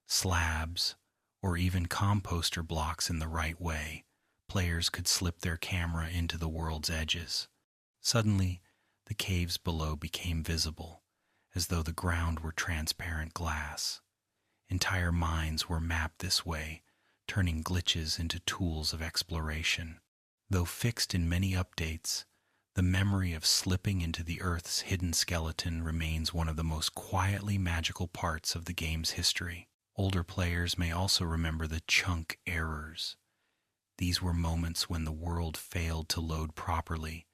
slabs, or even composter blocks in the right way, players could slip their camera into the world's edges. Suddenly, the caves below became visible, as though the ground were transparent glass. Entire mines were mapped this way, turning glitches into tools of exploration. Though fixed in many updates, the memory of slipping into the Earth's hidden skeleton remains one of the most quietly magical parts of the game's history. Older players may also remember the chunk errors. These were moments when the world failed to load properly,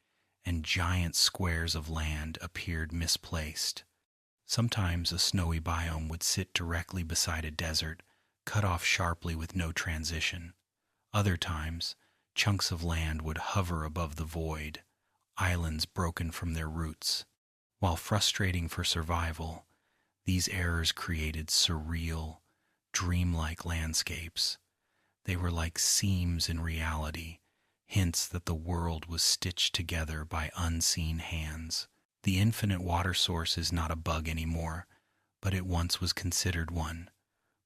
and giant squares of land appeared misplaced. Sometimes a snowy biome would sit directly beside a desert, cut off sharply with no transition. Other times, Chunks of land would hover above the void, islands broken from their roots. While frustrating for survival, these errors created surreal, dreamlike landscapes. They were like seams in reality, hints that the world was stitched together by unseen hands. The infinite water source is not a bug anymore, but it once was considered one.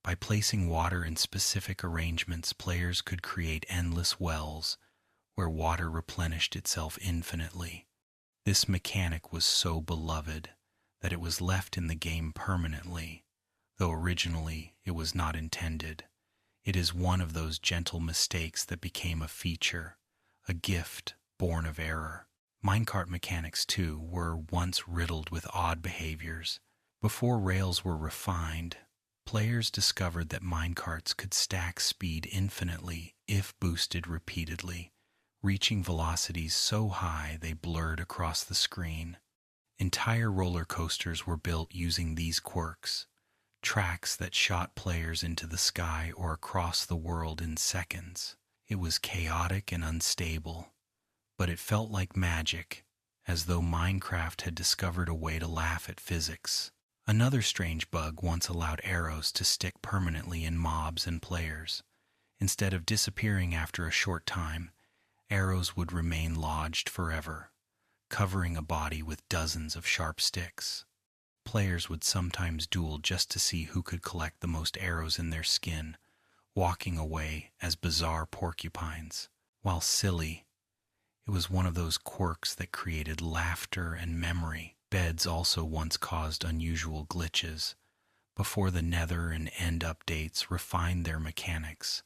By placing water in specific arrangements, players could create endless wells where water replenished itself infinitely. This mechanic was so beloved that it was left in the game permanently, though originally it was not intended. It is one of those gentle mistakes that became a feature, a gift born of error. Minecart mechanics, too, were once riddled with odd behaviors. Before rails were refined, players discovered that minecarts could stack speed infinitely if boosted repeatedly, reaching velocities so high they blurred across the screen. Entire roller coasters were built using these quirks, tracks that shot players into the sky or across the world in seconds. It was chaotic and unstable, but it felt like magic, as though Minecraft had discovered a way to laugh at physics. Another strange bug once allowed arrows to stick permanently in mobs and players. Instead of disappearing after a short time, arrows would remain lodged forever, covering a body with dozens of sharp sticks. Players would sometimes duel just to see who could collect the most arrows in their skin, walking away as bizarre porcupines. While silly, it was one of those quirks that created laughter and memory. Beds also once caused unusual glitches, before the Nether and End updates refined their mechanics.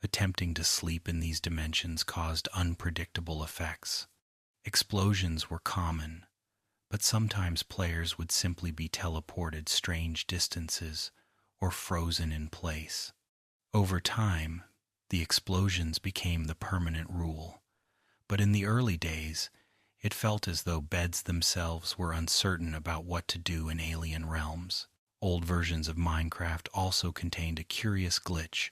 Attempting to sleep in these dimensions caused unpredictable effects. Explosions were common, but sometimes players would simply be teleported strange distances or frozen in place. Over time, the explosions became the permanent rule, but in the early days, it felt as though beds themselves were uncertain about what to do in alien realms. Old versions of Minecraft also contained a curious glitch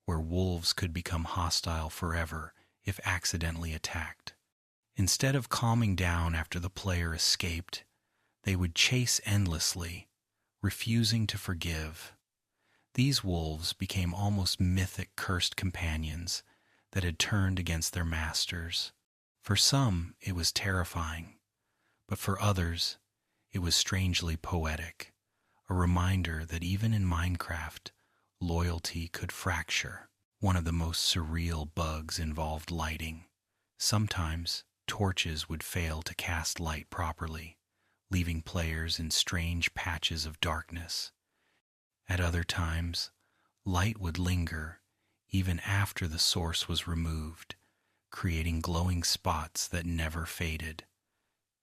where wolves could become hostile forever if accidentally attacked. Instead of calming down after the player escaped, they would chase endlessly, refusing to forgive. These wolves became almost mythic cursed companions that had turned against their masters. For some, it was terrifying, but for others, it was strangely poetic, a reminder that even in Minecraft, loyalty could fracture. One of the most surreal bugs involved lighting. Sometimes, torches would fail to cast light properly, leaving players in strange patches of darkness. At other times, light would linger even after the source was removed, creating glowing spots that never faded.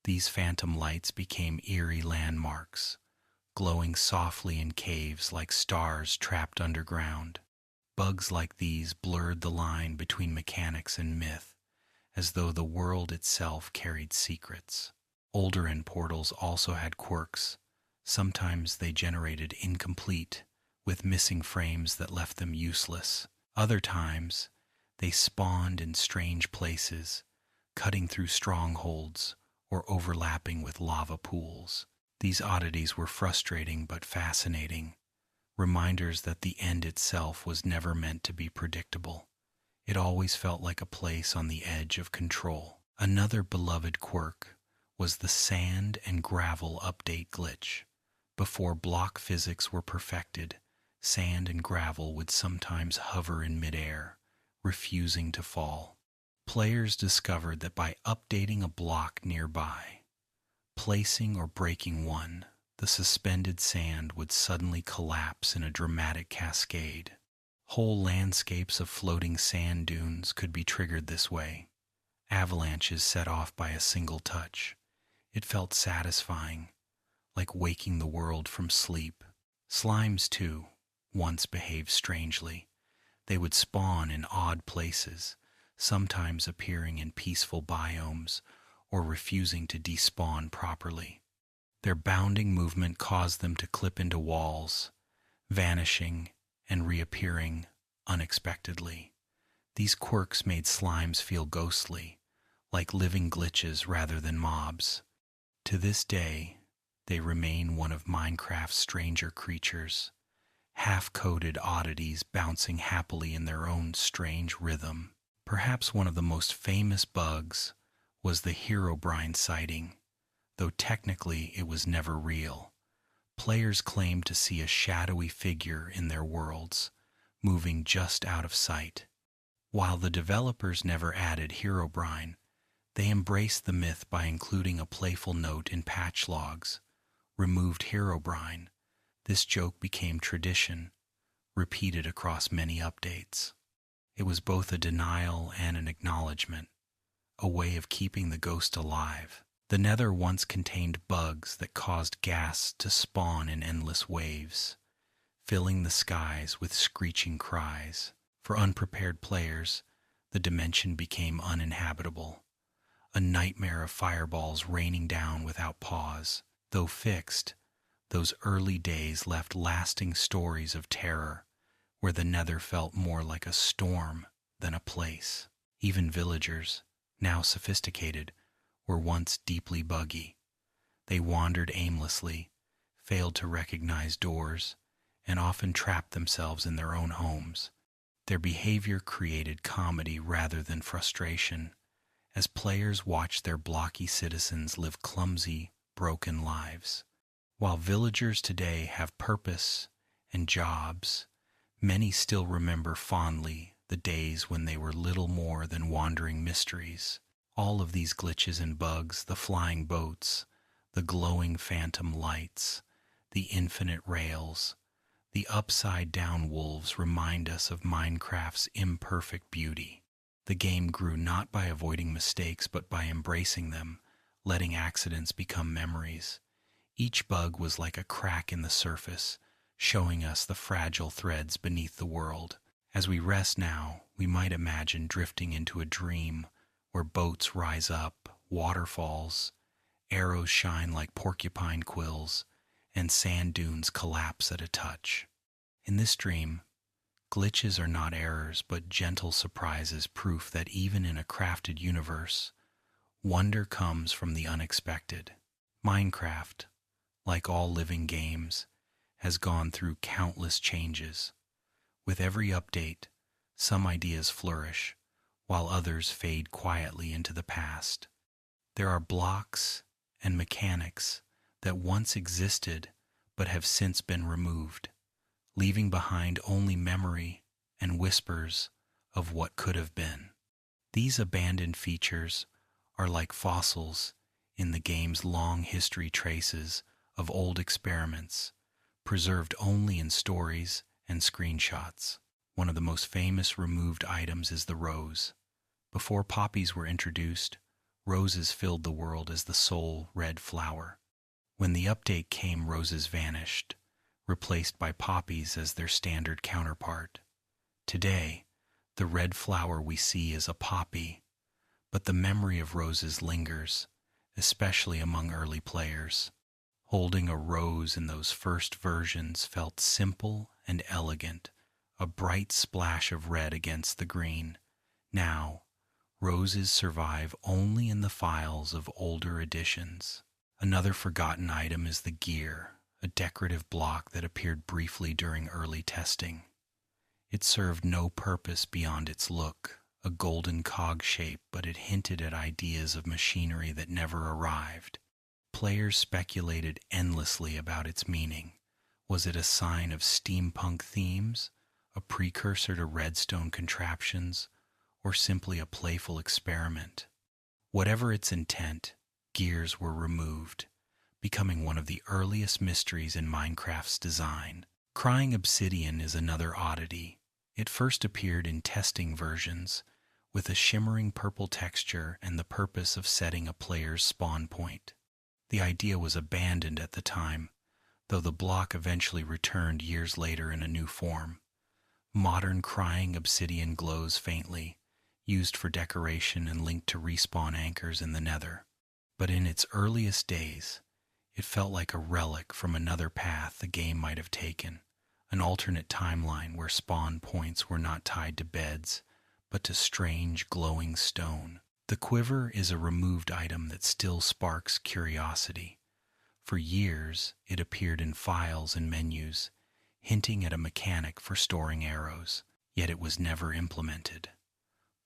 These phantom lights became eerie landmarks, glowing softly in caves like stars trapped underground. Bugs like these blurred the line between mechanics and myth, as though the world itself carried secrets. Older end portals also had quirks. Sometimes they generated incomplete, with missing frames that left them useless. Other times, they spawned in strange places, cutting through strongholds or overlapping with lava pools. These oddities were frustrating but fascinating, reminders that the end itself was never meant to be predictable. It always felt like a place on the edge of control. Another beloved quirk was the sand and gravel update glitch. Before block physics were perfected, sand and gravel would sometimes hover in midair, refusing to fall. Players discovered that by updating a block nearby, placing or breaking one, the suspended sand would suddenly collapse in a dramatic cascade. Whole landscapes of floating sand dunes could be triggered this way, avalanches set off by a single touch. It felt satisfying, like waking the world from sleep. Slimes, too, once behaved strangely. They would spawn in odd places, sometimes appearing in peaceful biomes or refusing to despawn properly. Their bounding movement caused them to clip into walls, vanishing and reappearing unexpectedly. These quirks made slimes feel ghostly, like living glitches rather than mobs. To this day, they remain one of Minecraft's stranger creatures, half-coded oddities bouncing happily in their own strange rhythm. Perhaps one of the most famous bugs was the Herobrine sighting, though technically it was never real. Players claimed to see a shadowy figure in their worlds, moving just out of sight. While the developers never added Herobrine, they embraced the myth by including a playful note in patch logs. Removed Herobrine. This joke became tradition, repeated across many updates. It was both a denial and an acknowledgement, a way of keeping the ghost alive. The Nether once contained bugs that caused ghasts to spawn in endless waves, filling the skies with screeching cries. For unprepared players, the dimension became uninhabitable, a nightmare of fireballs raining down without pause. Though fixed, those early days left lasting stories of terror, where the Nether felt more like a storm than a place. Even villagers, now sophisticated, were once deeply buggy. They wandered aimlessly, failed to recognize doors, and often trapped themselves in their own homes. Their behavior created comedy rather than frustration, as players watched their blocky citizens live clumsy, broken lives. While villagers today have purpose and jobs, many still remember fondly the days when they were little more than wandering mysteries. All of these glitches and bugs, the flying boats, the glowing phantom lights, the infinite rails, the upside-down wolves remind us of Minecraft's imperfect beauty. The game grew not by avoiding mistakes but by embracing them, letting accidents become memories. Each bug was like a crack in the surface, showing us the fragile threads beneath the world. As we rest now, we might imagine drifting into a dream where boats rise up, waterfalls, arrows shine like porcupine quills, and sand dunes collapse at a touch. In this dream, glitches are not errors but gentle surprises, proof that even in a crafted universe, wonder comes from the unexpected. Minecraft, like all living games, has gone through countless changes. With every update, some ideas flourish, while others fade quietly into the past. There are blocks and mechanics that once existed but have since been removed, leaving behind only memory and whispers of what could have been. These abandoned features are like fossils in the game's long history, traces of old experiments, preserved only in stories and screenshots. One of the most famous removed items is the rose. Before poppies were introduced, roses filled the world as the sole red flower. When the update came, roses vanished, replaced by poppies as their standard counterpart. Today, the red flower we see is a poppy, but the memory of roses lingers, especially among early players. Holding a rose in those first versions felt simple and elegant, a bright splash of red against the green. Now, roses survive only in the files of older editions. Another forgotten item is the gear, a decorative block that appeared briefly during early testing. It served no purpose beyond its look, a golden cog shape, but it hinted at ideas of machinery that never arrived. Players speculated endlessly about its meaning. Was it a sign of steampunk themes, a precursor to redstone contraptions, or simply a playful experiment? Whatever its intent, gears were removed, becoming one of the earliest mysteries in Minecraft's design. Crying obsidian is another oddity. It first appeared in testing versions, with a shimmering purple texture and the purpose of setting a player's spawn point. The idea was abandoned at the time, though the block eventually returned years later in a new form. Modern crying obsidian glows faintly, used for decoration and linked to respawn anchors in the Nether. But in its earliest days, it felt like a relic from another path the game might have taken, an alternate timeline where spawn points were not tied to beds, but to strange, glowing stone. The quiver is a removed item that still sparks curiosity. For years, it appeared in files and menus, hinting at a mechanic for storing arrows, yet it was never implemented.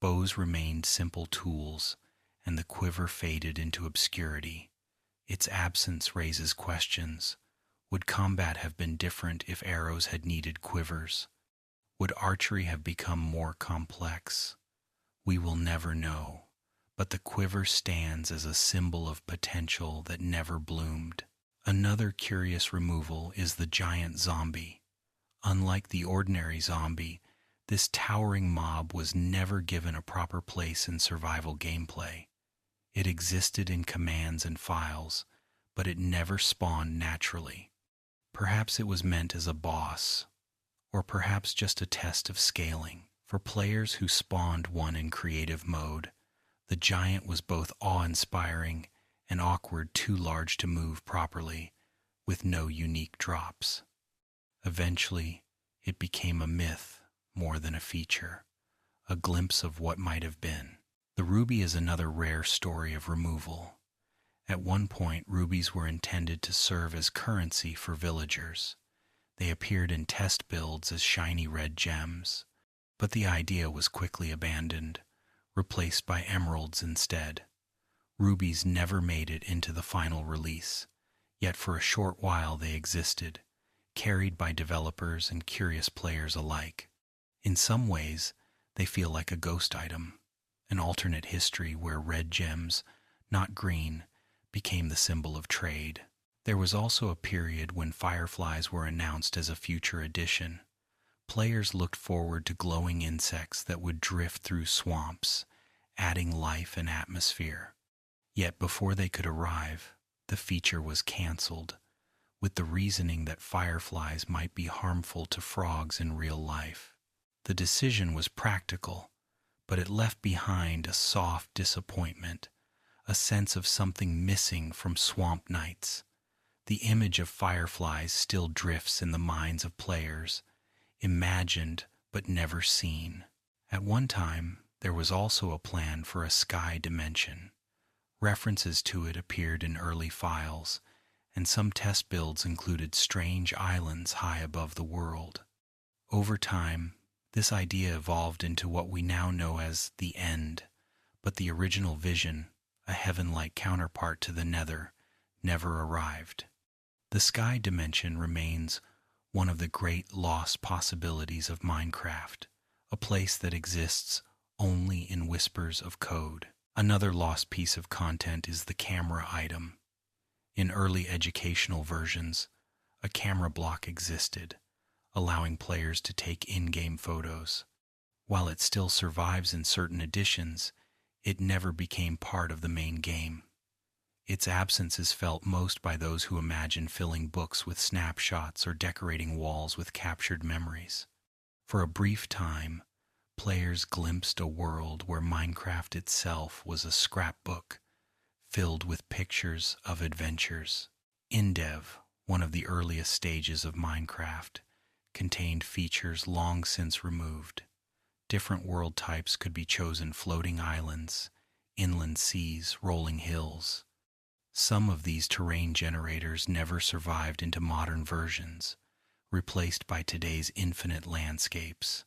Bows remained simple tools, and the quiver faded into obscurity. Its absence raises questions. Would combat have been different if arrows had needed quivers? Would archery have become more complex? We will never know, but the quiver stands as a symbol of potential that never bloomed. Another curious removal is the giant zombie. Unlike the ordinary zombie, this towering mob was never given a proper place in survival gameplay. It existed in commands and files, but it never spawned naturally. Perhaps it was meant as a boss, or perhaps just a test of scaling. For players who spawned one in creative mode, the giant was both awe-inspiring and awkward, too large to move properly, with no unique drops. Eventually, it became a myth more than a feature, a glimpse of what might have been. The ruby is another rare story of removal. At one point, rubies were intended to serve as currency for villagers. They appeared in test builds as shiny red gems, but the idea was quickly abandoned, replaced by emeralds instead. Rubies never made it into the final release, yet for a short while they existed, carried by developers and curious players alike. In some ways, they feel like a ghost item, an alternate history where red gems, not green, became the symbol of trade. There was also a period when fireflies were announced as a future addition. Players looked forward to glowing insects that would drift through swamps, adding life and atmosphere. Yet before they could arrive, the feature was canceled, with the reasoning that fireflies might be harmful to frogs in real life. The decision was practical, but it left behind a soft disappointment, a sense of something missing from swamp nights. The image of fireflies still drifts in the minds of players, imagined but never seen. At one time, there was also a plan for a sky dimension. References to it appeared in early files, and some test builds included strange islands high above the world. Over time, this idea evolved into what we now know as the End, but the original vision, a heaven-like counterpart to the Nether, never arrived. The sky dimension remains one of the great lost possibilities of Minecraft, a place that exists only in whispers of code. Another lost piece of content is the camera item. In early educational versions, a camera block existed, allowing players to take in-game photos. While it still survives in certain editions, it never became part of the main game. Its absence is felt most by those who imagine filling books with snapshots or decorating walls with captured memories. For a brief time, players glimpsed a world where Minecraft itself was a scrapbook, filled with pictures of adventures. InDev, one of the earliest stages of Minecraft, contained features long since removed. Different world types could be chosen: floating islands, inland seas, rolling hills. Some of these terrain generators never survived into modern versions, replaced by today's infinite landscapes.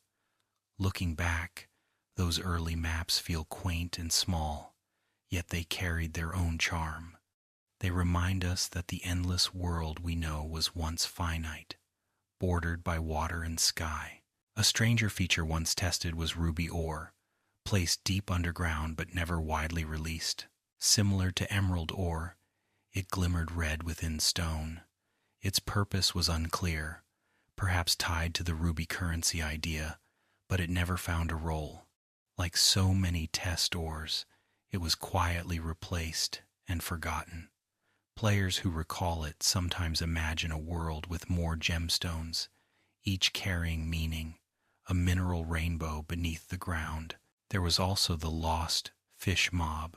Looking back, those early maps feel quaint and small, yet they carried their own charm. They remind us that the endless world we know was once finite, bordered by water and sky. A stranger feature once tested was ruby ore, placed deep underground but never widely released. Similar to emerald ore, it glimmered red within stone. Its purpose was unclear, perhaps tied to the ruby currency idea, but it never found a role. Like so many test ores, it was quietly replaced and forgotten. Players who recall it sometimes imagine a world with more gemstones, each carrying meaning, a mineral rainbow beneath the ground. There was also the lost fish mob.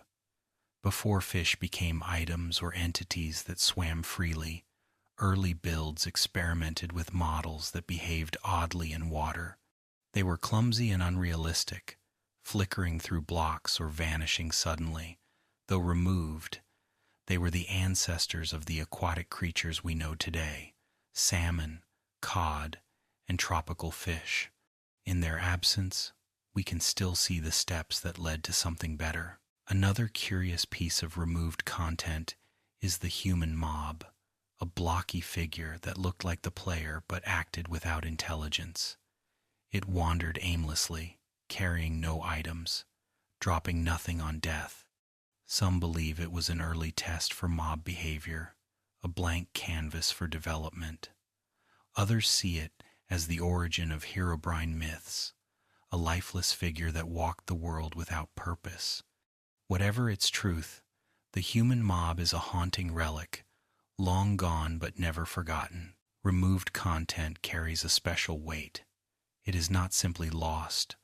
Before fish became items or entities that swam freely, early builds experimented with models that behaved oddly in water. They were clumsy and unrealistic, flickering through blocks or vanishing suddenly. Though removed, they were the ancestors of the aquatic creatures we know today: salmon, cod, and tropical fish. In their absence, we can still see the steps that led to something better. Another curious piece of removed content is the human mob, a blocky figure that looked like the player but acted without intelligence. It wandered aimlessly, carrying no items, dropping nothing on death. Some believe it was an early test for mob behavior, a blank canvas for development. Others see it as the origin of Herobrine myths, a lifeless figure that walked the world without purpose. Whatever its truth, the human mob is a haunting relic, long gone but never forgotten. Removed content carries a special weight. It is not simply lost,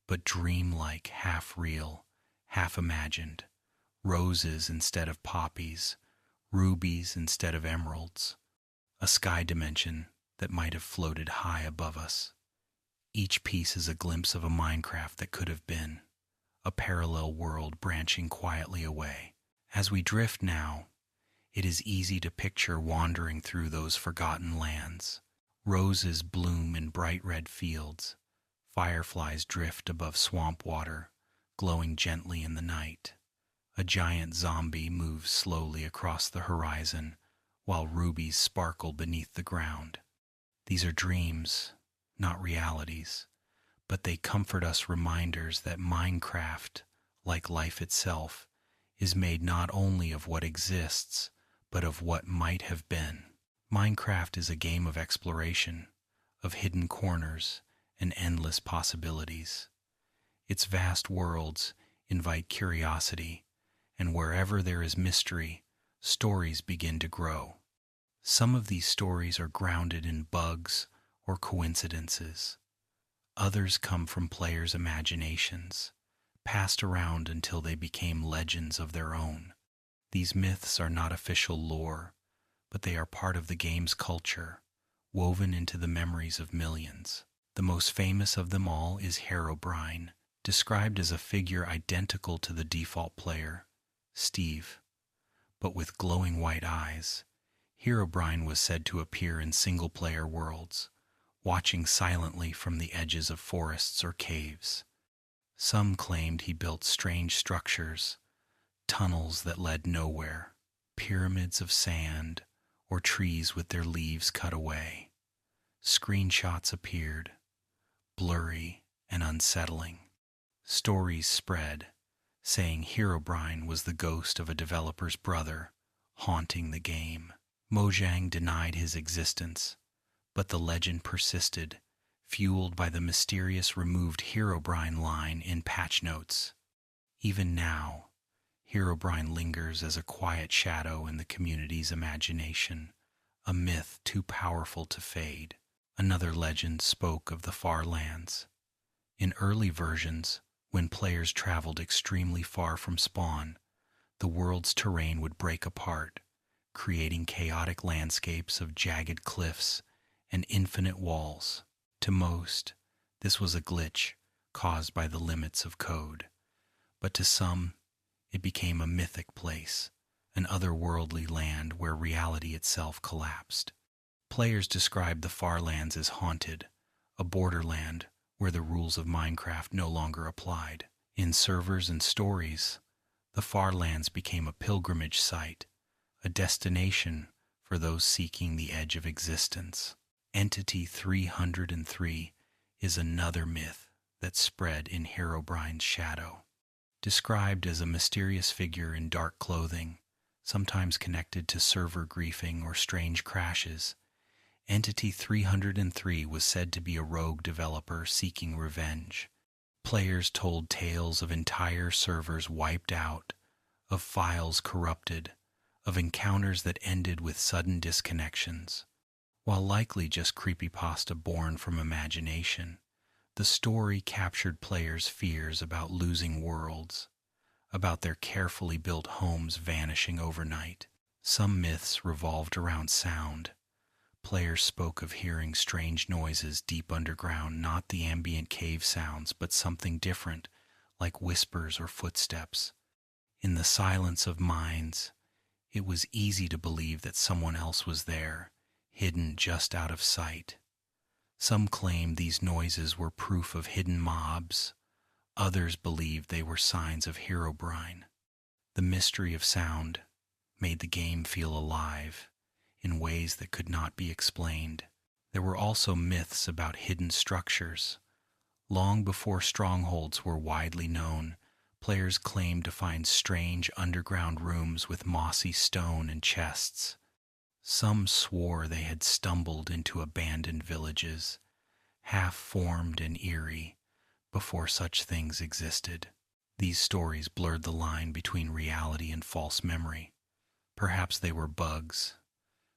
but dreamlike, half-real, half-imagined. Roses instead of poppies, rubies instead of emeralds, a sky dimension that might have floated high above us. Each piece is a glimpse of a Minecraft that could have been, a parallel world branching quietly away. As we drift now, it is easy to picture wandering through those forgotten lands. Roses bloom in bright red fields. Fireflies drift above swamp water, glowing gently in the night. A giant zombie moves slowly across the horizon, while rubies sparkle beneath the ground. These are dreams, not realities, but they comfort us reminders that Minecraft, like life itself, is made not only of what exists, but of what might have been. Minecraft is a game of exploration, of hidden corners and endless possibilities. Its vast worlds invite curiosity, and wherever there is mystery, stories begin to grow. Some of these stories are grounded in bugs or coincidences. Others come from players' imaginations, passed around until they became legends of their own. These myths are not official lore, but they are part of the game's culture, woven into the memories of millions. The most famous of them all is Herobrine, described as a figure identical to the default player, Steve. But with glowing white eyes, Herobrine was said to appear in single-player worlds, watching silently from the edges of forests or caves. Some claimed he built strange structures, tunnels that led nowhere, pyramids of sand, or trees with their leaves cut away. Screenshots appeared, blurry and unsettling. Stories spread, saying Herobrine was the ghost of a developer's brother, haunting the game. Mojang denied his existence, but the legend persisted, fueled by the mysterious removed Herobrine line in patch notes. Even now, Herobrine lingers as a quiet shadow in the community's imagination, a myth too powerful to fade. Another legend spoke of the far lands. In early versions, when players traveled extremely far from spawn, the world's terrain would break apart, creating chaotic landscapes of jagged cliffs and infinite walls. To most, this was a glitch caused by the limits of code, but to some, it became a mythic place, an otherworldly land where reality itself collapsed. Players described the far lands as haunted, a borderland where the rules of Minecraft no longer applied. In servers and stories, the far lands became a pilgrimage site, a destination for those seeking the edge of existence. Entity 303 is another myth that spread in Herobrine's shadow. Described as a mysterious figure in dark clothing, sometimes connected to server griefing or strange crashes, Entity 303 was said to be a rogue developer seeking revenge. Players told tales of entire servers wiped out, of files corrupted, of encounters that ended with sudden disconnections. While likely just creepypasta born from imagination, the story captured players' fears about losing worlds, about their carefully built homes vanishing overnight. Some myths revolved around sound. Players spoke of hearing strange noises deep underground, not the ambient cave sounds, but something different, like whispers or footsteps. In the silence of minds, it was easy to believe that someone else was there, hidden just out of sight. Some claimed these noises were proof of hidden mobs. Others believed they were signs of Herobrine. The mystery of sound made the game feel alive in ways that could not be explained. There were also myths about hidden structures. Long before strongholds were widely known, players claimed to find strange underground rooms with mossy stone and chests. Some swore they had stumbled into abandoned villages, half-formed and eerie, before such things existed. These stories blurred the line between reality and false memory. Perhaps they were bugs,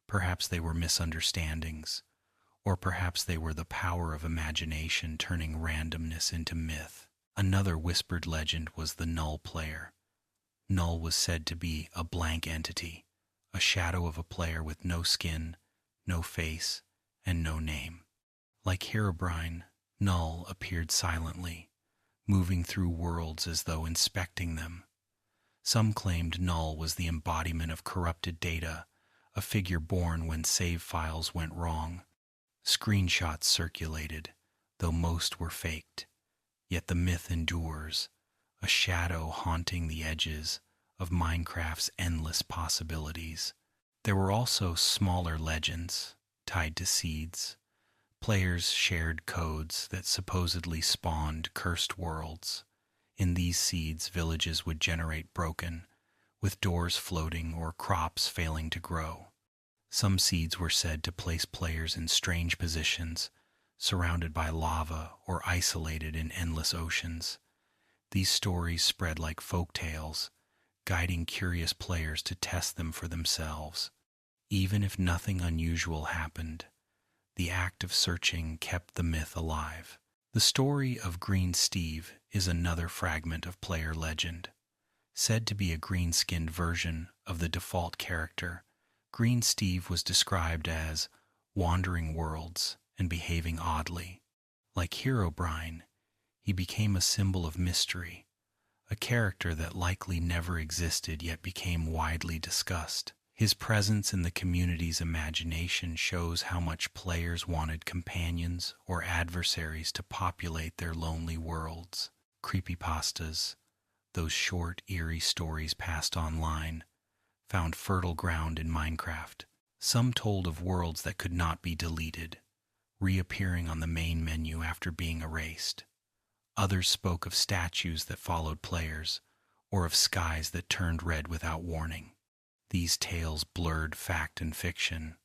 perhaps they were misunderstandings, or perhaps they were the power of imagination turning randomness into myth. Another whispered legend was the Null player. Null was said to be a blank entity, a shadow of a player with no skin, no face, and no name. Like Herobrine, Null appeared silently, moving through worlds as though inspecting them. Some claimed Null was the embodiment of corrupted data, a figure born when save files went wrong. Screenshots circulated, though most were faked. Yet the myth endures, a shadow haunting the edges of Minecraft's endless possibilities. There were also smaller legends tied to seeds. Players shared codes that supposedly spawned cursed worlds. In these seeds, villages would generate broken, with doors floating or crops failing to grow. Some seeds were said to place players in strange positions, surrounded by lava or isolated in endless oceans. These stories spread like folk tales, guiding curious players to test them for themselves. Even if nothing unusual happened, the act of searching kept the myth alive. The story of Green Steve is another fragment of player legend. Said to be a green-skinned version of the default character, Green Steve was described as wandering worlds and behaving oddly. Like Herobrine, he became a symbol of mystery, a character that likely never existed yet became widely discussed. His presence in the community's imagination shows how much players wanted companions or adversaries to populate their lonely worlds. Creepypastas, those short, eerie stories passed online, found fertile ground in Minecraft. Some told of worlds that could not be deleted, reappearing on the main menu after being erased. Others spoke of statues that followed players, or of skies that turned red without warning. These tales blurred fact and fiction,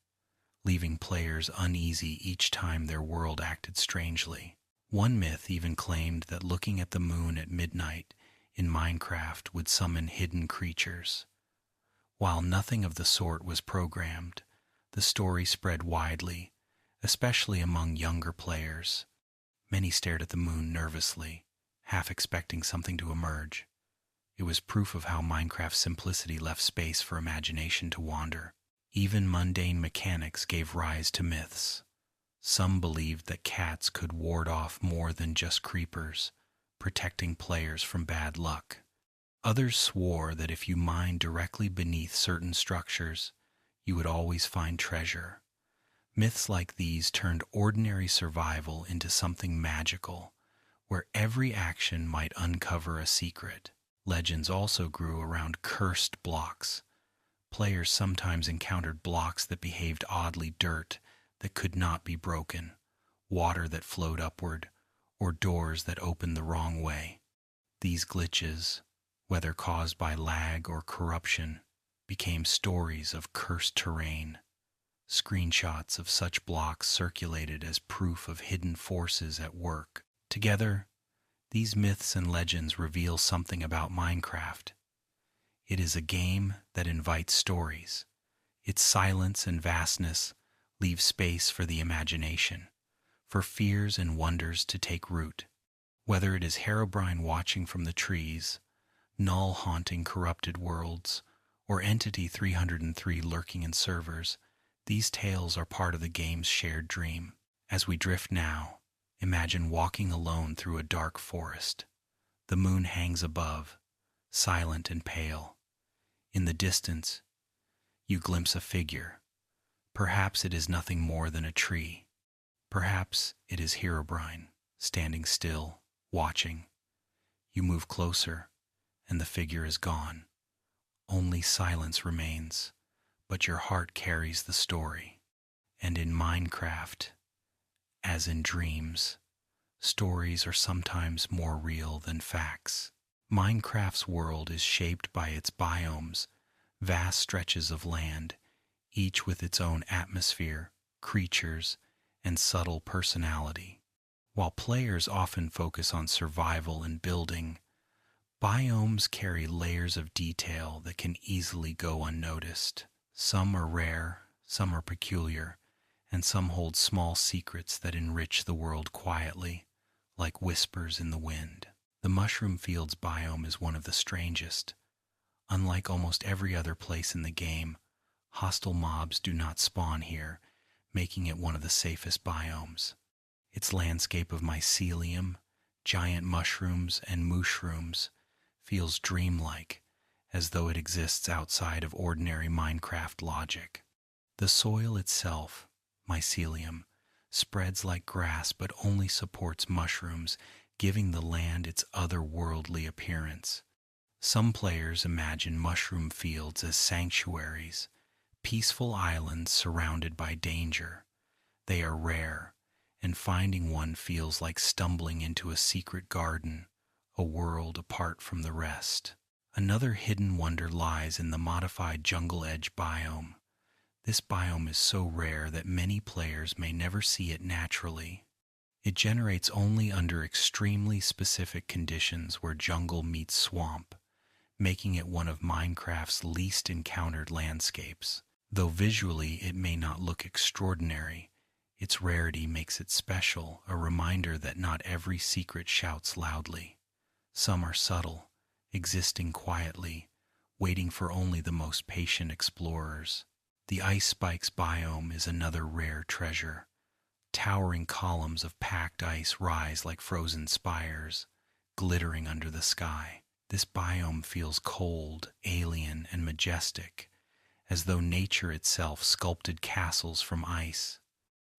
leaving players uneasy each time their world acted strangely. One myth even claimed that looking at the moon at midnight in Minecraft would summon hidden creatures. While nothing of the sort was programmed, the story spread widely, especially among younger players. Many stared at the moon nervously, half expecting something to emerge. It was proof of how Minecraft's simplicity left space for imagination to wander. Even mundane mechanics gave rise to myths. Some believed that cats could ward off more than just creepers, protecting players from bad luck. Others swore that if you mined directly beneath certain structures, you would always find treasure. Myths like these turned ordinary survival into something magical, where every action might uncover a secret. Legends also grew around cursed blocks. Players sometimes encountered blocks that behaved oddly, dirt that could not be broken, water that flowed upward, or doors that opened the wrong way. These glitches, whether caused by lag or corruption, became stories of cursed terrain. Screenshots of such blocks circulated as proof of hidden forces at work. Together, these myths and legends reveal something about Minecraft. It is a game that invites stories. Its silence and vastness leave space for the imagination, for fears and wonders to take root. Whether it is Herobrine watching from the trees, Null haunting corrupted worlds, or Entity 303 lurking in servers, these tales are part of the game's shared dream. As we drift now, imagine walking alone through a dark forest. The moon hangs above, silent and pale. In the distance, you glimpse a figure. Perhaps it is nothing more than a tree. Perhaps it is Herobrine, standing still, watching. You move closer, and the figure is gone. Only silence remains, but your heart carries the story. And in Minecraft, as in dreams, stories are sometimes more real than facts. Minecraft's world is shaped by its biomes, vast stretches of land, each with its own atmosphere, creatures, and subtle personality. While players often focus on survival and building, biomes carry layers of detail that can easily go unnoticed. Some are rare, some are peculiar, and some hold small secrets that enrich the world quietly, like whispers in the wind. The Mushroom Fields biome is one of the strangest. Unlike almost every other place in the game, hostile mobs do not spawn here, making it one of the safest biomes. Its landscape of mycelium, giant mushrooms, and mooshrooms feels dreamlike, as though it exists outside of ordinary Minecraft logic. The soil itself, mycelium, spreads like grass but only supports mushrooms, giving the land its otherworldly appearance. Some players imagine mushroom fields as sanctuaries, peaceful islands surrounded by danger. They are rare, and finding one feels like stumbling into a secret garden, a world apart from the rest. Another hidden wonder lies in the modified Jungle Edge biome. This biome is so rare that many players may never see it naturally. It generates only under extremely specific conditions where jungle meets swamp, making it one of Minecraft's least encountered landscapes. Though visually it may not look extraordinary, its rarity makes it special, a reminder that not every secret shouts loudly. Some are subtle, existing quietly, waiting for only the most patient explorers. The Ice Spikes biome is another rare treasure. Towering columns of packed ice rise like frozen spires, glittering under the sky. This biome feels cold, alien, and majestic, as though nature itself sculpted castles from ice.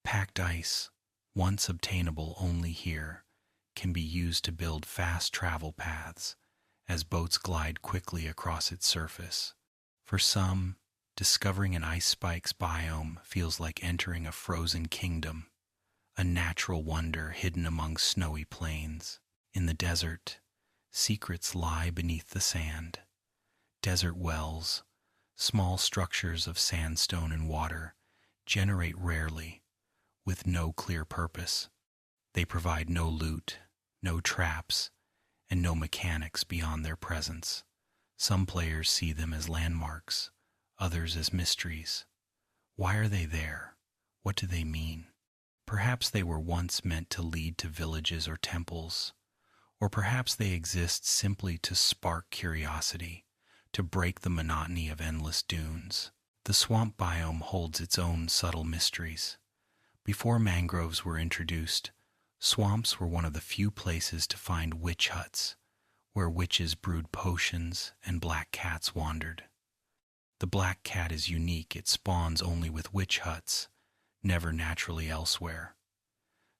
Packed ice, once obtainable only here, can be used to build fast travel paths, as boats glide quickly across its surface. For some, discovering an Ice Spikes biome feels like entering a frozen kingdom, a natural wonder hidden among snowy plains. In the desert, secrets lie beneath the sand. Desert wells, small structures of sandstone and water, generate rarely, with no clear purpose. They provide no loot, no traps, and no mechanics beyond their presence. Some players see them as landmarks, others as mysteries. Why are they there? What do they mean? Perhaps they were once meant to lead to villages or temples, or perhaps they exist simply to spark curiosity, to break the monotony of endless dunes. The swamp biome holds its own subtle mysteries. Before mangroves were introduced, swamps were one of the few places to find witch huts, where witches brewed potions and black cats wandered. The black cat is unique. It spawns only with witch huts, never naturally elsewhere.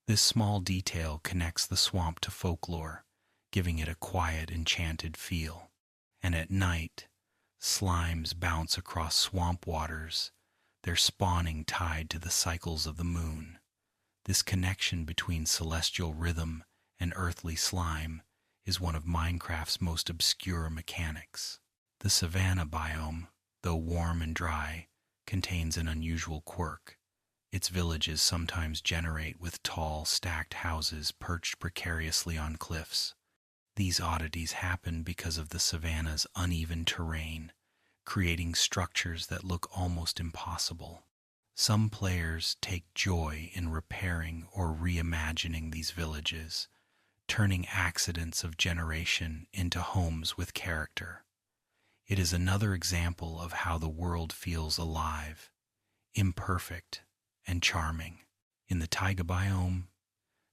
This small detail connects the swamp to folklore, giving it a quiet, enchanted feel. And at night, slimes bounce across swamp waters, their spawning tied to the cycles of the moon. This connection between celestial rhythm and earthly slime is one of Minecraft's most obscure mechanics. The savanna biome, though warm and dry, contains an unusual quirk. Its villages sometimes generate with tall, stacked houses perched precariously on cliffs. These oddities happen because of the savanna's uneven terrain, creating structures that look almost impossible. Some players take joy in repairing or reimagining these villages, turning accidents of generation into homes with character. It is another example of how the world feels alive, imperfect, and charming. In the taiga biome,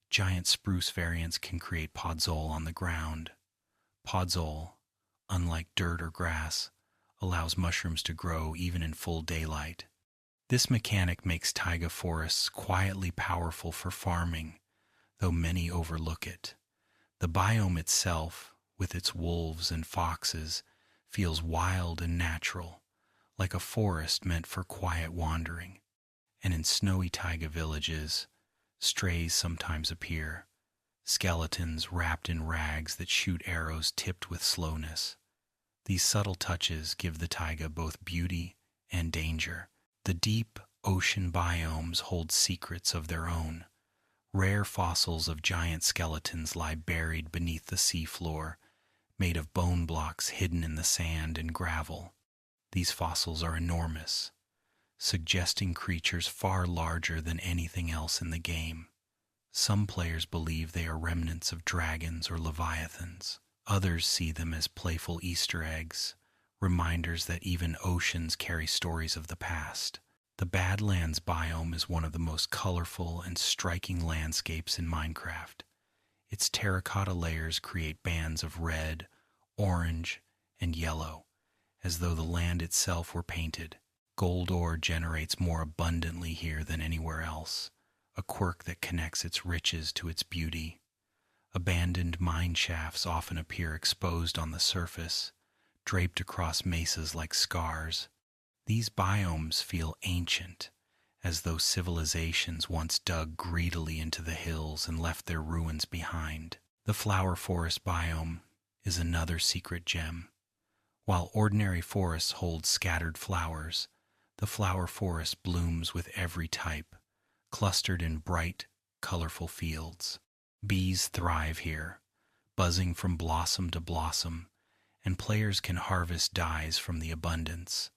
giant spruce variants can create podzol on the ground, Podzol, unlike dirt or grass, allows mushrooms to grow even in full daylight. This mechanic makes taiga forests quietly powerful for farming, though many overlook it. The biome itself, with its wolves and foxes, feels wild and natural, like a forest meant for quiet wandering. And in snowy taiga villages, strays sometimes appear, skeletons wrapped in rags that shoot arrows tipped with slowness. These subtle touches give the taiga both beauty and danger. The deep ocean biomes hold secrets of their own. Rare fossils of giant skeletons lie buried beneath the seafloor, made of bone blocks hidden in the sand and gravel. These fossils are enormous, suggesting creatures far larger than anything else in the game. Some players believe they are remnants of dragons or leviathans. Others see them as playful Easter eggs, reminders that even oceans carry stories of the past. The Badlands biome is one of the most colorful and striking landscapes in Minecraft. Its terracotta layers create bands of red, orange, and yellow, as though the land itself were painted. Gold ore generates more abundantly here than anywhere else, a quirk that connects its riches to its beauty. Abandoned mine shafts often appear exposed on the surface, draped across mesas like scars. These biomes feel ancient, as though civilizations once dug greedily into the hills and left their ruins behind. The flower forest biome is another secret gem. While ordinary forests hold scattered flowers, the flower forest blooms with every type, clustered in bright, colorful fields. Bees thrive here, buzzing from blossom to blossom, and players can harvest dyes from the abundance.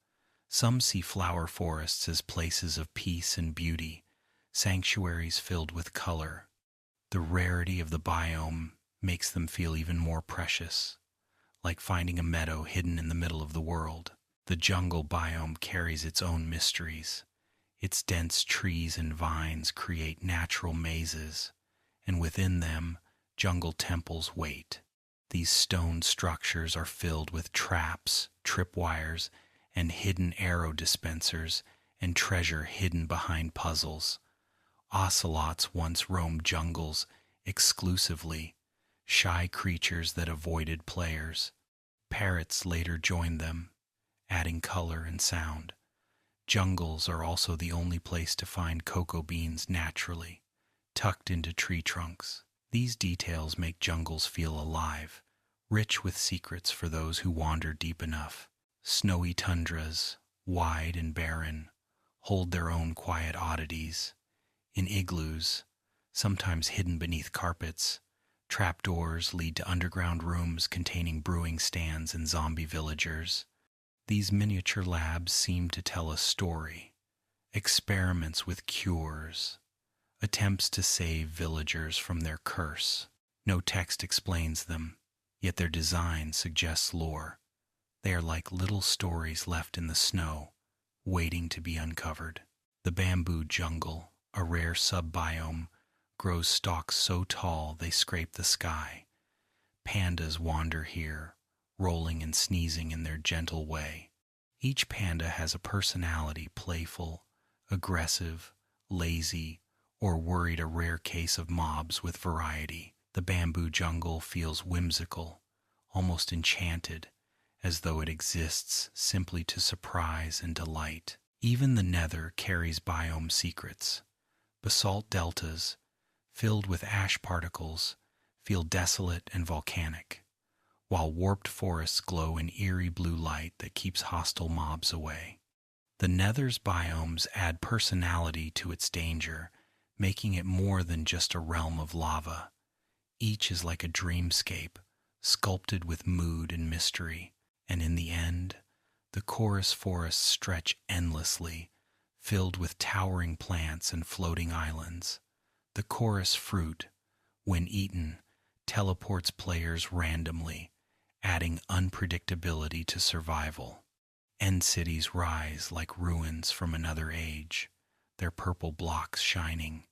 Some see flower forests as places of peace and beauty, sanctuaries filled with color. The rarity of the biome makes them feel even more precious, like finding a meadow hidden in the middle of the world. The jungle biome carries its own mysteries. Its dense trees and vines create natural mazes, and within them, jungle temples wait. These stone structures are filled with traps, tripwires, and hidden arrow dispensers, and treasure hidden behind puzzles. Ocelots once roamed jungles exclusively, shy creatures that avoided players. Parrots later joined them, adding color and sound. Jungles are also the only place to find cocoa beans naturally, tucked into tree trunks. These details make jungles feel alive, rich with secrets for those who wander deep enough. Snowy tundras, wide and barren, hold their own quiet oddities. In igloos, sometimes hidden beneath carpets, trapdoors lead to underground rooms containing brewing stands and zombie villagers. These miniature labs seem to tell a story, experiments with cures, attempts to save villagers from their curse. No text explains them, yet their design suggests lore. They are like little stories left in the snow, waiting to be uncovered. The bamboo jungle, a rare sub-biome, grows stalks so tall they scrape the sky. Pandas wander here, rolling and sneezing in their gentle way. Each panda has a personality: playful, aggressive, lazy, or worried, a rare case of mobs with variety. The bamboo jungle feels whimsical, almost enchanted, as though it exists simply to surprise and delight. Even the nether carries biome secrets. Basalt deltas, filled with ash particles, feel desolate and volcanic, while warped forests glow in eerie blue light that keeps hostile mobs away. The nether's biomes add personality to its danger, making it more than just a realm of lava. Each is like a dreamscape, sculpted with mood and mystery. And in the end, the chorus forests stretch endlessly, filled with towering plants and floating islands. The chorus fruit, when eaten, teleports players randomly, adding unpredictability to survival. End cities rise like ruins from another age, their purple blocks shining.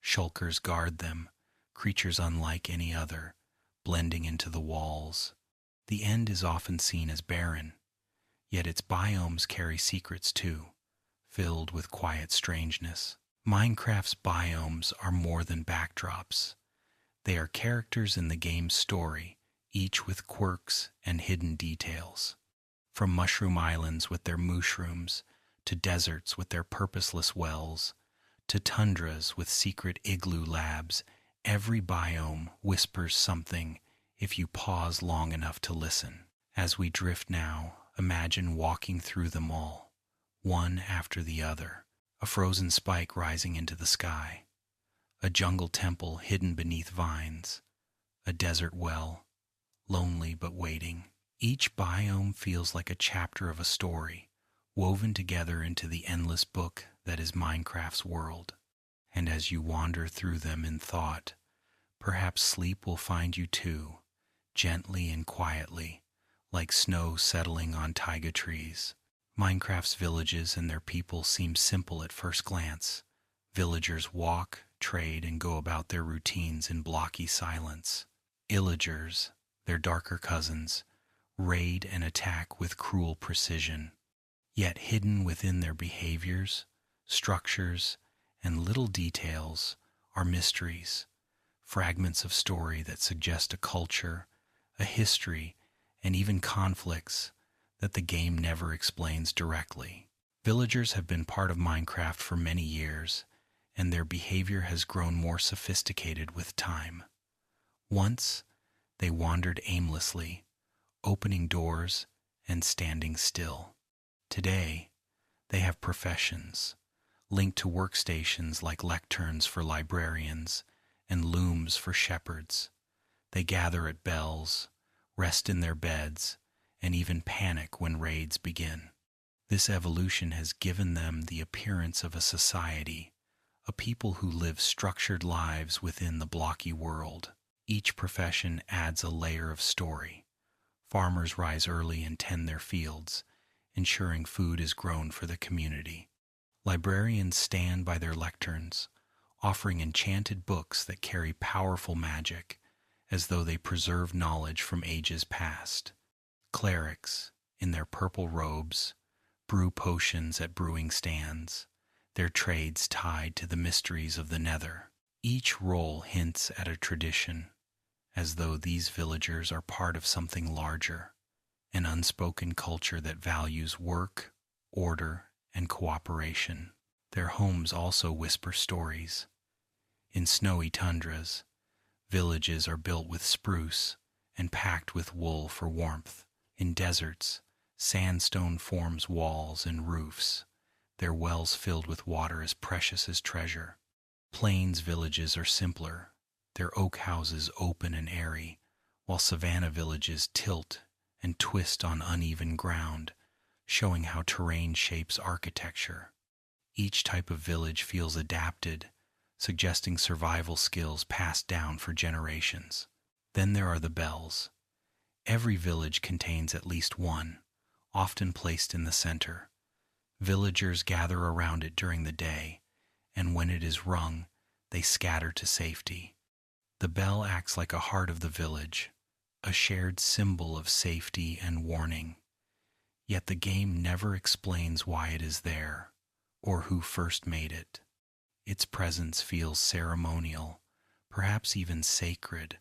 Shulkers guard them, creatures unlike any other, blending into the walls. The end is often seen as barren, yet its biomes carry secrets too, filled with quiet strangeness. Minecraft's biomes are more than backdrops. They are characters in the game's story, each with quirks and hidden details. From mushroom islands with their mushrooms, to deserts with their purposeless wells, to tundras with secret igloo labs, every biome whispers something if you pause long enough to listen. As we drift now, imagine walking through them all, one after the other, a frozen spike rising into the sky, a jungle temple hidden beneath vines, a desert well, lonely but waiting. Each biome feels like a chapter of a story, woven together into the endless book that is Minecraft's world. And as you wander through them in thought, perhaps sleep will find you too, gently and quietly, like snow settling on taiga trees. Minecraft's villages and their people seem simple at first glance. Villagers walk, trade, and go about their routines in blocky silence. Illagers, their darker cousins, raid and attack with cruel precision. Yet hidden within their behaviors, structures, and little details are mysteries, fragments of story that suggest a culture, a history, and even conflicts that the game never explains directly. Villagers have been part of Minecraft for many years, and their behavior has grown more sophisticated with time. Once, they wandered aimlessly, opening doors and standing still. Today, they have professions, linked to workstations like lecterns for librarians and looms for shepherds. They gather at bells, rest in their beds, and even panic when raids begin. This evolution has given them the appearance of a society, a people who live structured lives within the blocky world. Each profession adds a layer of story. Farmers rise early and tend their fields, ensuring food is grown for the community. Librarians stand by their lecterns, offering enchanted books that carry powerful magic, as though they preserve knowledge from ages past. Clerics, in their purple robes, brew potions at brewing stands, their trades tied to the mysteries of the Nether. Each role hints at a tradition, as though these villagers are part of something larger, an unspoken culture that values work, order, and cooperation. Their homes also whisper stories. In snowy tundras, villages are built with spruce and packed with wool for warmth. In deserts, sandstone forms walls and roofs, their wells filled with water as precious as treasure. Plains villages are simpler, their oak houses open and airy, while savanna villages tilt and twist on uneven ground, showing how terrain shapes architecture. Each type of village feels adapted, suggesting survival skills passed down for generations. Then there are the bells. Every village contains at least one, often placed in the center. Villagers gather around it during the day, and when it is rung, they scatter to safety. The bell acts like a heart of the village, a shared symbol of safety and warning. Yet the game never explains why it is there, or who first made it. Its presence feels ceremonial, perhaps even sacred,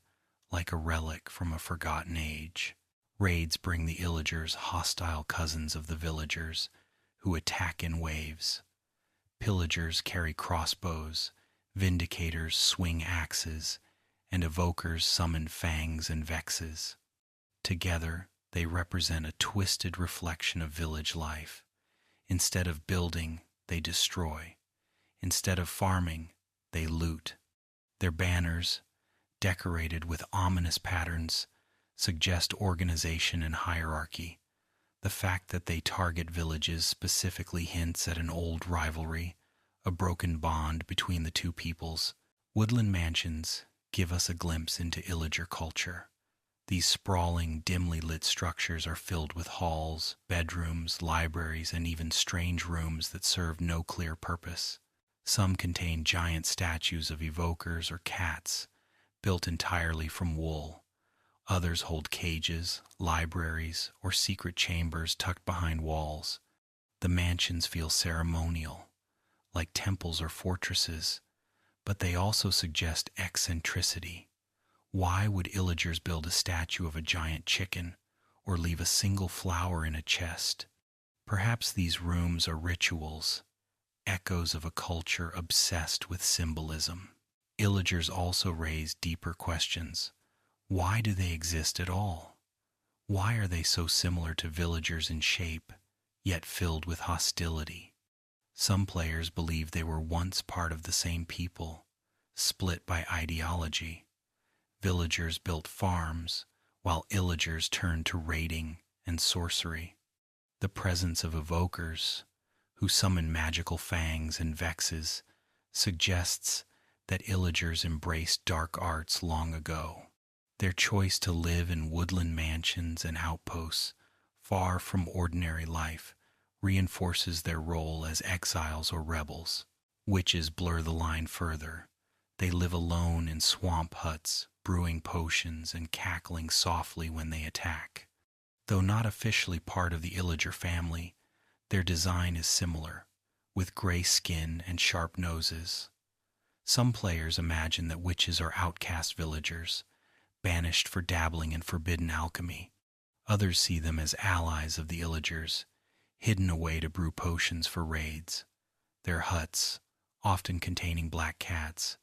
like a relic from a forgotten age. Raids bring the illagers, hostile cousins of the villagers, who attack in waves. Pillagers carry crossbows, vindicators swing axes, and evokers summon fangs and vexes. Together, they represent a twisted reflection of village life. Instead of building, they destroy. Instead of farming, they loot. Their banners, decorated with ominous patterns, suggest organization and hierarchy. The fact that they target villages specifically hints at an old rivalry, a broken bond between the two peoples. Woodland mansions give us a glimpse into illager culture. These sprawling, dimly lit structures are filled with halls, bedrooms, libraries, and even strange rooms that serve no clear purpose. Some contain giant statues of evokers or cats, built entirely from wool. Others hold cages, libraries, or secret chambers tucked behind walls. The mansions feel ceremonial, like temples or fortresses, but they also suggest eccentricity. Why would illagers build a statue of a giant chicken or leave a single flower in a chest? Perhaps these rooms are rituals, echoes of a culture obsessed with symbolism. Illagers also raise deeper questions. Why do they exist at all? Why are they so similar to villagers in shape, yet filled with hostility? Some players believe they were once part of the same people, split by ideology. Villagers built farms, while illagers turned to raiding and sorcery. The presence of evokers, who summon magical fangs and vexes, suggests that illagers embraced dark arts long ago. Their choice to live in woodland mansions and outposts, far from ordinary life, reinforces their role as exiles or rebels. Witches blur the line further. They live alone in swamp huts, brewing potions and cackling softly when they attack. Though not officially part of the illager family, their design is similar, with gray skin and sharp noses. Some players imagine that witches are outcast villagers, banished for dabbling in forbidden alchemy. Others see them as allies of the illagers, hidden away to brew potions for raids. Their huts, often containing black cats,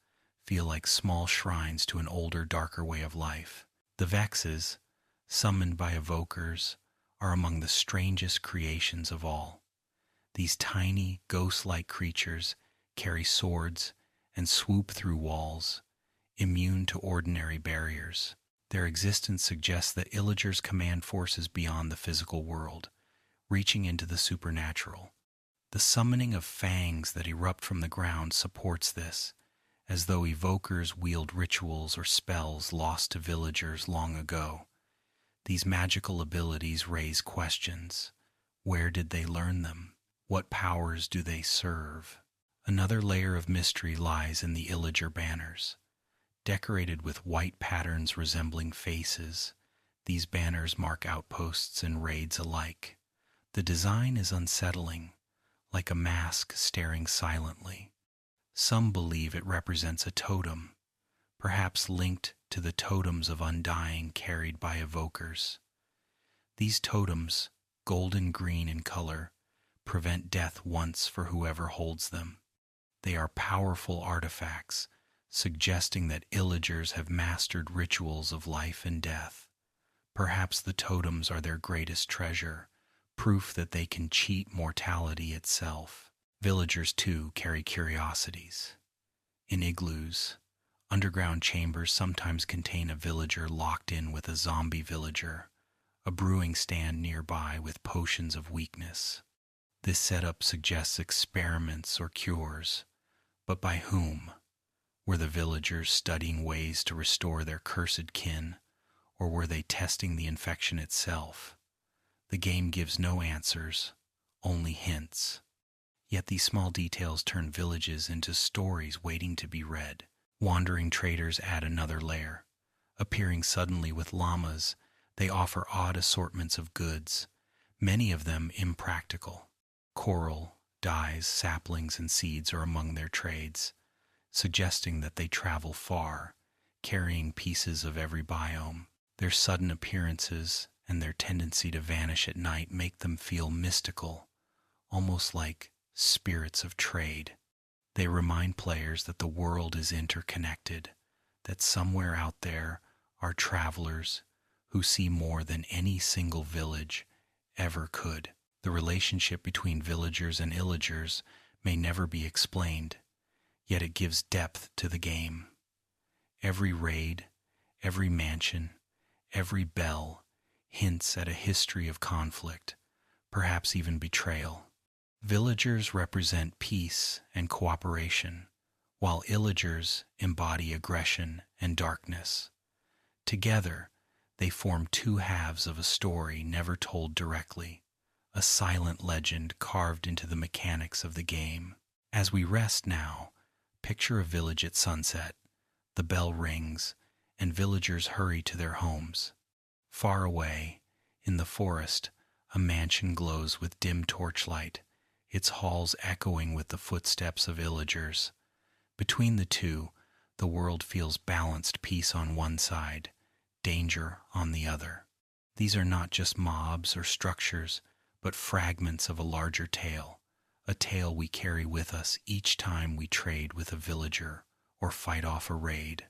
feel like small shrines to an older, darker way of life. The vexes, summoned by evokers, are among the strangest creations of all. These tiny, ghost-like creatures carry swords and swoop through walls, immune to ordinary barriers. Their existence suggests that illagers command forces beyond the physical world, reaching into the supernatural. The summoning of fangs that erupt from the ground supports this, as though evokers wield rituals or spells lost to villagers long ago. These magical abilities raise questions. Where did they learn them? What powers do they serve? Another layer of mystery lies in the illager banners. Decorated with white patterns resembling faces, these banners mark outposts and raids alike. The design is unsettling, like a mask staring silently. Some believe it represents a totem, perhaps linked to the totems of undying carried by evokers. These totems, golden green in color, prevent death once for whoever holds them. They are powerful artifacts, suggesting that illagers have mastered rituals of life and death. Perhaps the totems are their greatest treasure, proof that they can cheat mortality itself. Villagers, too, carry curiosities. In igloos, underground chambers sometimes contain a villager locked in with a zombie villager, a brewing stand nearby with potions of weakness. This setup suggests experiments or cures, but by whom? Were the villagers studying ways to restore their cursed kin, or were they testing the infection itself? The game gives no answers, only hints. Yet these small details turn villages into stories waiting to be read. Wandering traders add another layer. Appearing suddenly with llamas, they offer odd assortments of goods, many of them impractical. Coral, dyes, saplings, and seeds are among their trades, suggesting that they travel far, carrying pieces of every biome. Their sudden appearances and their tendency to vanish at night make them feel mystical, almost like spirits of trade. They remind players that the world is interconnected, that somewhere out there are travelers who see more than any single village ever could. The relationship between villagers and illagers may never be explained, yet it gives depth to the game. Every raid, every mansion, every bell hints at a history of conflict, perhaps even betrayal. Villagers represent peace and cooperation, while illagers embody aggression and darkness. Together, they form two halves of a story never told directly, a silent legend carved into the mechanics of the game. As we rest now, picture a village at sunset. The bell rings, and villagers hurry to their homes. Far away, in the forest, a mansion glows with dim torchlight, its halls echoing with the footsteps of villagers. Between the two, the world feels balanced, peace on one side, danger on the other. These are not just mobs or structures, but fragments of a larger tale, a tale we carry with us each time we trade with a villager or fight off a raid.